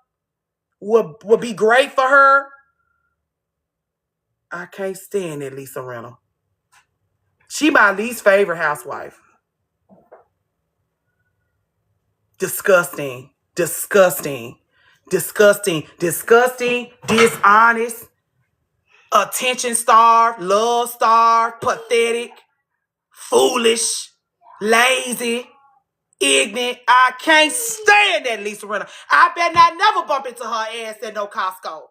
would be great for her. I can't stand that Lisa Rinna. She my least favorite housewife. Disgusting. Disgusting. Disgusting. Disgusting. Dishonest. Attention starved. Love starved. Pathetic. Foolish. Lazy. Ignorant. I can't stand that Lisa Rinna. I better not never bump into her ass at no Costco.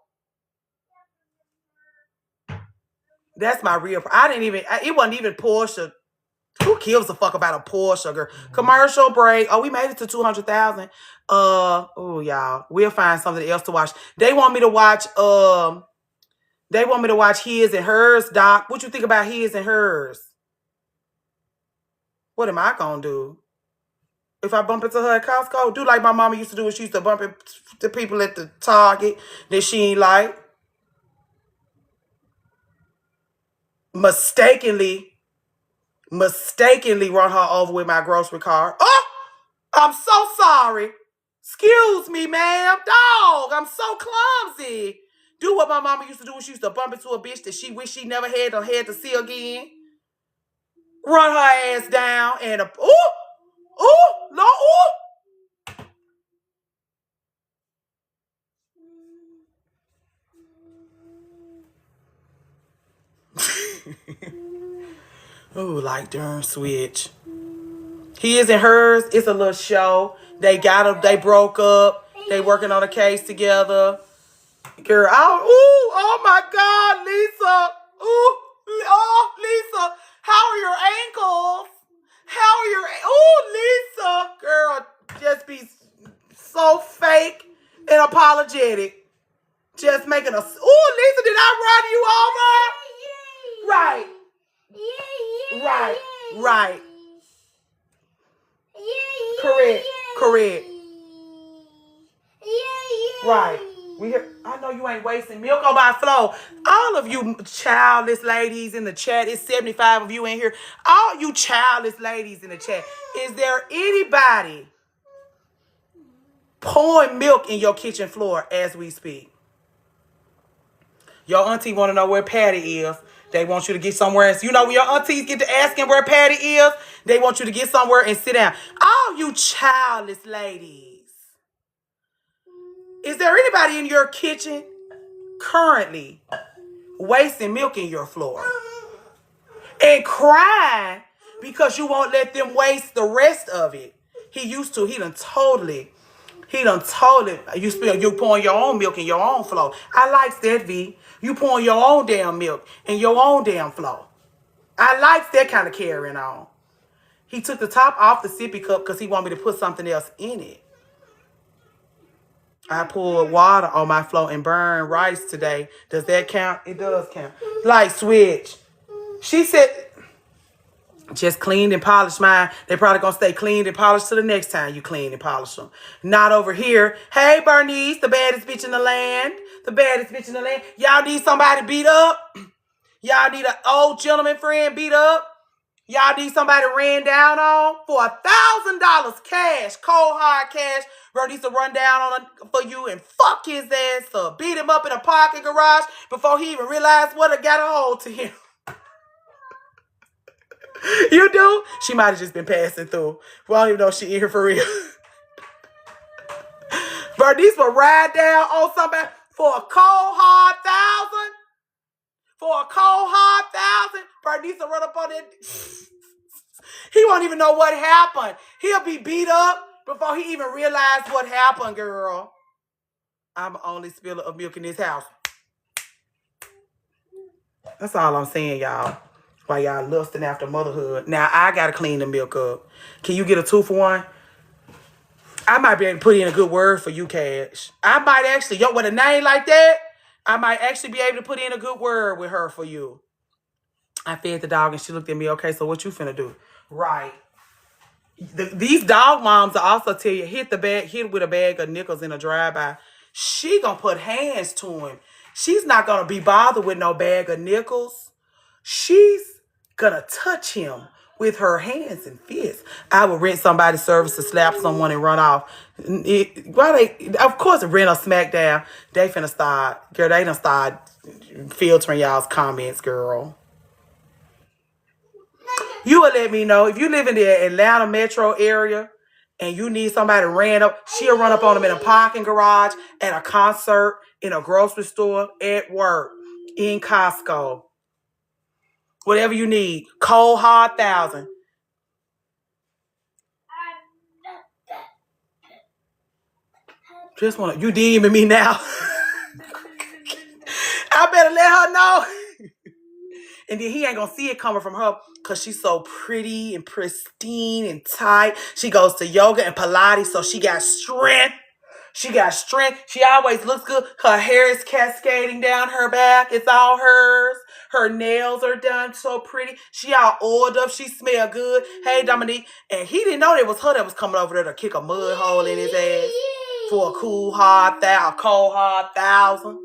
That's my real. It wasn't even Portia. Who gives a fuck about a Portia, girl? Commercial break. Oh, we made it to 200,000. Oh, y'all. We'll find something else to watch. They want me to watch, His and Hers, Doc. What you think about His and Hers? What am I gonna do? If I bump into her at Costco, do like my mama used to do when she used to bump into people at the Target that she ain't like. Mistakenly run her over with my grocery cart. Oh, I'm so sorry. Excuse me, ma'am. Dog, I'm so clumsy. Do what my mama used to do when she used to bump into a bitch that she wished she never had to see again. Run her ass down and oh, like darn switch. His and Hers, it's a little show. They broke up. They working on a case together. Girl, oh my God, Lisa. Lisa, how are your ankles? Lisa, girl, just be so fake and apologetic. Just making Lisa, did I run you over? Right. Correct. Right. I know you ain't wasting milk on my floor. All of you childless ladies in the chat, it's 75 of you in here. All you childless ladies in the chat, is there anybody pouring milk in your kitchen floor as we speak? Your auntie want to know where Patty is. They want you to get somewhere. You know, when your aunties get to asking where Patty is, they want you to get somewhere and sit down. All you childless ladies. Is there anybody in your kitchen currently wasting milk in your floor? And crying because you won't let them waste the rest of it. He done totally, you pouring your own milk in your own floor. I like that, V. You pouring your own damn milk in your own damn floor. I like that kind of carrying on. He took the top off the sippy cup because he wanted me to put something else in it. I poured water on my floor and burned rice today. Does that count? It does count. Light switch. She said, just cleaned and polished mine. They probably gonna stay cleaned and polished till the next time you clean and polish them. Not over here. Hey, Bernice, the baddest bitch in the land. Y'all need somebody beat up? Y'all need an old gentleman friend beat up? Y'all need somebody ran down on? For $1,000 cash, cold hard cash, Bernice will run down on for you and fuck his ass up. Beat him up in a parking garage before he even realized what had got a hold to him. You do? She might have just been passing through. We don't even know if she in here for real. Bernice will ride down on somebody for a cold hard 1,000. For a cold hard 1,000. Bernice will run up on it. He won't even know what happened. He'll be beat up before he even realized what happened, girl. I'm the only spiller of milk in this house. That's all I'm saying, y'all. While y'all lusting after motherhood. Now, I got to clean the milk up. Can you get a 2-for-1? I might be able to put in a good word for you, Cash. I might actually, with a name like that, I might actually be able to put in a good word with her for you. I fed the dog and she looked at me, okay, so what you finna do? Right. These dog moms will also tell you, hit with a bag of nickels in a drive-by. She gonna put hands to him. She's not gonna be bothered with no bag of nickels. She's gonna touch him with her hands and fists. I would rent somebody's service to slap someone and run off. Of course, rent a smackdown. They finna start, girl, they done start filtering y'all's comments, girl. You will let me know if you live in the Atlanta metro area and you need somebody ran up. She'll run up on them in a parking garage, at a concert, in a grocery store, at work, in Costco. Whatever you need. Cold hard 1,000. Just want to, you DMing me now. I better let her know. And then he ain't gonna see it coming from her because she's so pretty and pristine and tight. She goes to yoga and Pilates, so she got strength. She got strength. She always looks good. Her hair is cascading down her back. It's all hers. Her nails are done so pretty. She all oiled up. She smell good. Hey, Dominique. And he didn't know it was her that was coming over there to kick a mud hole in his ass for a cold hard 1,000.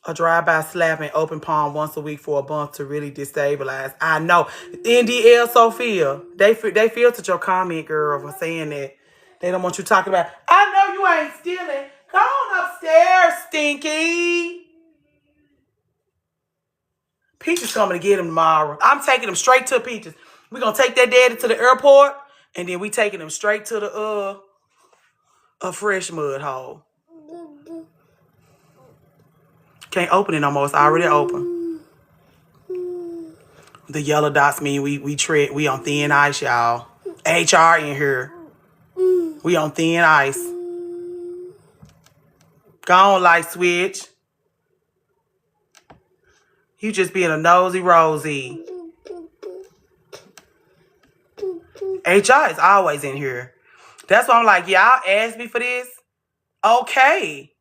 A drive-by slap and open palm once a week for a month to really destabilize. I know. NDL Sophia, they filtered your comment, girl, for saying that. They don't want you talking about, I know you ain't stealing. Go on upstairs, Stinky. Peaches coming to get him tomorrow. I'm taking him straight to Peaches. We're going to take that daddy to the airport, and then we taking him straight to the a fresh mud hole. Can't open it no more. It's already open. The yellow dots mean we on thin ice, y'all. HR in here. We on thin ice. Go on, light switch. You just being a nosy Rosie. HR is always in here. That's why I'm like, y'all asked me for this? Okay.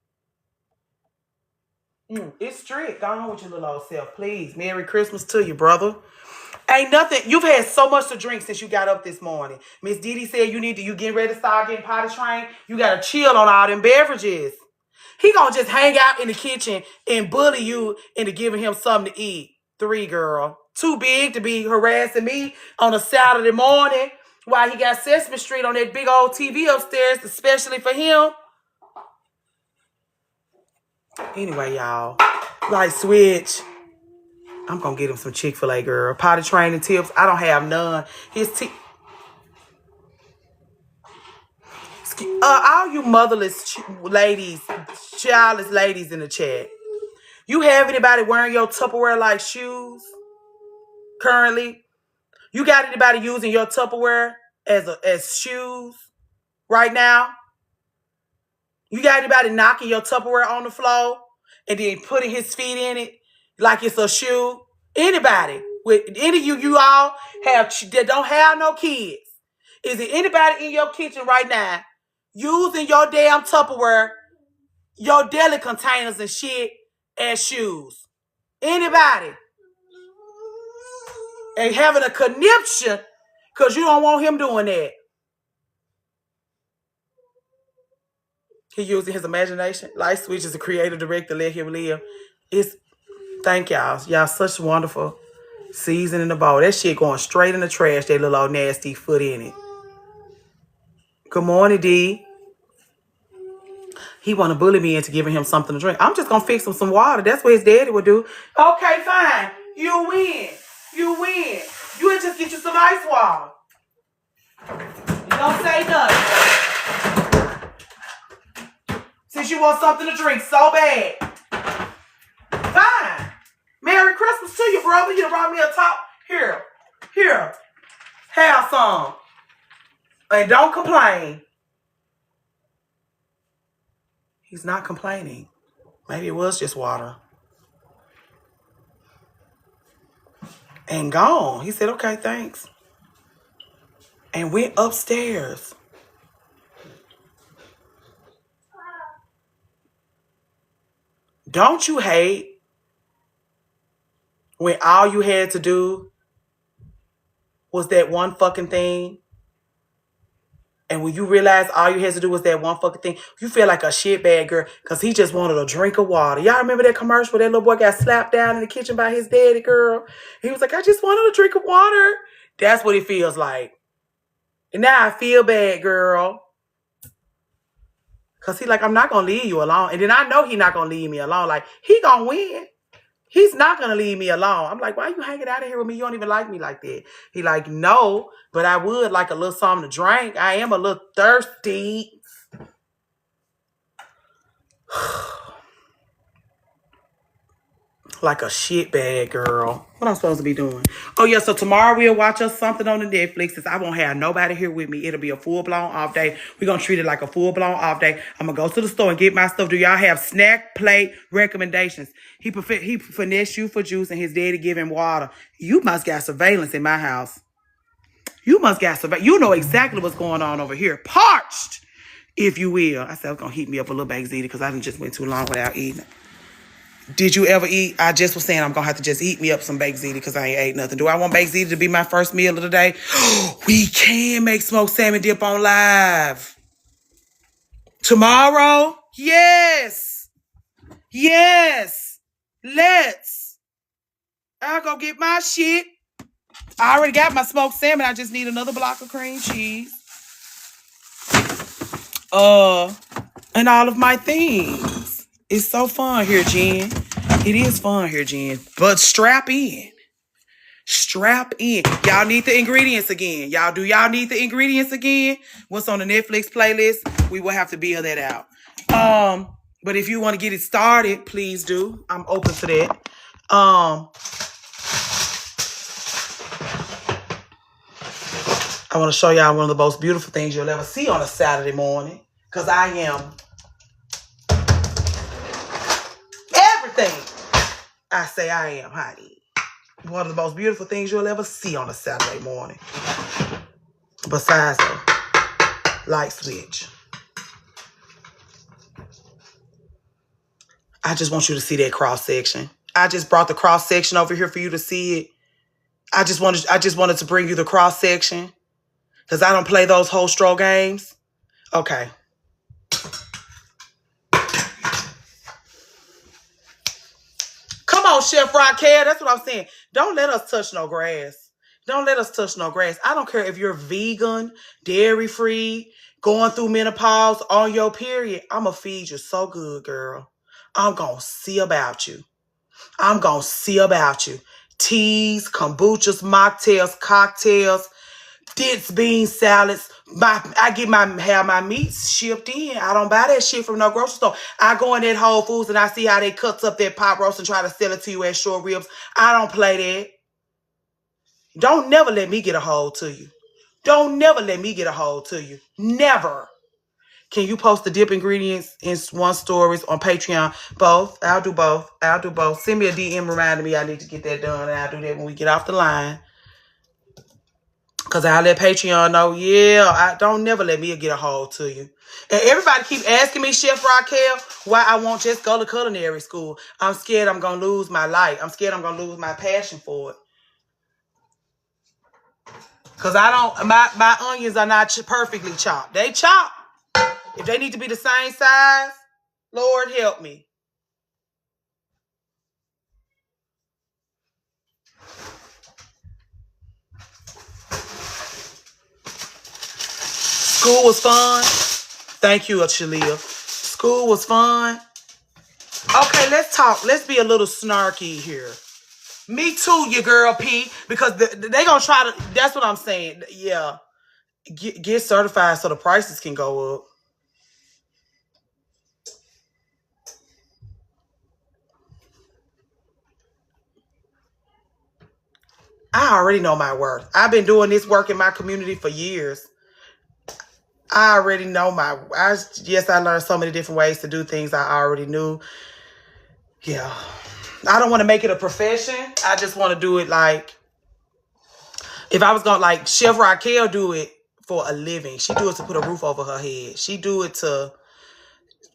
It's strict. Go on with your little old self, please. Merry Christmas to you, brother. Ain't nothing. You've had so much to drink since you got up this morning. Miss Didi said you getting ready to start getting potty trained. You got to chill on all them beverages. He gonna just hang out in the kitchen and bully you into giving him something to eat. 3, girl. Too big to be harassing me on a Saturday morning while he got Sesame Street on that big old TV upstairs, especially for him. Anyway, y'all, light switch. I'm going to get him some Chick-fil-A, girl. Potty training tips. I don't have none. All you motherless ladies, childless ladies in the chat. You have anybody wearing your Tupperware-like shoes currently? You got anybody using your Tupperware as shoes right now? You got anybody knocking your Tupperware on the floor and then putting his feet in it like it's a shoe? Anybody? With any of you all that don't have no kids? Is there anybody in your kitchen right now using your damn Tupperware, your deli containers and shit as shoes? Anybody? And having a conniption because you don't want him doing that. He using his imagination. Light switch is a creative director. Let him live. Thank y'all. Y'all such wonderful season in the bowl. That shit going straight in the trash. That little old nasty foot in it. Good morning, D. He want to bully me into giving him something to drink. I'm just going to fix him some water. That's what his daddy would do. Okay, fine. You win. You win. You would just get you some ice water. You don't say nothing. Since you want something to drink so bad. Fine. Merry Christmas to you, brother. You brought me a top. Here. Here. Have some. And don't complain. He's not complaining. Maybe it was just water. And gone. He said, okay, thanks. And went upstairs. Don't you hate when all you had to do was that one fucking thing? And when you realize all you had to do was that one fucking thing, you feel like a shitbag girl because he just wanted a drink of water. Y'all remember that commercial where that little boy got slapped down in the kitchen by his daddy, girl? He was like, I just wanted a drink of water. That's what it feels like. And now I feel bad, girl. Because he like, I'm not going to leave you alone. And then I know he not going to leave me alone. Like, he going to win. He's not going to leave me alone. I'm like, why you hanging out of here with me? You don't even like me like that. He like, no, but I would like a little something to drink. I am a little thirsty. Like a shitbag, girl. What I'm supposed to be doing? Oh, yeah, so tomorrow we'll watch us something on the Netflix. Since I won't have nobody here with me, it'll be a full-blown off day. We're going to treat it like a full-blown off day. I'm going to go to the store and get my stuff. Do y'all have snack plate recommendations? He finessed you for juice and his daddy give him water. You must got surveillance in my house. You must got surveillance. You know exactly what's going on over here. Parched, if you will. I said I was going to heat me up a little baked ziti because I done just went too long without eating. Did you ever eat? I just was saying I'm going to have to just eat me up some baked ziti because I ain't ate nothing. Do I want baked ziti to be my first meal of the day? We can make smoked salmon dip on live. Tomorrow? Yes. Yes. Let's. I'll go get my shit. I already got my smoked salmon. I just need another block of cream cheese. And all of my things. It's so fun here, Jen. It is fun here, Jen. But strap in. Strap in. Y'all need the ingredients again. Do y'all need the ingredients again? What's on the Netflix playlist? We will have to build that out. But if you want to get it started, please do. I'm open to that. I want to show y'all one of the most beautiful things you'll ever see on a Saturday morning. Because I am everything I say I am, honey. One of the most beautiful things you'll ever see on a Saturday morning. Besides the light switch. I just want you to see that cross section. I just brought the cross section over here for you to see it. I just wanted to bring you the cross section. Because I don't play those whole stroll games. Okay. Come on, Chef Raquel. That's what I'm saying. Don't let us touch no grass. Don't let us touch no grass. I don't care if you're vegan, dairy-free, going through menopause, on your period. I'm going to feed you so good, girl. I'm going to see about you. I'm going to see about you. Teas, kombuchas, mocktails, cocktails, dits, beans, salads. I have my meats shipped in. I don't buy that shit from no grocery store. I go in that Whole Foods and I see how they cuts up that pot roast and try to sell it to you as short ribs. I don't play that. Don't never let me get a hold to you. Don't never let me get a hold to you. Never. Can you post the dip ingredients in one stories on Patreon? Both. I'll do both. I'll do both. Send me a DM reminding me I need to get that done. And I'll do that when we get off the line. Because I'll let Patreon know, don't never let me get a hold to you. And everybody keep asking me, Chef Raquel, why I won't just go to culinary school. I'm scared I'm going to lose my light. I'm scared I'm going to lose my passion for it. Because my onions are not perfectly chopped. They chop. If they need to be the same size, Lord help me. School was fun. Thank you, Shalia. School was fun. Okay, let's talk. Let's be a little snarky here. Me too, your girl P, because they gonna try to. That's what I'm saying. Yeah, get certified so the prices can go up. I already know my worth. I've been doing this work in my community for years. I already know yes, I learned so many different ways to do things I already knew. Yeah. I don't want to make it a profession. I just want to do it like, if I was going to, like, Chef Raquel do it for a living. She do it to put a roof over her head. She do it to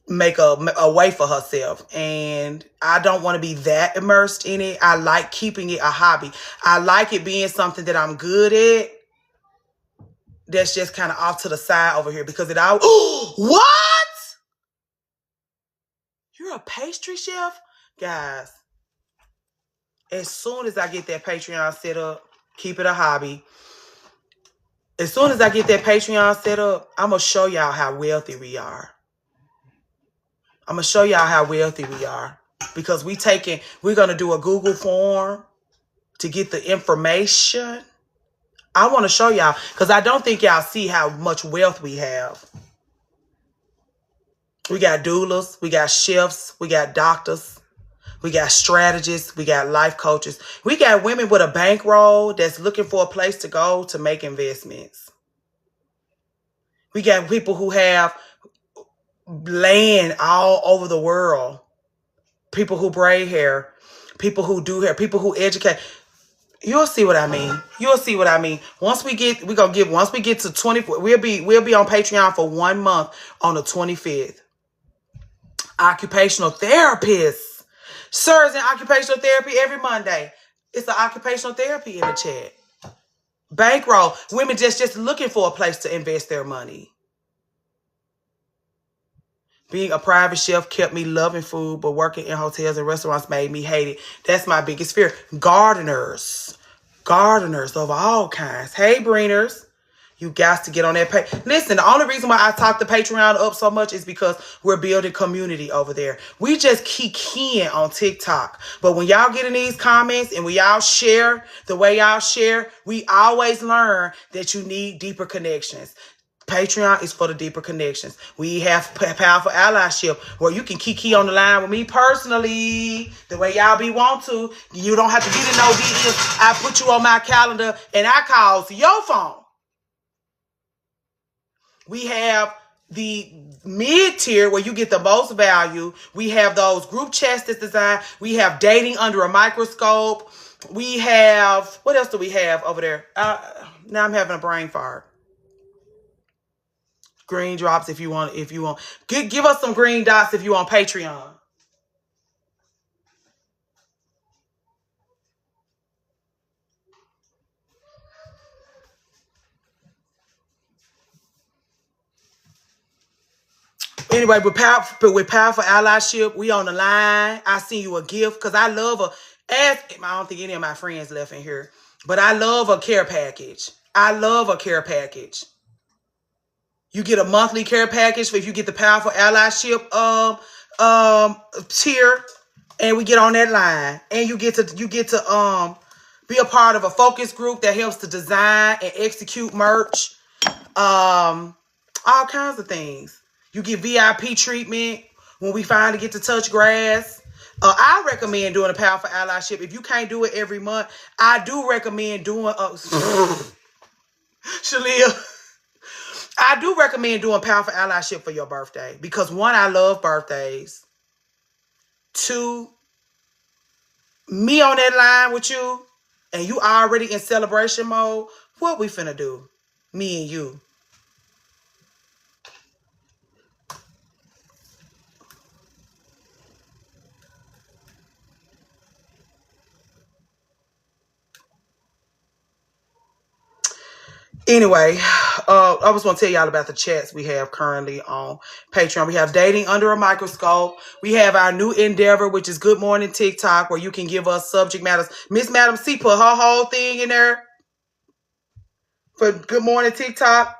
make a way for herself. And I don't want to be that immersed in it. I like keeping it a hobby. I like it being something that I'm good at. That's just kind of off to the side over here because it all. What? You're a pastry chef? Guys, as soon as I get that Patreon set up, keep it a hobby. As soon as I get that Patreon set up, I'm going to show y'all how wealthy we are. I'm going to show y'all how wealthy we are. Because we're going to do a Google form to get the information. I want to show y'all because I don't think y'all see how much wealth we have. We got doulas, we got chefs, we got doctors, we got strategists, we got life coaches. We got women with a bankroll that's looking for a place to go to make investments. We got people who have land all over the world. People who braid hair, people who do hair, people who educate. You'll see what I mean. You'll see what I mean. Once we get to 24, we'll be on Patreon for 1 month on the 25th. Occupational therapists. Sirs in occupational therapy every Monday. It's an occupational therapy in the chat. Bankroll. Women just looking for a place to invest their money. Being a private chef kept me loving food, but working in hotels and restaurants made me hate it. That's my biggest fear. Gardeners of all kinds. Hey, Breeners, you got to get on that page. Listen, the only reason why I talk the Patreon up so much is because we're building community over there. We just keep keying on TikTok. But when y'all get in these comments and when y'all share the way y'all share, we always learn that you need deeper connections. Patreon is for the deeper connections. We have powerful allyship where you can key on the line with me personally, the way y'all be want to. You don't have to get in no details. I put you on my calendar and I call to your phone. We have the mid-tier where you get the most value. We have those group chats that's designed. We have dating under a microscope. We have, what else do we have over there? Now I'm having a brain fart. Green drops if you want. Give us some green dots if you want Patreon. Anyway, with powerful allyship, we on the line. I send you a gift because I love I don't think any of my friends left in here, but I love a care package. You get a monthly care package if you get the powerful allyship tier, and we get on that line. And you get to be a part of a focus group that helps to design and execute merch. All kinds of things. You get VIP treatment when we finally get to touch grass. I recommend doing a powerful allyship. If you can't do it every month, I do recommend doing Shalia. I do recommend doing powerful allyship for your birthday because 1, I love birthdays. 2, me on that line with you and you already in celebration mode, what we finna do? Me and you. Anyway, I was going to tell y'all about the chats we have currently on Patreon. We have Dating Under a Microscope. We have our new endeavor, which is Good Morning TikTok, where you can give us subject matters. Miss Madam C put her whole thing in there for Good Morning TikTok.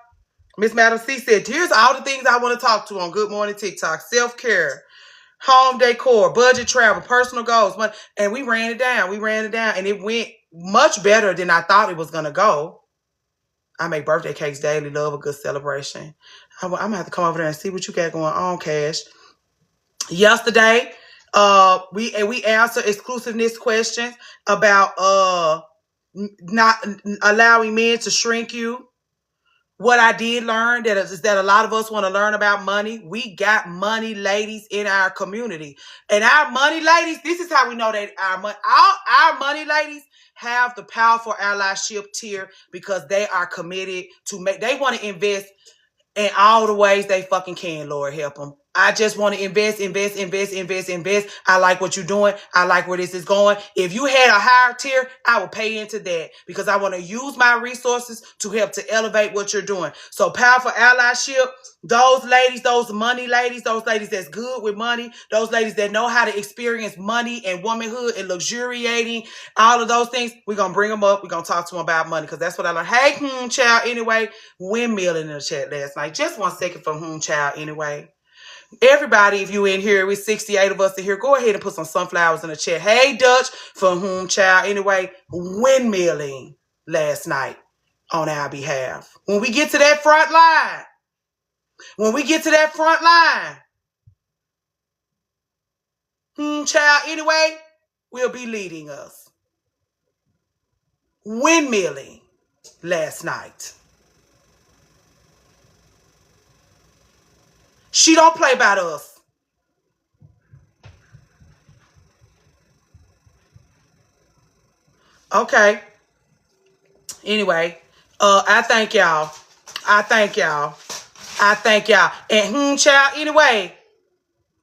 Miss Madam C said, here's all the things I want to talk to on Good Morning TikTok. Self-care, home decor, budget travel, personal goals. And we ran it down. And it went much better than I thought it was going to go. I make birthday cakes daily. Love a good celebration. I'm going to have to come over there and see what you got going on, Cash. Yesterday, we answered exclusiveness questions about not allowing men to shrink you. What I did learn is that a lot of us want to learn about money. We got money ladies in our community. And our money ladies, this is how we know that our money ladies have the powerful allyship tier because they are committed to they want to invest in all the ways they fucking can, Lord help them. I just want to invest. I like what you're doing. I like where this is going. If you had a higher tier, I will pay into that because I want to use my resources to help to elevate what you're doing. So powerful allyship, those ladies, those money ladies, those ladies that's good with money, those ladies that know how to experience money and womanhood and luxuriating, all of those things, we're going to bring them up. We're going to talk to them about money because that's what I learned. Hey, child, anyway, windmill in the chat last night. Just 1 second from child, anyway. Everybody, if you in here, with 68 of us in here, go ahead and put some sunflowers in the chat. Hey, Dutch, from child, anyway, windmilling last night on our behalf. When we get to that front line, child, anyway, will be leading us. Windmilling last night. She don't play about us. Okay. Anyway, I thank y'all. And child, anyway,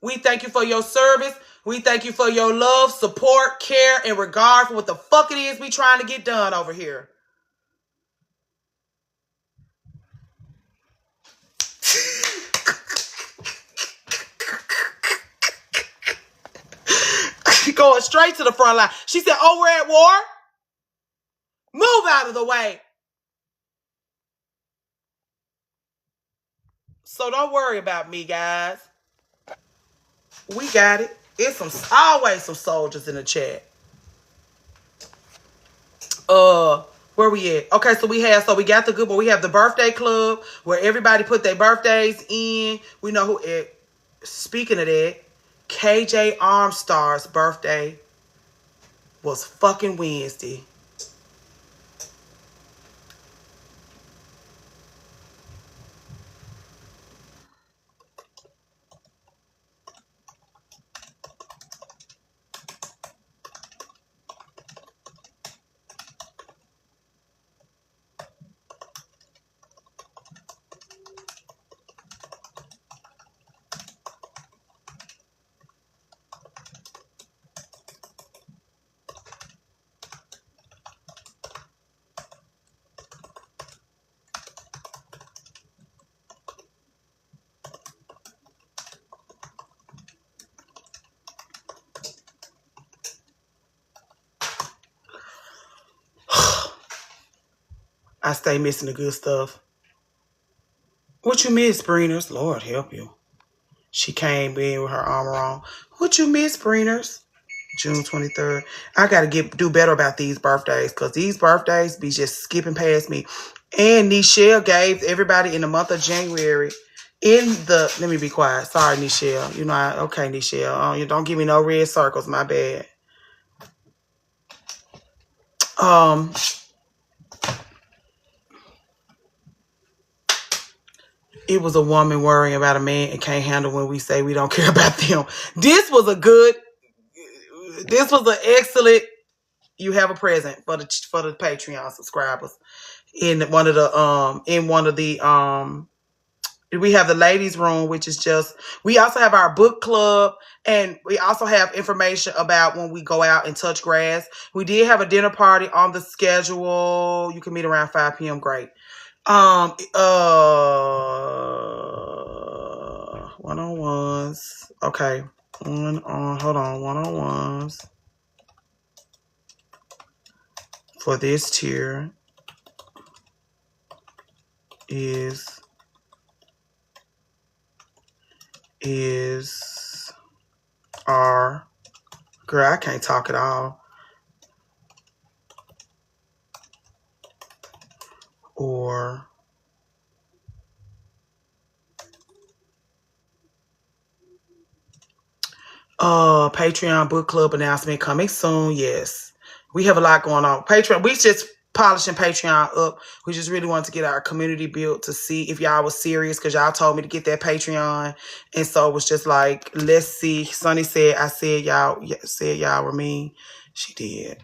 we thank you for your service. We thank you for your love, support, care, and regard for what the fuck it is we trying to get done over here. Going straight to the front line. She said, oh, we're at war? Move out of the way. So don't worry about me, guys. We got it. It's always some soldiers in the chat. Where we at? Okay, so we got the good one. We have the birthday club where everybody put their birthdays in. We know who. Speaking of that, KJ Armstar's birthday was fucking Wednesday. I stay missing the good stuff. What you miss, Breeners? Lord help you. She came in with her armor on. What you miss, Breeners? June 23rd. I got to do better about these birthdays because these birthdays be just skipping past me. And Nichelle gave everybody in the month of January let me be quiet. Sorry, Nichelle. You know, okay, Nichelle. You don't give me no red circles. My bad. It was a woman worrying about a man and can't handle when we say we don't care about them. This was an excellent. You have a present for the Patreon subscribers in one of the we have the ladies room, which is we also have our book club, and we also have information about when we go out and touch grass. We did have a dinner party on the schedule. You can meet around 5 p.m. Great. One-on-ones. Okay. One-on-ones for this tier is is R. Girl, I can't talk at all. Or Patreon book club announcement coming soon. Yes, we have a lot going on. Patreon, we just polishing Patreon up. We just really want to get our community built to see if y'all was serious, because y'all told me to get that Patreon, and so it was just like, let's see. Sunny said, I said y'all were mean. She did.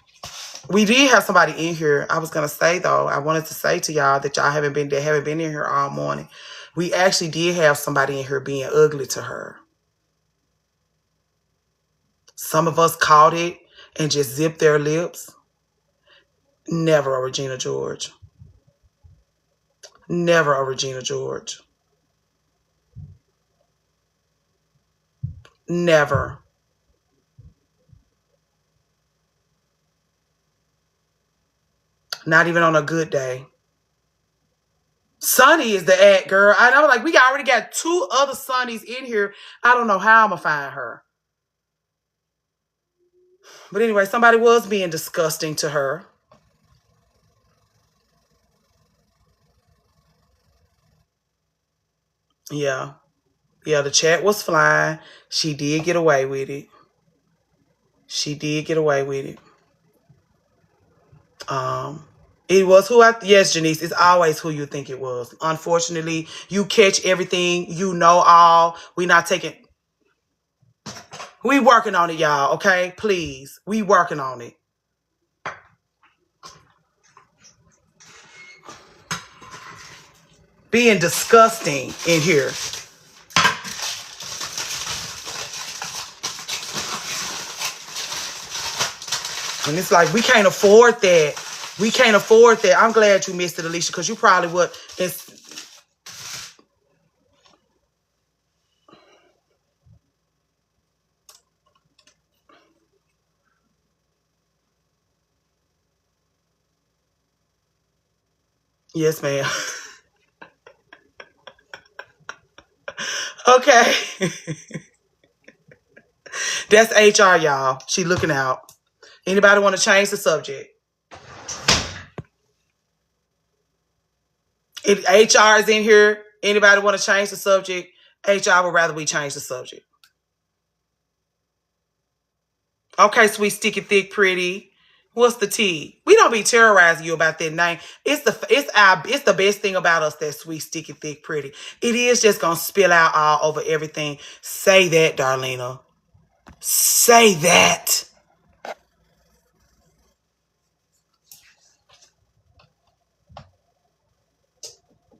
We did have somebody in here. I was gonna say though, I wanted to say to y'all that y'all haven't been in here all morning. We actually did have somebody in here being ugly to her. Some of us caught it and just zipped their lips. Never a Regina George. Never a Regina George. Never. Not even on a good day. Sunny is the ad girl. I know, like, we already got 2 other Sunnies in here. I don't know how I'm gonna find her. But anyway, somebody was being disgusting to her. Yeah. Yeah, the chat was flying. She did get away with it. She did get away with it. It was who yes, Janice, it's always who you think it was. Unfortunately, you catch everything, you know all. We working on it, y'all, okay? Please. We working on it. Being disgusting in here. And it's like, we can't afford that. We can't afford that. I'm glad you missed it, Alicia, because you probably would. Yes, ma'am. Okay. That's HR, y'all. She looking out. Anybody want to change the subject? If HR is in here, anybody want to change the subject? HR would rather we change the subject. Okay, sweet, sticky, thick, pretty. What's the tea? We don't be terrorizing you about that name. It's the best thing about us, that sweet, sticky, thick, pretty. It is just gonna spill out all over everything. Say that, Darlena. Say that.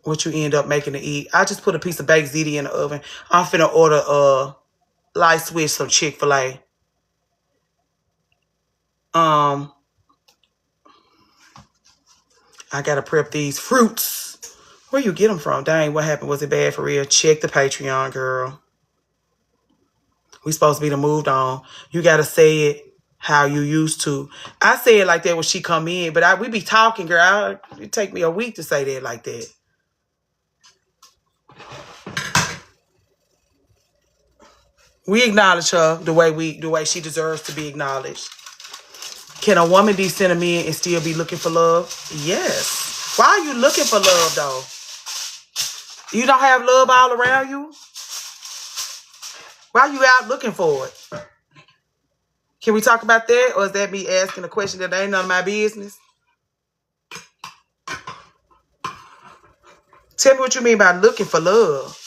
What you end up making to eat? I just put a piece of baked ziti in the oven. I'm finna order light switch some Chick-fil-A. I gotta prep these fruits. Where you get them from? Dang, what happened? Was it bad for real? Check the Patreon, girl. We supposed to be moved on. You gotta say it how you used to. I say it like that when she come in, but we be talking, girl. It take me a week to say that like that. We acknowledge her the way she deserves to be acknowledged. Can a woman be sentimental and still be looking for love? Yes. Why are you looking for love, though? You don't have love all around you? Why are you out looking for it? Can we talk about that? Or is that me asking a question that ain't none of my business? Tell me what you mean by looking for love.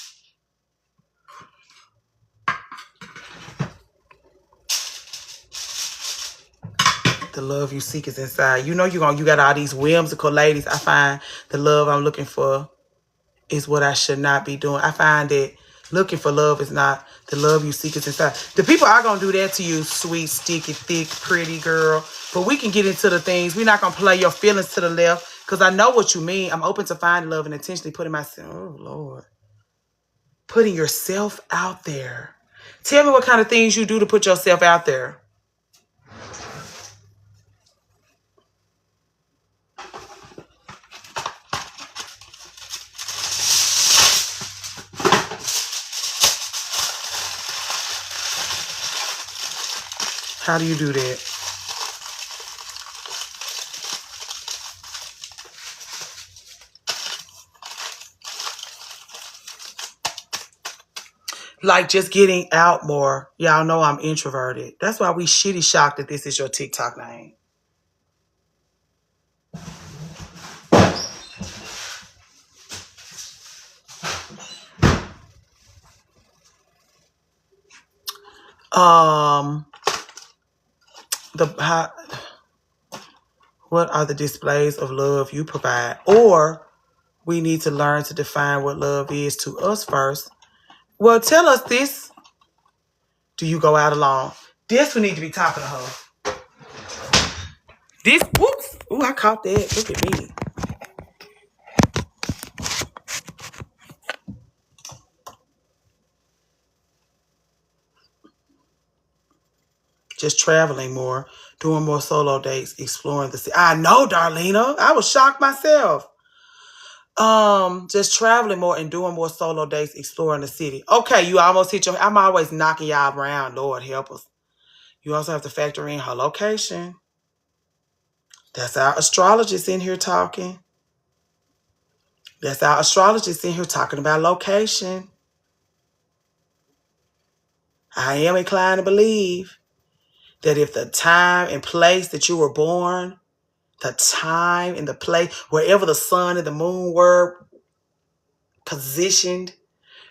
The love you seek is inside. You know you got all these whimsical ladies. I find the love I'm looking for is what I should not be doing. I find that looking for love is not the love you seek is inside. The people are going to do that to you, sweet, sticky, thick, pretty girl. But we can get into the things. We're not going to play your feelings to the left because I know what you mean. I'm open to finding love and intentionally putting myself, oh, Lord. Putting yourself out there. Tell me what kind of things you do to put yourself out there. How do you do that? Like just getting out more. Y'all know I'm introverted. That's why we shitty shocked that this is your TikTok name. What are the displays of love you provide? Or we need to learn to define what love is to us first. Well, tell us this. Do you go out alone? This we need to be talking to her. This, whoops. Ooh, I caught that. Look at me. Just traveling more, doing more solo dates, exploring the city. I know, Darlena. I was shocked myself. Just traveling more and doing more solo dates, exploring the city. Okay, you almost hit I'm always knocking y'all around. Lord help us. You also have to factor in her location. That's our astrologist in here talking. That's our astrologist in here talking about location. I am inclined to believe that if the time and place that you were born, the time and the place, wherever the sun and the moon were positioned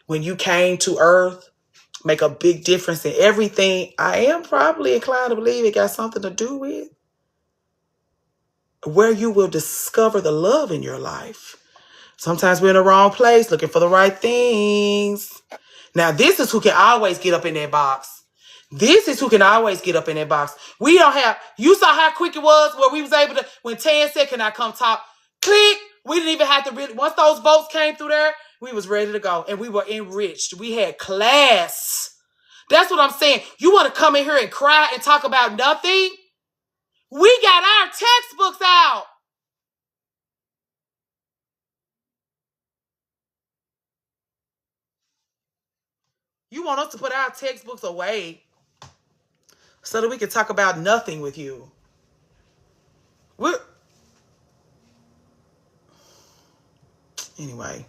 when you came to Earth, make a big difference in everything. I am probably inclined to believe it got something to do with where you will discover the love in your life. Sometimes we're in the wrong place looking for the right things. Now, this is who can always get up in that box. This is who can always get up in that box. We don't have, you saw how quick it was where we was able to, when Tan said, can I come talk? Click. We didn't even have to really, once those votes came through there, we was ready to go. And we were enriched. We had class. That's what I'm saying. You want to come in here and cry and talk about nothing? We got our textbooks out. You want us to put our textbooks away so that we can talk about nothing with you. Anyway,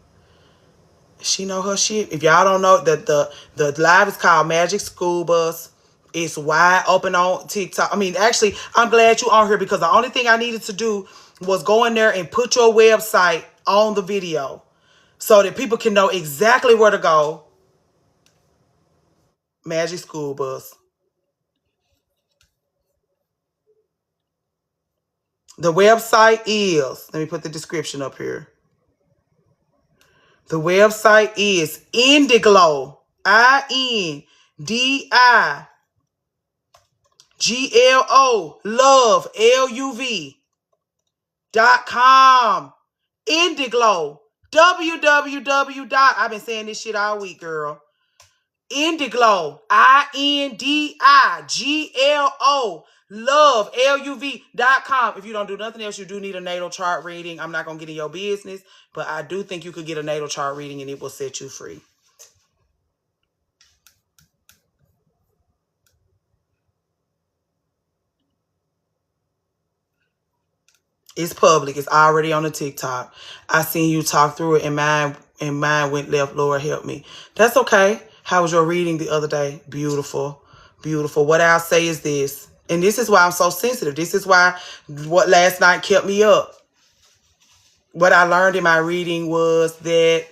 she know her shit. If y'all don't know, the live is called Magic School Bus. It's wide open on TikTok. I mean, actually, I'm glad you're on here because the only thing I needed to do was go in there and put your website on the video so that people can know exactly where to go. Magic School Bus. The website is, let me put the description up here. The website is Indiglo, INDIGLO, love, LUV.com. Indiglo, www. I've been saying this shit all week, girl. Indiglo, INDIGLO, love, LUV.com. If you don't do nothing else, you do need a natal chart reading. I'm not going to get in your business, but I do think you could get a natal chart reading and it will set you free. It's public. It's already on the TikTok. I seen you talk through it and mine went left. Lord help me. That's okay. How was your reading the other day? Beautiful. Beautiful. What I'll say is this. And this is why I'm so sensitive. This is why what last night kept me up. What I learned in my reading was that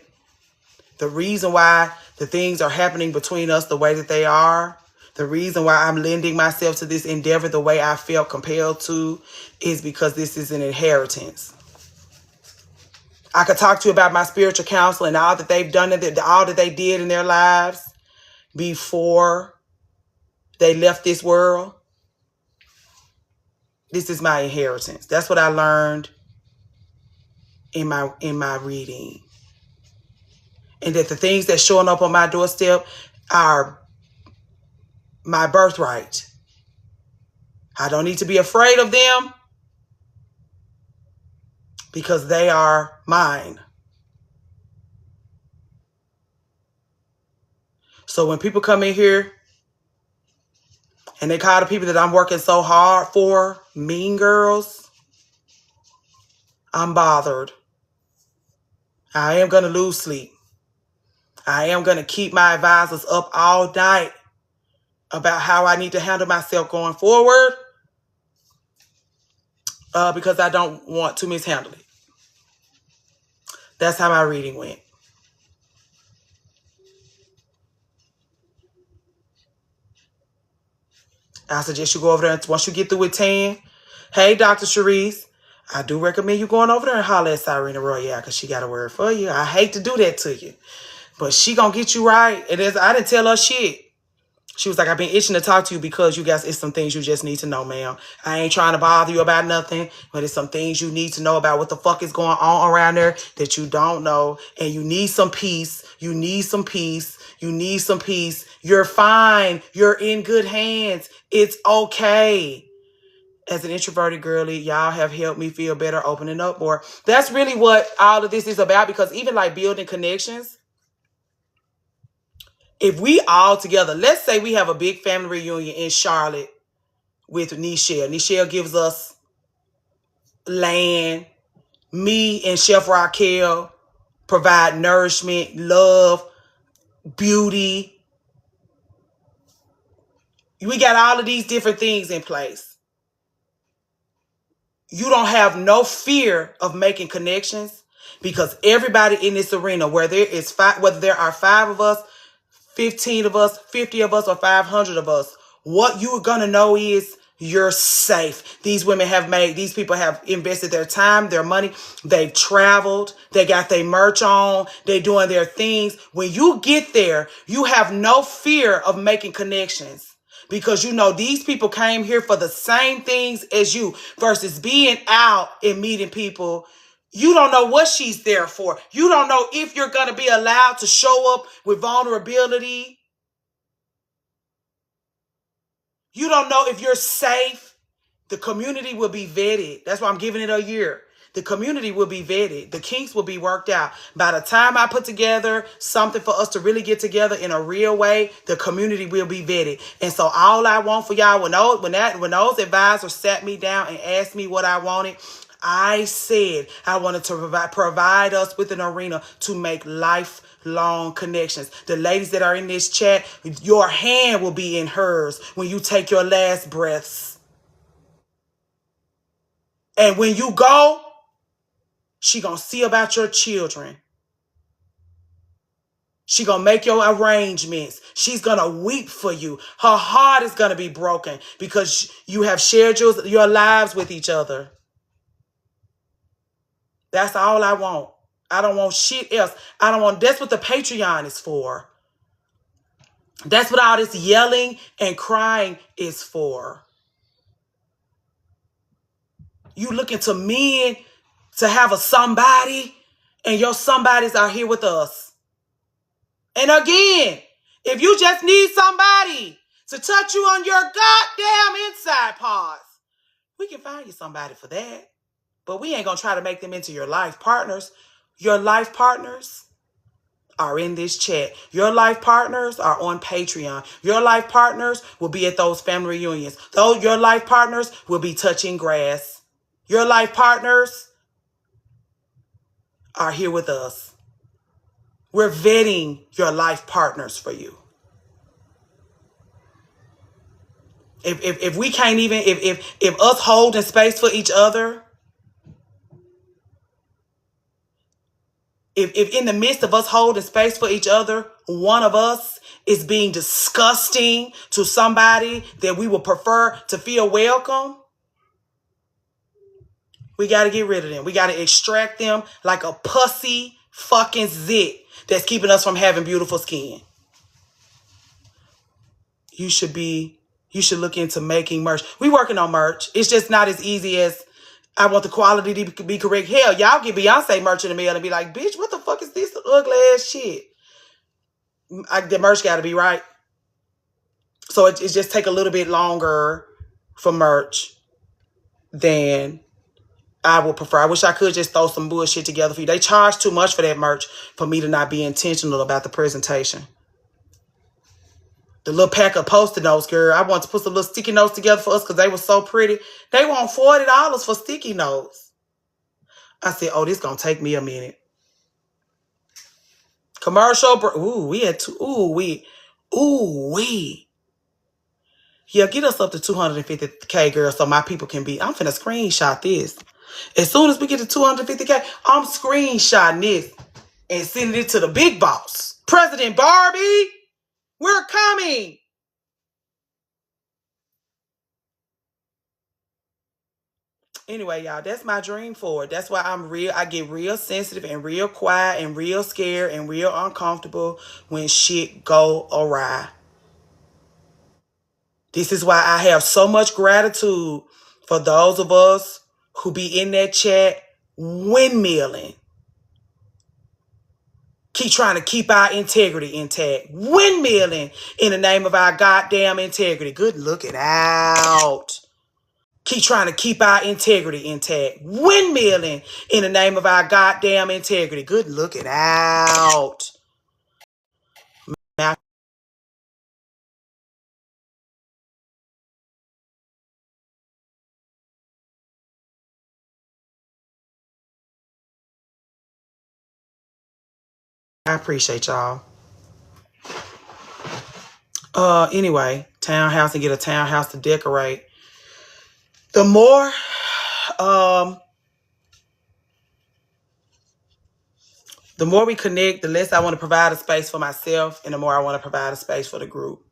the reason why the things are happening between us the way that they are, the reason why I'm lending myself to this endeavor the way I felt compelled to is because this is an inheritance. I could talk to you about my spiritual counsel and all that they've done, all that they did in their lives before they left this world. This is my inheritance. That's what I learned in my reading. And that the things that's showing up on my doorstep are my birthright. I don't need to be afraid of them because they are mine. So when people come in here And they call the people that I'm working so hard for mean girls. I'm bothered. I am going to lose sleep. I am going to keep my advisors up all night about how I need to handle myself going forward because I don't want to mishandle it. That's how my reading went. I suggest you go over there and once you get through with Tan. Hey, Dr. Sharice, I do recommend you going over there and holler at Cyrena Royale because she got a word for you. I hate to do that to you, but she gonna get you right. I didn't tell her shit. She was like, I've been itching to talk to you because you guys, it's some things you just need to know, ma'am. I ain't trying to bother you about nothing, but it's some things you need to know about what the fuck is going on around there that you don't know. And you need some peace. You need some peace. You need some peace. You're fine. You're in good hands. It's okay. As an introverted girly, y'all have helped me feel better, opening up more. That's really what all of this is about, because even like building connections, if we all together, let's say we have a big family reunion in Charlotte with Nichelle. Nichelle gives us land. Me and Chef Raquel provide nourishment, love, beauty. We got all of these different things in place. You don't have no fear of making connections because everybody in this arena, whether there are 5 of us, 15 of us, 50 of us, or 500 of us, what you're going to know is you're safe. These people have invested their time, their money. They've traveled. They got their merch on. They're doing their things. When you get there, you have no fear of making connections because you know these people came here for the same things as you versus being out and meeting people. You don't know what she's there for. You don't know if you're going to be allowed to show up with vulnerability. You don't know if you're safe. The community will be vetted. That's why I'm giving it a year. The community will be vetted. The kinks will be worked out. By the time I put together something for us to really get together in a real way, the community will be vetted. And so all I want for y'all, when those advisors sat me down and asked me what I wanted, I said I wanted to provide us with an arena to make lifelong connections. The ladies that are in this chat, your hand will be in hers when you take your last breaths. And when you go, she gonna see about your children. She gonna make your arrangements. She's gonna weep for you. Her heart is gonna be broken because you have shared your lives with each other. That's all I want. I don't want shit else. That's what the Patreon is for. That's what all this yelling and crying is for. You looking to men to have a somebody, and your somebodies are here with us. And again, if you just need somebody to touch you on your goddamn inside parts, we can find you somebody for that. But we ain't going to try to make them into your life partners. Your life partners are in this chat. Your life partners are on Patreon. Your life partners will be at those family reunions. Your life partners will be touching grass. Your life partners are here with us. We're vetting your life partners for you. If we can't even, if us holding space for each other, if in the midst of us holding space for each other, one of us is being disgusting to somebody that we would prefer to feel welcome, we got to get rid of them. We got to extract them like a pussy fucking zit that's keeping us from having beautiful skin. You should look into making merch. We working on merch. It's just not as easy as I want the quality to be correct. Hell, y'all get Beyonce merch in the mail and be like, bitch, what the fuck is this ugly ass shit? The merch got to be right. So it just take a little bit longer for merch than I would prefer. I wish I could just throw some bullshit together for you. They charge too much for that merch for me to not be intentional about the presentation. The little pack of Post-it notes, girl. I want to put some little sticky notes together for us because they were so pretty. They want $40 for sticky notes. I said, oh, this going to take me a minute. Commercial break. Ooh, we had two. Ooh, we. Yeah, get us up to 250K, girl, so my people can be. I'm finna screenshot this. As soon as we get to 250K, I'm screenshotting this and sending it to the big boss. President Barbie, we're coming. Anyway, y'all, that's my dream for it. That's why I get real sensitive and real quiet and real scared and real uncomfortable when shit go awry. This is why I have so much gratitude for those of us who be in that chat windmilling. Keep trying to keep our integrity intact. Windmilling in the name of our goddamn integrity. Good looking out. Keep trying to keep our integrity intact. Windmilling in the name of our goddamn integrity. Good looking out. I appreciate y'all. Anyway, townhouse and get a townhouse to decorate. The more, the more we connect, the less I want to provide a space for myself, and the more I want to provide a space for the group.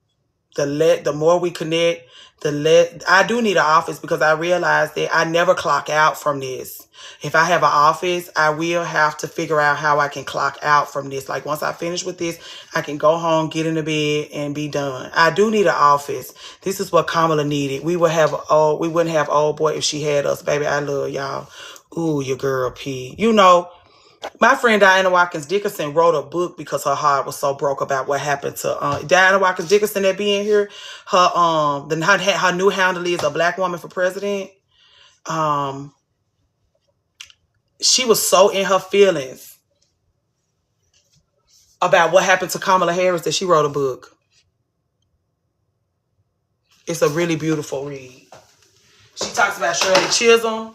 The more we connect, I do need an office because I realize that I never clock out from this. If I have an office, I will have to figure out how I can clock out from this. Like once I finish with this, I can go home, get in the bed, and be done. I do need an office. This is what Kamala needed. We wouldn't have old boy if she had us, baby. I love y'all. Ooh, your girl P. You know, my friend Diana Watkins Dickerson wrote a book because her heart was so broke about what happened to Diana Watkins Dickerson that be in here. Her new handle is a black woman for president. She was so in her feelings about what happened to Kamala Harris that she wrote a book. It's a really beautiful read. She talks about Shirley Chisholm.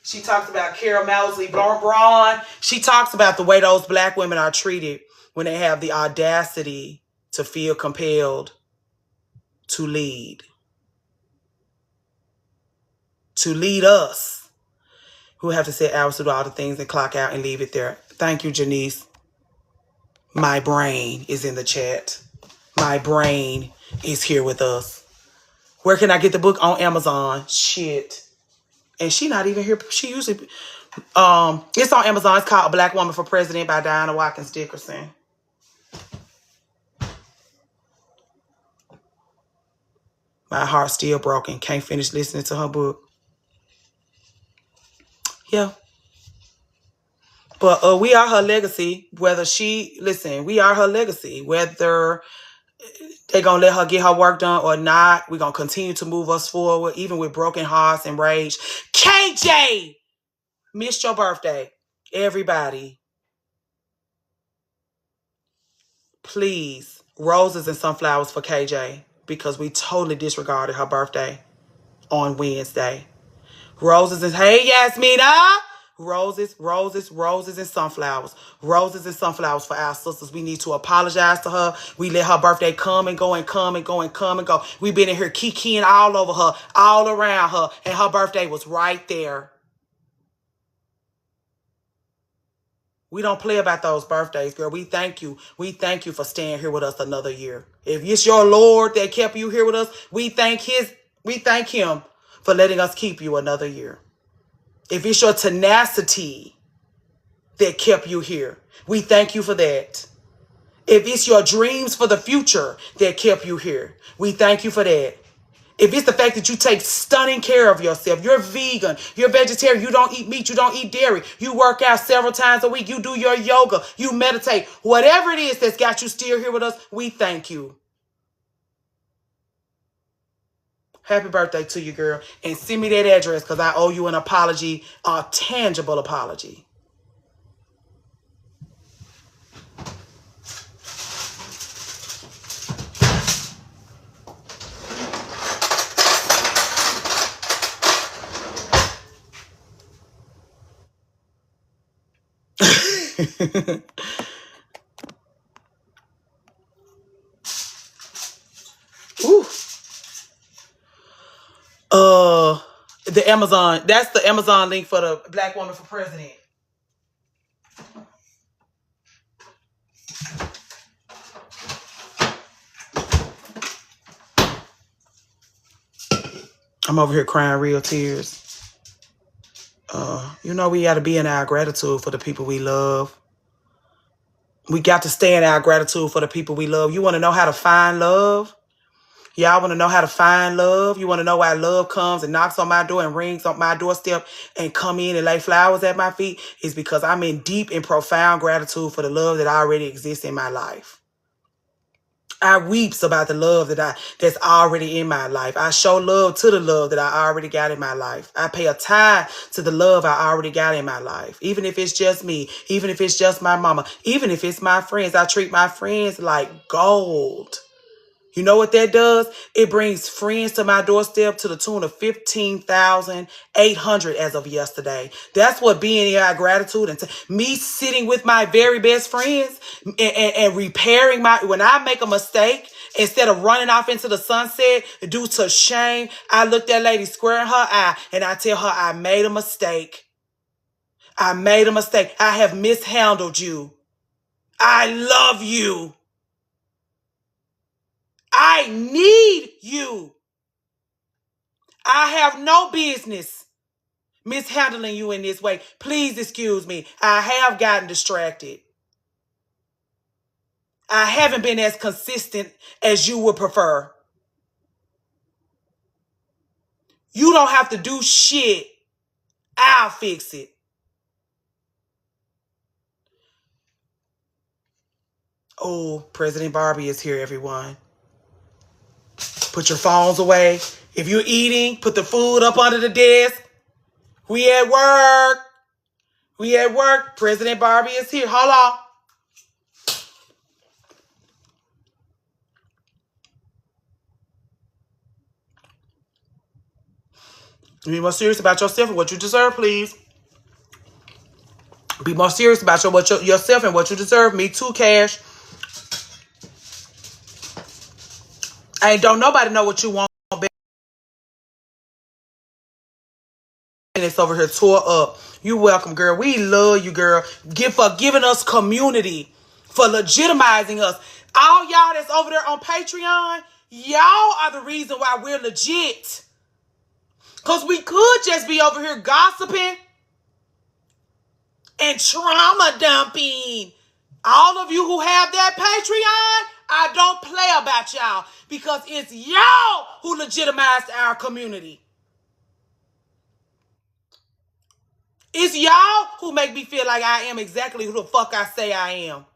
She talks about Carol Moseley Braun. She talks about the way those black women are treated when they have the audacity to feel compelled to lead. To lead us, who have to set hours to do all the things and clock out and leave it there. Thank you, Janice. My brain is in the chat. My brain is here with us. Where can I get the book? On Amazon. Shit. And she not even here. She usually, it's on Amazon. It's called A Black Woman for President by Diana Watkins Dickerson. My heart's still broken. Can't finish listening to her book. Yeah. But we are her legacy. We are her legacy. Whether they're going to let her get her work done or not, we're going to continue to move us forward, even with broken hearts and rage. KJ! Missed your birthday. Everybody. Please, roses and sunflowers for KJ because we totally disregarded her birthday on Wednesday. Roses and, hey, Yasmina! Roses, roses, roses, and sunflowers. Roses and sunflowers for our sisters. We need to apologize to her. We let her birthday come and go and come and go and come and go. We've been in here kikiing all over her, all around her, and her birthday was right there. We don't play about those birthdays, girl. We thank you. We thank you for staying here with us another year. If it's your Lord that kept you here with us, we thank him for letting us keep you another year. If it's your tenacity that kept you here, we thank you for that. If it's your dreams for the future that kept you here, we thank you for that. If it's the fact that you take stunning care of yourself, you're vegan, you're vegetarian, you don't eat meat, you don't eat dairy, you work out several times a week, you do your yoga, you meditate, whatever it is that's got you still here with us, we thank you. Happy birthday to you, girl. And send me that address because I owe you an apology, a tangible apology. Ooh. The Amazon. That's the Amazon link for the Black Woman for President. I'm over here crying real tears. You know, we got to be in our gratitude for the people we love. We got to stay in our gratitude for the people we love. You want to know how to find love? Y'all want to know how to find love? You want to know why love comes and knocks on my door and rings on my doorstep and come in and lay flowers at my feet? It's because I'm in deep and profound gratitude for the love that already exists in my life. I weeps about the love that's already in my life. I show love to the love that I already got in my life. I pay a tithe to the love I already got in my life. Even if it's just me, even if it's just my mama, even if it's my friends, I treat my friends like gold. You know what that does? It brings friends to my doorstep to the tune of 15,800 as of yesterday. That's what being in our gratitude and me sitting with my very best friends and repairing when I make a mistake, instead of running off into the sunset due to shame, I look that lady square in her eye and I tell her I made a mistake. I made a mistake. I have mishandled you. I love you. I need you. I have no business mishandling you in this way. Please excuse me. I have gotten distracted. I haven't been as consistent as you would prefer. You don't have to do shit. I'll fix it. Oh, President Barbie is here, everyone. Put your phones away. If you're eating, put the food up under the desk. We at work. We at work. President Barbie is here. Hold on. Be more serious about yourself and what you deserve, please. Be more serious about yourself and what you deserve. Me too, Cash. Ain't don't nobody know what you want. It's over here tore up. You welcome, girl. We love you, girl. For giving us community, for legitimizing us. All y'all that's over there on Patreon, y'all are the reason why we're legit. Because we could just be over here gossiping and trauma dumping. All of you who have that Patreon, I don't play about y'all because it's y'all who legitimized our community. It's y'all who make me feel like I am exactly who the fuck I say I am.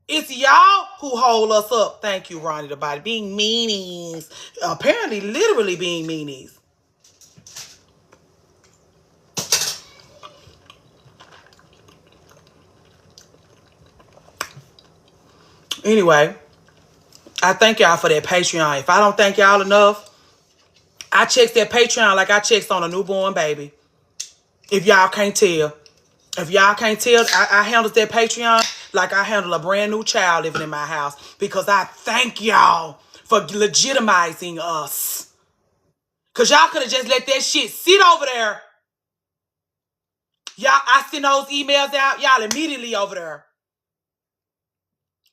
It's y'all who hold us up. Thank you, Ronnie the Body. Being meanies. Apparently, literally being meanies. Anyway, I thank y'all for that Patreon. If I don't thank y'all enough, I checks that Patreon like I checks on a newborn baby. If y'all can't tell. If y'all can't tell, I handle that Patreon like I handle a brand new child living in my house. Because I thank y'all for legitimizing us. Because y'all could have just let that shit sit over there. Y'all, I send those emails out. Y'all immediately over there.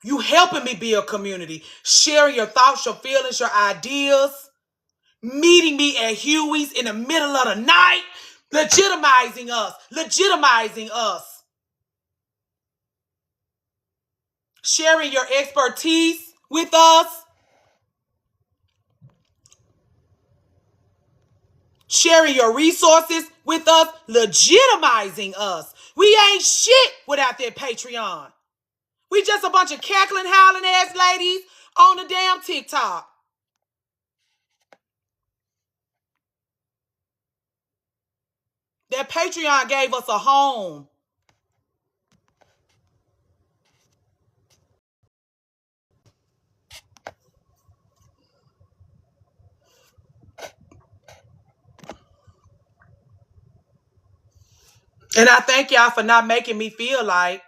You helping me build community. Sharing your thoughts, your feelings, your ideas. Meeting me at Huey's in the middle of the night. Legitimizing us. Legitimizing us. Sharing your expertise with us. Sharing your resources with us. Legitimizing us. We ain't shit without that Patreon. We just a bunch of cackling, howling ass ladies on the damn TikTok. That Patreon gave us a home. And I thank y'all for not making me feel like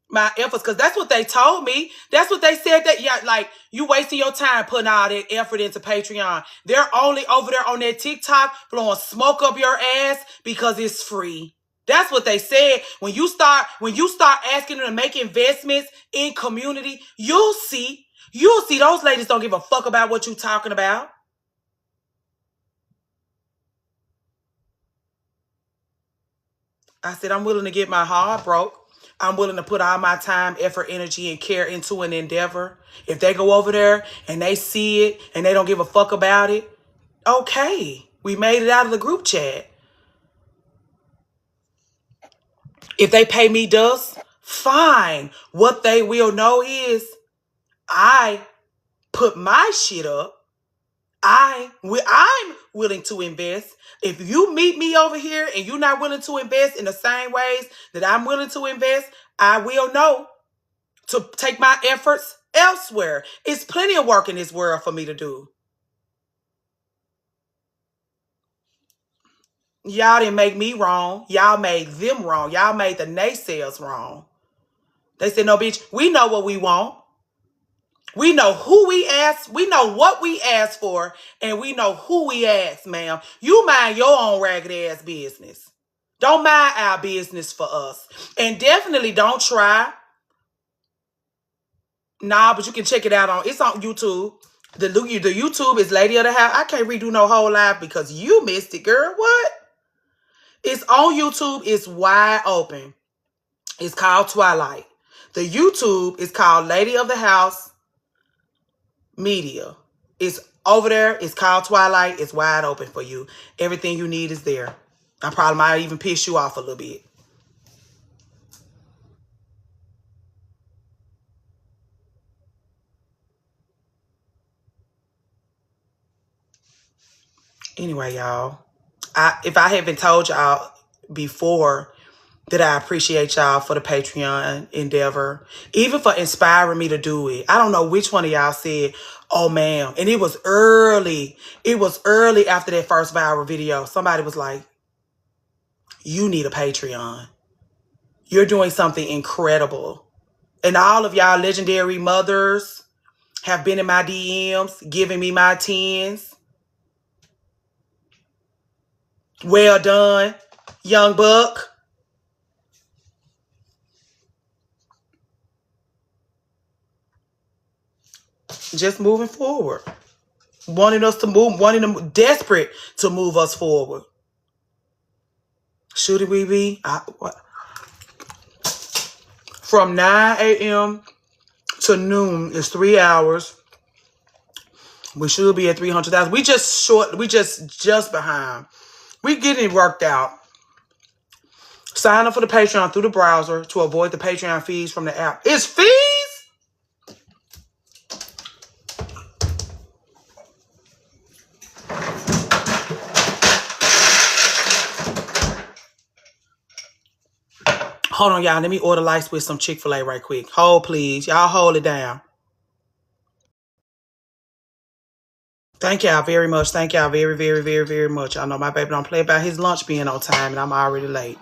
my efforts, because that's what they told me. That's what they said, that yeah, like you wasting your time putting all that effort into Patreon. They're only over there on their TikTok blowing smoke up your ass because it's free. That's what they said. When you start asking them to make investments in community, you'll see those ladies don't give a fuck about what you talking about. I said, I'm willing to get my heart broke. I'm willing to put all my time, effort, energy, and care into an endeavor. If they go over there and they see it and they don't give a fuck about it, okay. We made it out of the group chat. If they pay me dust, fine. What they will know is I put my shit up. I'm willing to invest. If you meet me over here and you're not willing to invest in the same ways that I'm willing to invest, I will know to take my efforts elsewhere. It's plenty of work in this world for me to do. Y'all didn't make me wrong. Y'all made them wrong. Y'all made the naysayers wrong. They said, no, bitch, we know what we want. We know who we asked. We know what we asked for. And we know who we asked, ma'am. You mind your own ragged ass business. Don't mind our business for us. And definitely don't try. Nah, but you can check it out it's on YouTube. The YouTube is Lady of the House. I can't redo no whole live because you missed it, girl. What? It's on YouTube. It's wide open. It's called Twilight. The YouTube is called Lady of the House Media. It's over there. It's called Twilight. It's wide open for you. Everything you need is there. I probably might even piss you off a little bit. Anyway, y'all, if I haven't told y'all before that I appreciate y'all for the Patreon endeavor, even for inspiring me to do it. I don't know which one of y'all said, oh, man. And it was early. It was early after that first viral video. Somebody was like, you need a Patreon. You're doing something incredible. And all of y'all legendary mothers have been in my DMs, giving me my 10s. Well done, young buck. Just moving forward. Wanting them desperate to move us forward. Should we be? From 9 a.m. to noon is 3 hours. We should be at 300,000. We just behind. We getting it worked out. Sign up for the Patreon through the browser to avoid the Patreon fees from the app. It's fees? Hold on, y'all. Let me order lights with some Chick-fil-A right quick. Hold, please. Y'all hold it down. Thank y'all very much. Thank y'all very, very, very, very much. I know my baby don't play about his lunch being on time, and I'm already late.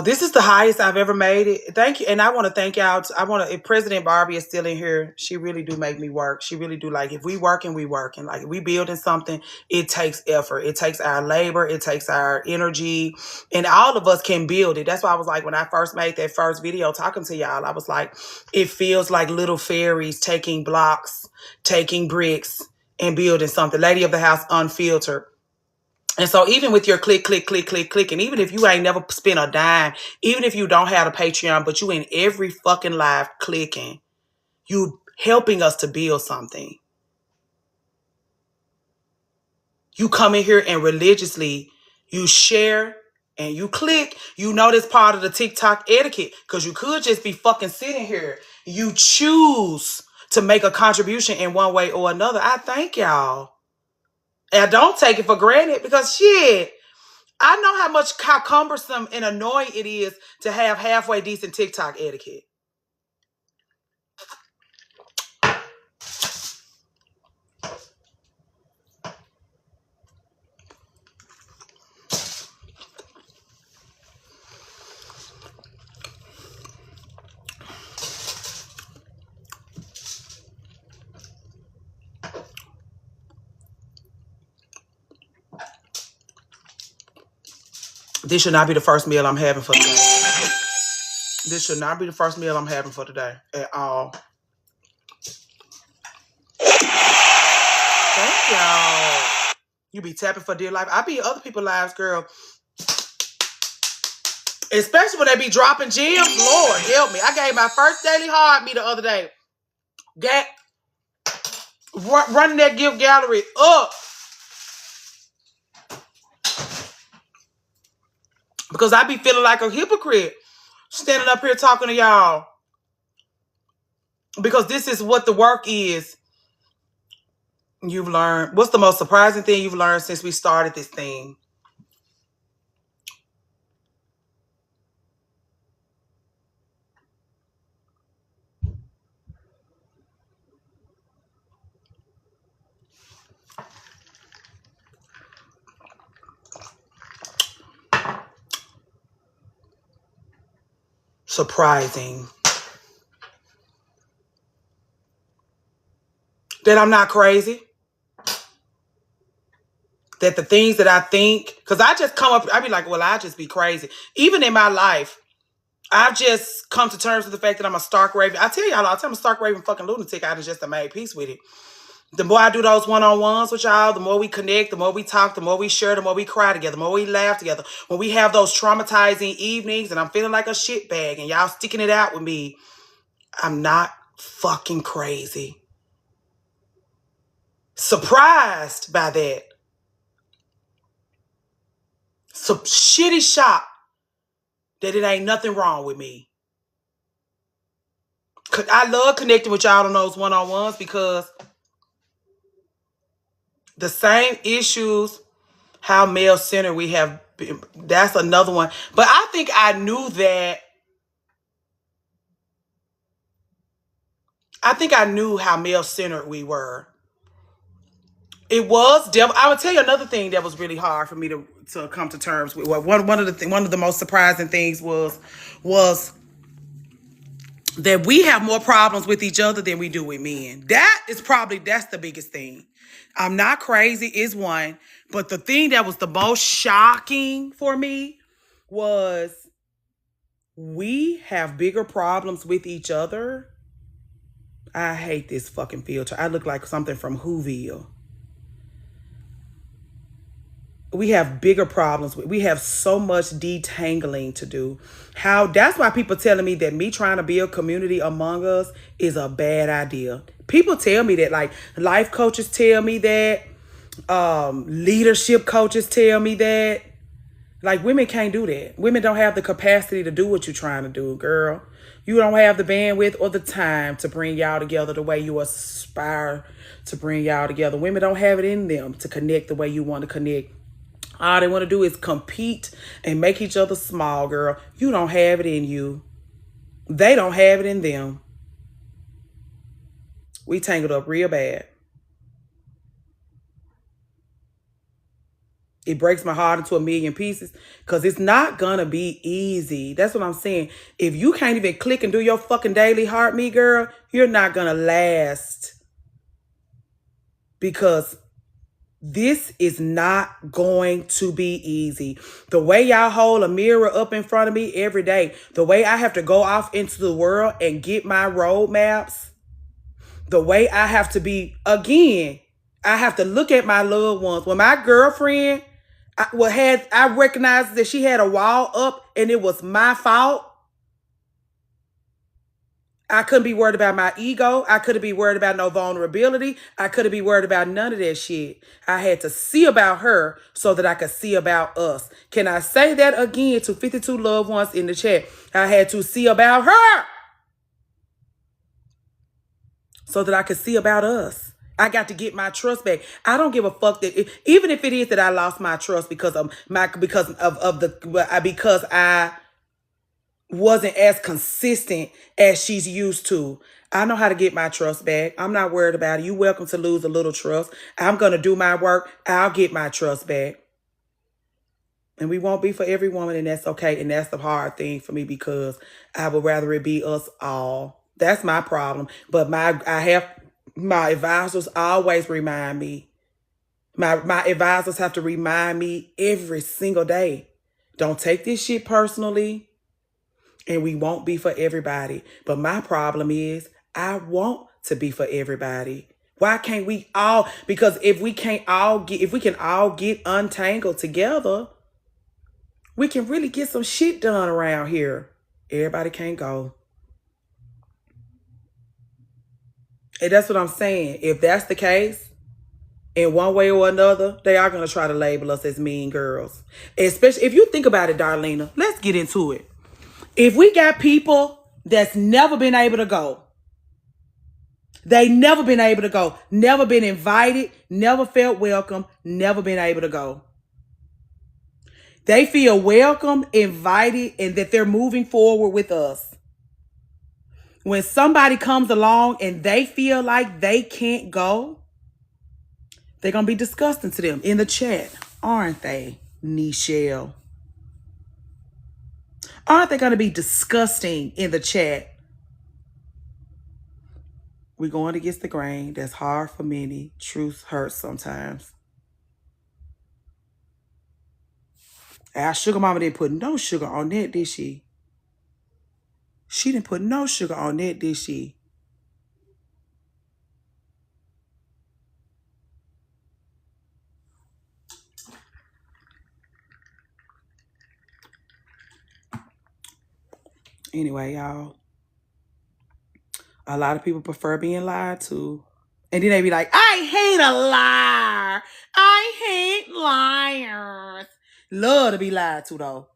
This is the highest I've ever made it. Thank you. And I want to thank y'all. If President Barbie is still in here, she really do make me work. She really do. Like, if we working, we working. Like, if we building something, it takes effort. It takes our labor. It takes our energy. And all of us can build it. That's why I was like, when I first made that first video talking to y'all, I was like, it feels like little fairies taking blocks, taking bricks, and building something. Lady of the House Unfiltered. And so even with your click, and even if you ain't never spent a dime, even if you don't have a Patreon, but you in every fucking live clicking, you helping us to build something. You come in here and religiously, you share and you click. You know this part of the TikTok etiquette, because you could just be fucking sitting here. You choose to make a contribution in one way or another. I thank y'all. And don't take it for granted, because shit, I know how cumbersome and annoying it is to have halfway decent TikTok etiquette. This should not be the first meal I'm having for today. This should not be the first meal I'm having for today at all. Thank y'all. You be tapping for dear life. I be in other people's lives, girl. Especially when they be dropping gems. Lord, help me. I gave my first daily hard me the other day. Running that gift gallery up. Because I be feeling like a hypocrite standing up here talking to y'all. Because this is what the work is. You've learned. What's the most surprising thing you've learned since we started this thing? Surprising. That I'm not crazy. That the things that I think, because I just come up, I be like, well, I just be crazy. Even in my life, I've just come to terms with the fact that I'm a stark raving. I tell y'all all the time, I'm a stark raving fucking lunatic. I just made peace with it. The more I do those one-on-ones with y'all, the more we connect, the more we talk, the more we share, the more we cry together, the more we laugh together. When we have those traumatizing evenings and I'm feeling like a shitbag and y'all sticking it out with me, I'm not fucking crazy. Surprised by that. So shitty shocked that it ain't nothing wrong with me. I love connecting with y'all on those one-on-ones because the same issues, how male-centered we have been, that's another one. But I think I knew that. I think I knew how male-centered we were. It was devil. I would tell you another thing that was really hard for me to come to terms with. One of the most surprising things was that we have more problems with each other than we do with men. That's the biggest thing. I'm not crazy is one, but the thing that was the most shocking for me was we have bigger problems with each other. I hate this fucking filter. I look like something from Whoville. We have bigger problems. We have so much detangling to do. That's why people telling me that me trying to build community among us is a bad idea. People tell me that, like life coaches tell me that, leadership coaches tell me that. Like women can't do that. Women don't have the capacity to do what you're trying to do, girl. You don't have the bandwidth or the time to bring y'all together the way you aspire to bring y'all together. Women don't have it in them to connect the way you want to connect. All they want to do is compete and make each other small, girl. You don't have it in you. They don't have it in them. We tangled up real bad. It breaks my heart into a million pieces because it's not going to be easy. That's what I'm saying. If you can't even click and do your fucking daily heart me, girl, you're not going to last. Because this is not going to be easy. The way y'all hold a mirror up in front of me every day, the way I have to go off into the world and get my roadmaps, the way I have to be, again, I have to look at my loved ones. When my girlfriend, I recognized that she had a wall up and it was my fault. I couldn't be worried about my ego. I couldn't be worried about no vulnerability. I couldn't be worried about none of that shit. I had to see about her so that I could see about us. Can I say that again to 52 loved ones in the chat? I had to see about her so that I could see about us. I got to get my trust back. I don't give a fuck that even if it is that I lost my trust because I wasn't as consistent as she's used to. I know how to get my trust back. I'm not worried about it. You're welcome to lose a little trust. I'm going to do my work. I'll get my trust back. And we won't be for every woman, and that's okay. And that's the hard thing for me because I would rather it be us all. That's my problem. But my advisors always remind me. My advisors have to remind me every single day. Don't take this shit personally. And we won't be for everybody. But my problem is I want to be for everybody. Why can't we all? Because if we can all get untangled together, we can really get some shit done around here. Everybody can't go. And that's what I'm saying. If that's the case, in one way or another, they are going to try to label us as mean girls. Especially if you think about it, Darlena, let's get into it. If we got people that's never been able to go, they never been able to go, never been invited, never felt welcome, never been able to go. They feel welcome, invited, and that they're moving forward with us. When somebody comes along and they feel like they can't go, they're going to be disgusting to them in the chat, aren't they, Nichelle? Aren't they going to be disgusting in the chat? We're going against the grain. That's hard for many. Truth hurts sometimes. Our sugar mama didn't put no sugar on that, did she? She didn't put no sugar on that, did she? Anyway, y'all. A lot of people prefer being lied to. And then they be like, I hate a liar. I hate liars. Love to be lied to, though.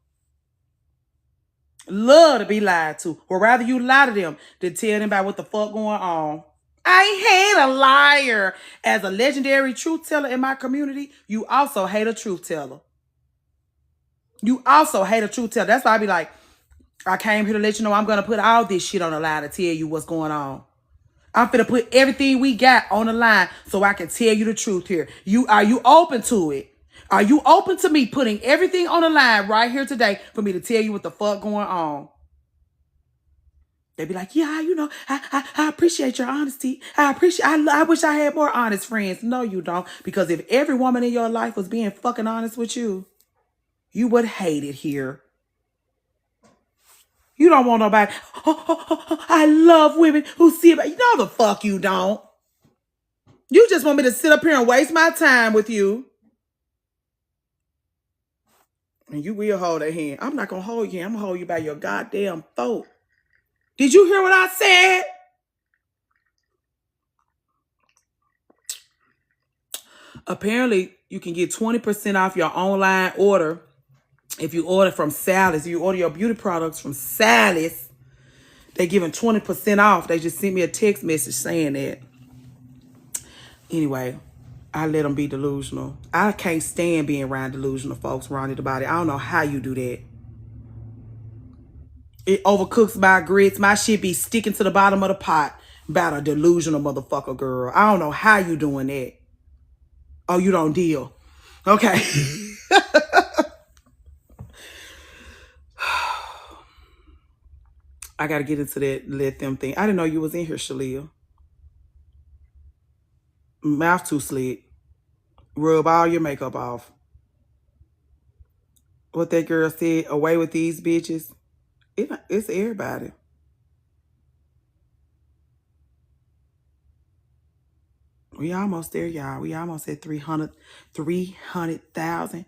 Love to be lied to. Or rather you lie to them than tell them about what the fuck going on. I hate a liar. As a legendary truth teller in my community, you also hate a truth teller. You also hate a truth teller. That's why I be like, I came here to let you know I'm going to put all this shit on the line to tell you what's going on. I'm finna put everything we got on the line so I can tell you the truth here. Are you open to it? Are you open to me putting everything on the line right here today for me to tell you what the fuck going on? They be like, yeah, you know, I appreciate your honesty. I wish I had more honest friends. No, you don't. Because if every woman in your life was being fucking honest with you, you would hate it here. You don't want nobody, I love women who see about you. No, the fuck you don't. You just want me to sit up here and waste my time with you. And you will hold a hand. I'm not going to hold you. I'm going to hold you by your goddamn throat. Did you hear what I said? Apparently, you can get 20% off your online order if you order from Sally's. If you order your beauty products from Sally's, they're giving 20% off. They just sent me a text message saying that. Anyway, I let them be delusional. I can't stand being around delusional folks around the body. I don't know how you do that. It overcooks my grits. My shit be sticking to the bottom of the pot about a delusional motherfucker, girl. I don't know how you doing that. Oh, you don't deal. Okay. I got to get into that let them thing. I didn't know you was in here, Shalia. Mouth too slick. Rub all your makeup off. What that girl said, away with these bitches. It's everybody. We almost there, y'all. We almost at 300,000.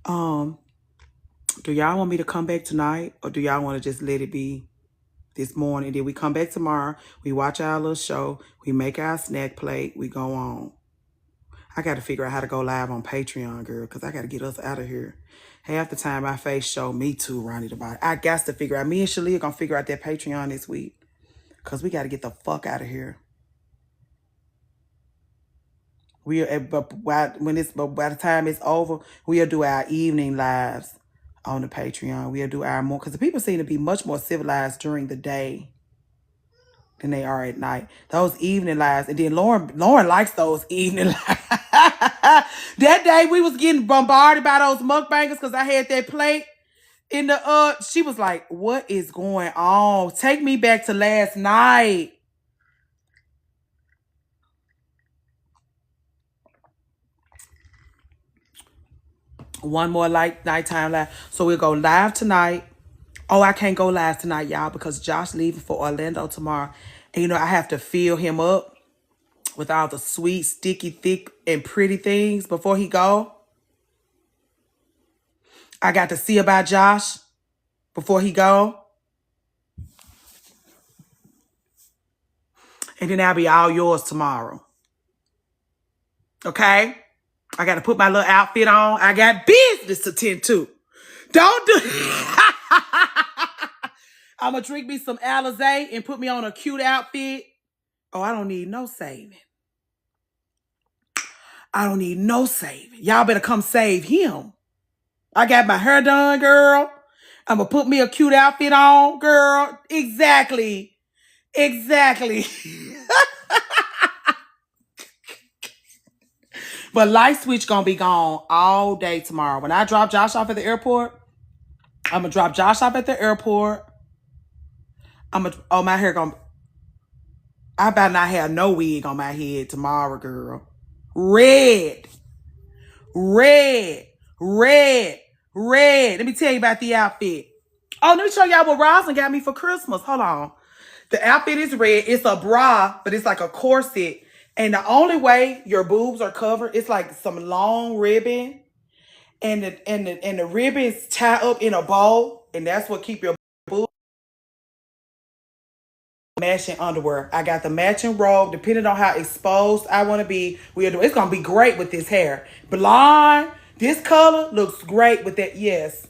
Do y'all want me to come back tonight? Or do y'all want to just let it be this morning? Then we come back tomorrow. We watch our little show. We make our snack plate. We go on. I got to figure out how to go live on Patreon, girl, because I got to get us out of here. Half the time my face show me too, Ronnie the Body. I got to figure out. Me and Shalia going to figure out that Patreon this week. Because we got to get the fuck out of here. But by the time it's over, we'll do our evening lives on the Patreon. We'll do our more, because the people seem to be much more civilized during the day than they are at night. Those evening lives, and then Lauren likes those evening lives. That day we was getting bombarded by those mukbangers because I had that plate in the she was like, what is going on? Take me back to last night. One more nighttime live. So we'll go live tonight. Oh, I can't go live tonight, y'all, because Josh leaving for Orlando tomorrow. And, you know, I have to fill him up with all the sweet, sticky, thick, and pretty things before he go. I got to see about Josh before he go. And then I'll be all yours tomorrow. Okay? I got to put my little outfit on. I got business to tend to. Don't do I'm going to drink me some Alizé and put me on a cute outfit. Oh, I don't need no saving. I don't need no saving. Y'all better come save him. I got my hair done, girl. I'm going to put me a cute outfit on, girl. Exactly. Exactly. But Light Switch going to be gone all day tomorrow. When I drop Josh off at the airport, I'm going to drop Josh off at the airport. Oh, my hair going to... I better not have no wig on my head tomorrow, girl. Red. Red. Red. Red. Let me tell you about the outfit. Oh, let me show y'all what Roslyn got me for Christmas. Hold on. The outfit is red. It's a bra, but it's like a corset. And the only way your boobs are covered, it's like some long ribbon. And the ribbon's tied up in a bow. And that's what keep your boobs. Matching underwear. I got the matching robe. Depending on how exposed I want to be, it's going to be great with this hair. Blonde. This color looks great with that. Yes.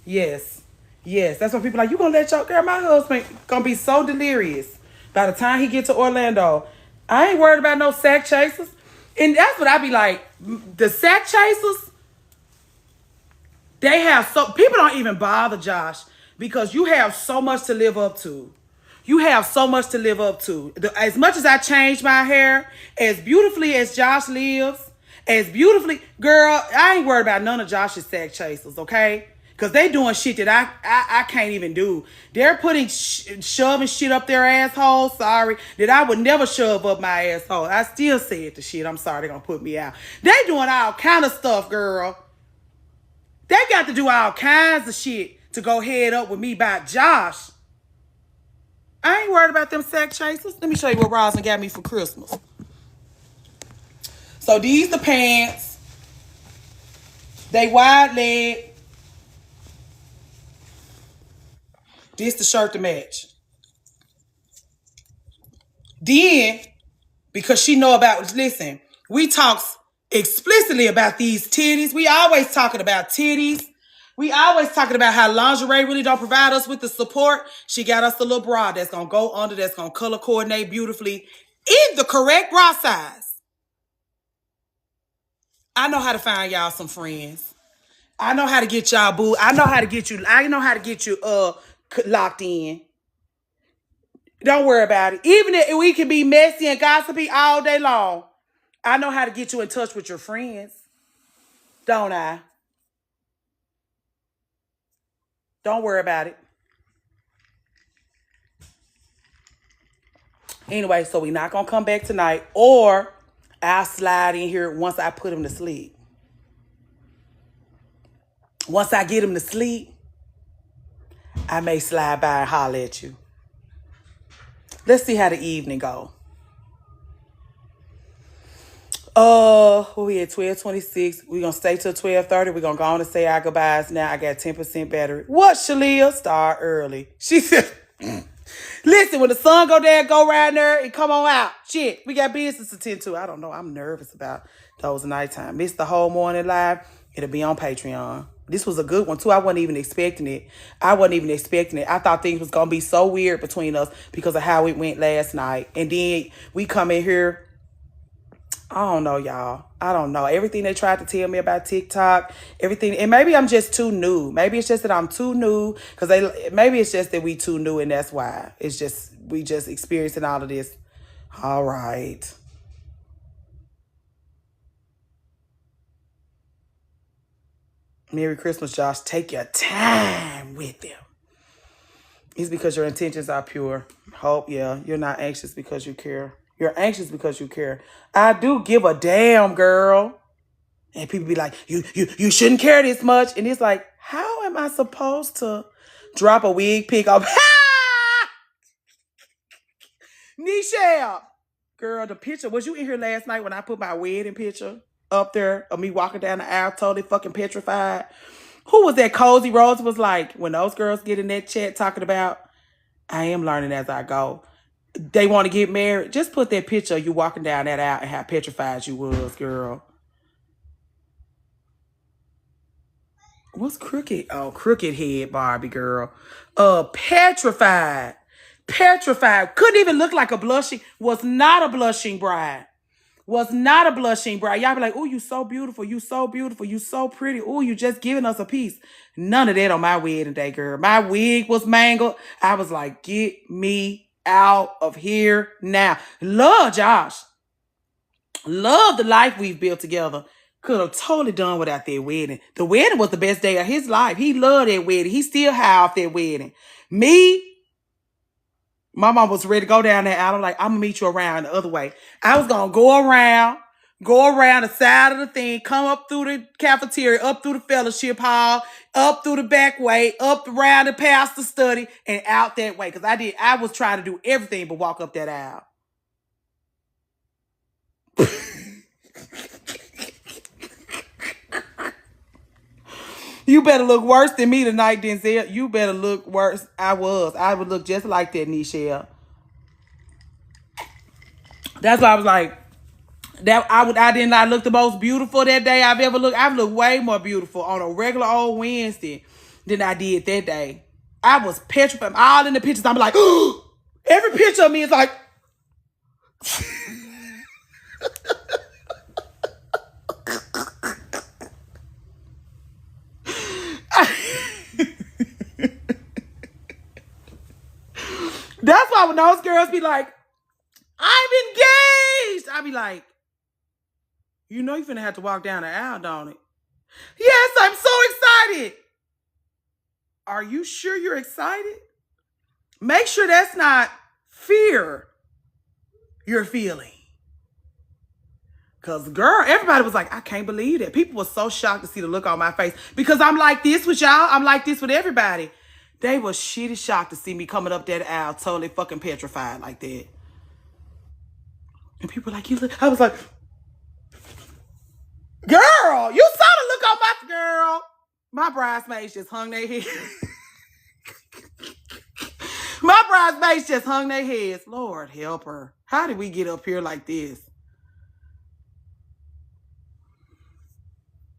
Yes. Yes. That's what people are like, you going to let your girl, my husband going to be so delirious. By the time he get to Orlando, I ain't worried about no sack chasers. And that's what I be like. The sack chasers, people don't even bother Josh because you have so much to live up to. You have so much to live up to. As much as I change my hair, as beautifully as Josh lives, as beautifully, girl, I ain't worried about none of Josh's sack chasers, okay? Because they doing shit that I can't even do. They're putting, shoving shit up their asshole, sorry, that I would never shove up my asshole. I still said the shit. I'm sorry, they're going to put me out. They doing all kind of stuff, girl. They got to do all kinds of shit to go head up with me by Josh. I ain't worried about them sack chasers. Let me show you what Roslyn got me for Christmas. So these the pants. They wide leg. This the shirt to match. Then, because she know about, listen, we talk explicitly about these titties. We always talking about titties. We always talking about how lingerie really don't provide us with the support. She got us a little bra that's going to go under, that's going to color coordinate beautifully in the correct bra size. I know how to find y'all some friends. I know how to get y'all boo. I know how to get you locked in. Don't worry about it. Even if we can be messy and gossipy all day long, I know how to get you in touch with your friends. Don't I? Don't worry about it. Anyway, so we're not going to come back tonight, or I'll slide in here once I put him to sleep. Once I get him to sleep, I may slide by and holler at you. Let's see how the evening go. We at 12:26. We're going to stay till 12:30. We're going to go on and say our goodbyes now. I got 10% battery. What, Shalia? Start early. She said, listen, when the sun go there, go right there and come on out. Shit, we got business to tend to. I don't know. I'm nervous about those nighttime. Missed the whole morning live. It'll be on Patreon. This was a good one, too. I wasn't even expecting it. I thought things was going to be so weird between us because of how it went last night. And then we come in here. I don't know, y'all. I don't know. Everything they tried to tell me about TikTok, everything. And maybe I'm just too new. Maybe it's just that I'm too new. Maybe it's just that we too new and that's why. We just experiencing all of this. All right. Merry Christmas, Josh. Take your time with them. It's because your intentions are pure. Hope, yeah. You're not anxious because you care. You're anxious because you care. I do give a damn, girl. And people be like, you shouldn't care this much. And it's like, how am I supposed to drop a wig pic of Nichelle? Girl, the picture, was you in here last night when I put my wedding picture up there of me walking down the aisle totally fucking petrified? Who was that? Cozy Rose was like, when those girls get in that chat talking about, I am learning as I go. They want to get married. Just put that picture of you walking down that aisle and how petrified you was, girl. What's crooked? Oh, crooked head Barbie, girl. Petrified. Petrified. Couldn't even look like a blushing. Was not a blushing bride. Was not a blushing bride. Y'all be like, oh, you so beautiful. You so beautiful. You so pretty. Oh, you just giving us a piece. None of that on my wedding day, girl. My wig was mangled. I was like, get me out of here now. Love Josh. Love the life we've built together. Could have totally done without that wedding. The wedding was the best day of his life. He loved that wedding. He still high off that wedding. Me, my mom was ready to go down there. I'm like, I'm going to meet you around the other way. I was going to go around the side of the thing, come up through the cafeteria, up through the fellowship hall, up through the back way, up around the pastor study, and out that way. Because I was trying to do everything but walk up that aisle. You better look worse than me tonight, Denzel. You better look worse. I would look just like that, Nichelle. That's why I was like, I did not look the most beautiful that day I've ever looked. I've looked way more beautiful on a regular old Wednesday than I did that day. I was petrified. All in the pictures, I'm like, every picture of me is like, that's why when those girls be like, I'm engaged, I be like, you know you're finna have to walk down the aisle, don't it? Yes, I'm so excited. Are you sure you're excited? Make sure that's not fear you're feeling. Because, girl, everybody was like, I can't believe that. People were so shocked to see the look on my face. Because I'm like this with y'all. I'm like this with everybody. They were shitty shocked to see me coming up that aisle totally fucking petrified like that. And people were like, you look. I was like, girl, you saw the look on my girl. My bridesmaids just hung their heads. My bridesmaids just hung their heads. Lord help her. How did we get up here like this?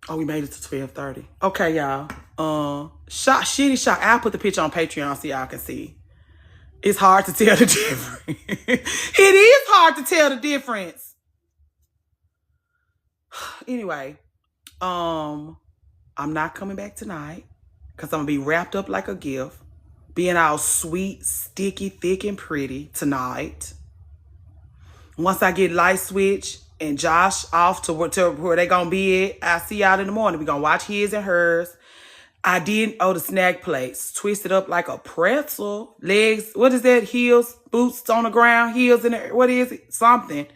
Oh, we made it to 12:30. Okay, y'all. Shitty shock. I'll put the picture on Patreon so y'all can see. It's hard to tell the difference. It is hard to tell the difference. Anyway, I'm not coming back tonight because I'm going to be wrapped up like a gift. Being all sweet, sticky, thick, and pretty tonight. Once I get light switch and Josh off to where they going to be at, I'll see y'all in the morning. We're going to watch his and hers. I did, the snack place. Twisted up like a pretzel. Legs, what is that? Heels, boots on the ground, heels in there. What is it? Something.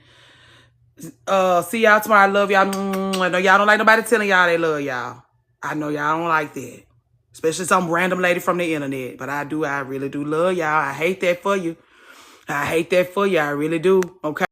See y'all tomorrow. I love y'all. I know y'all don't like nobody telling y'all they love y'all. I know y'all don't like that. Especially some random lady from the internet. But I really do love y'all. I hate that for you. I hate that for you. I really do. Okay.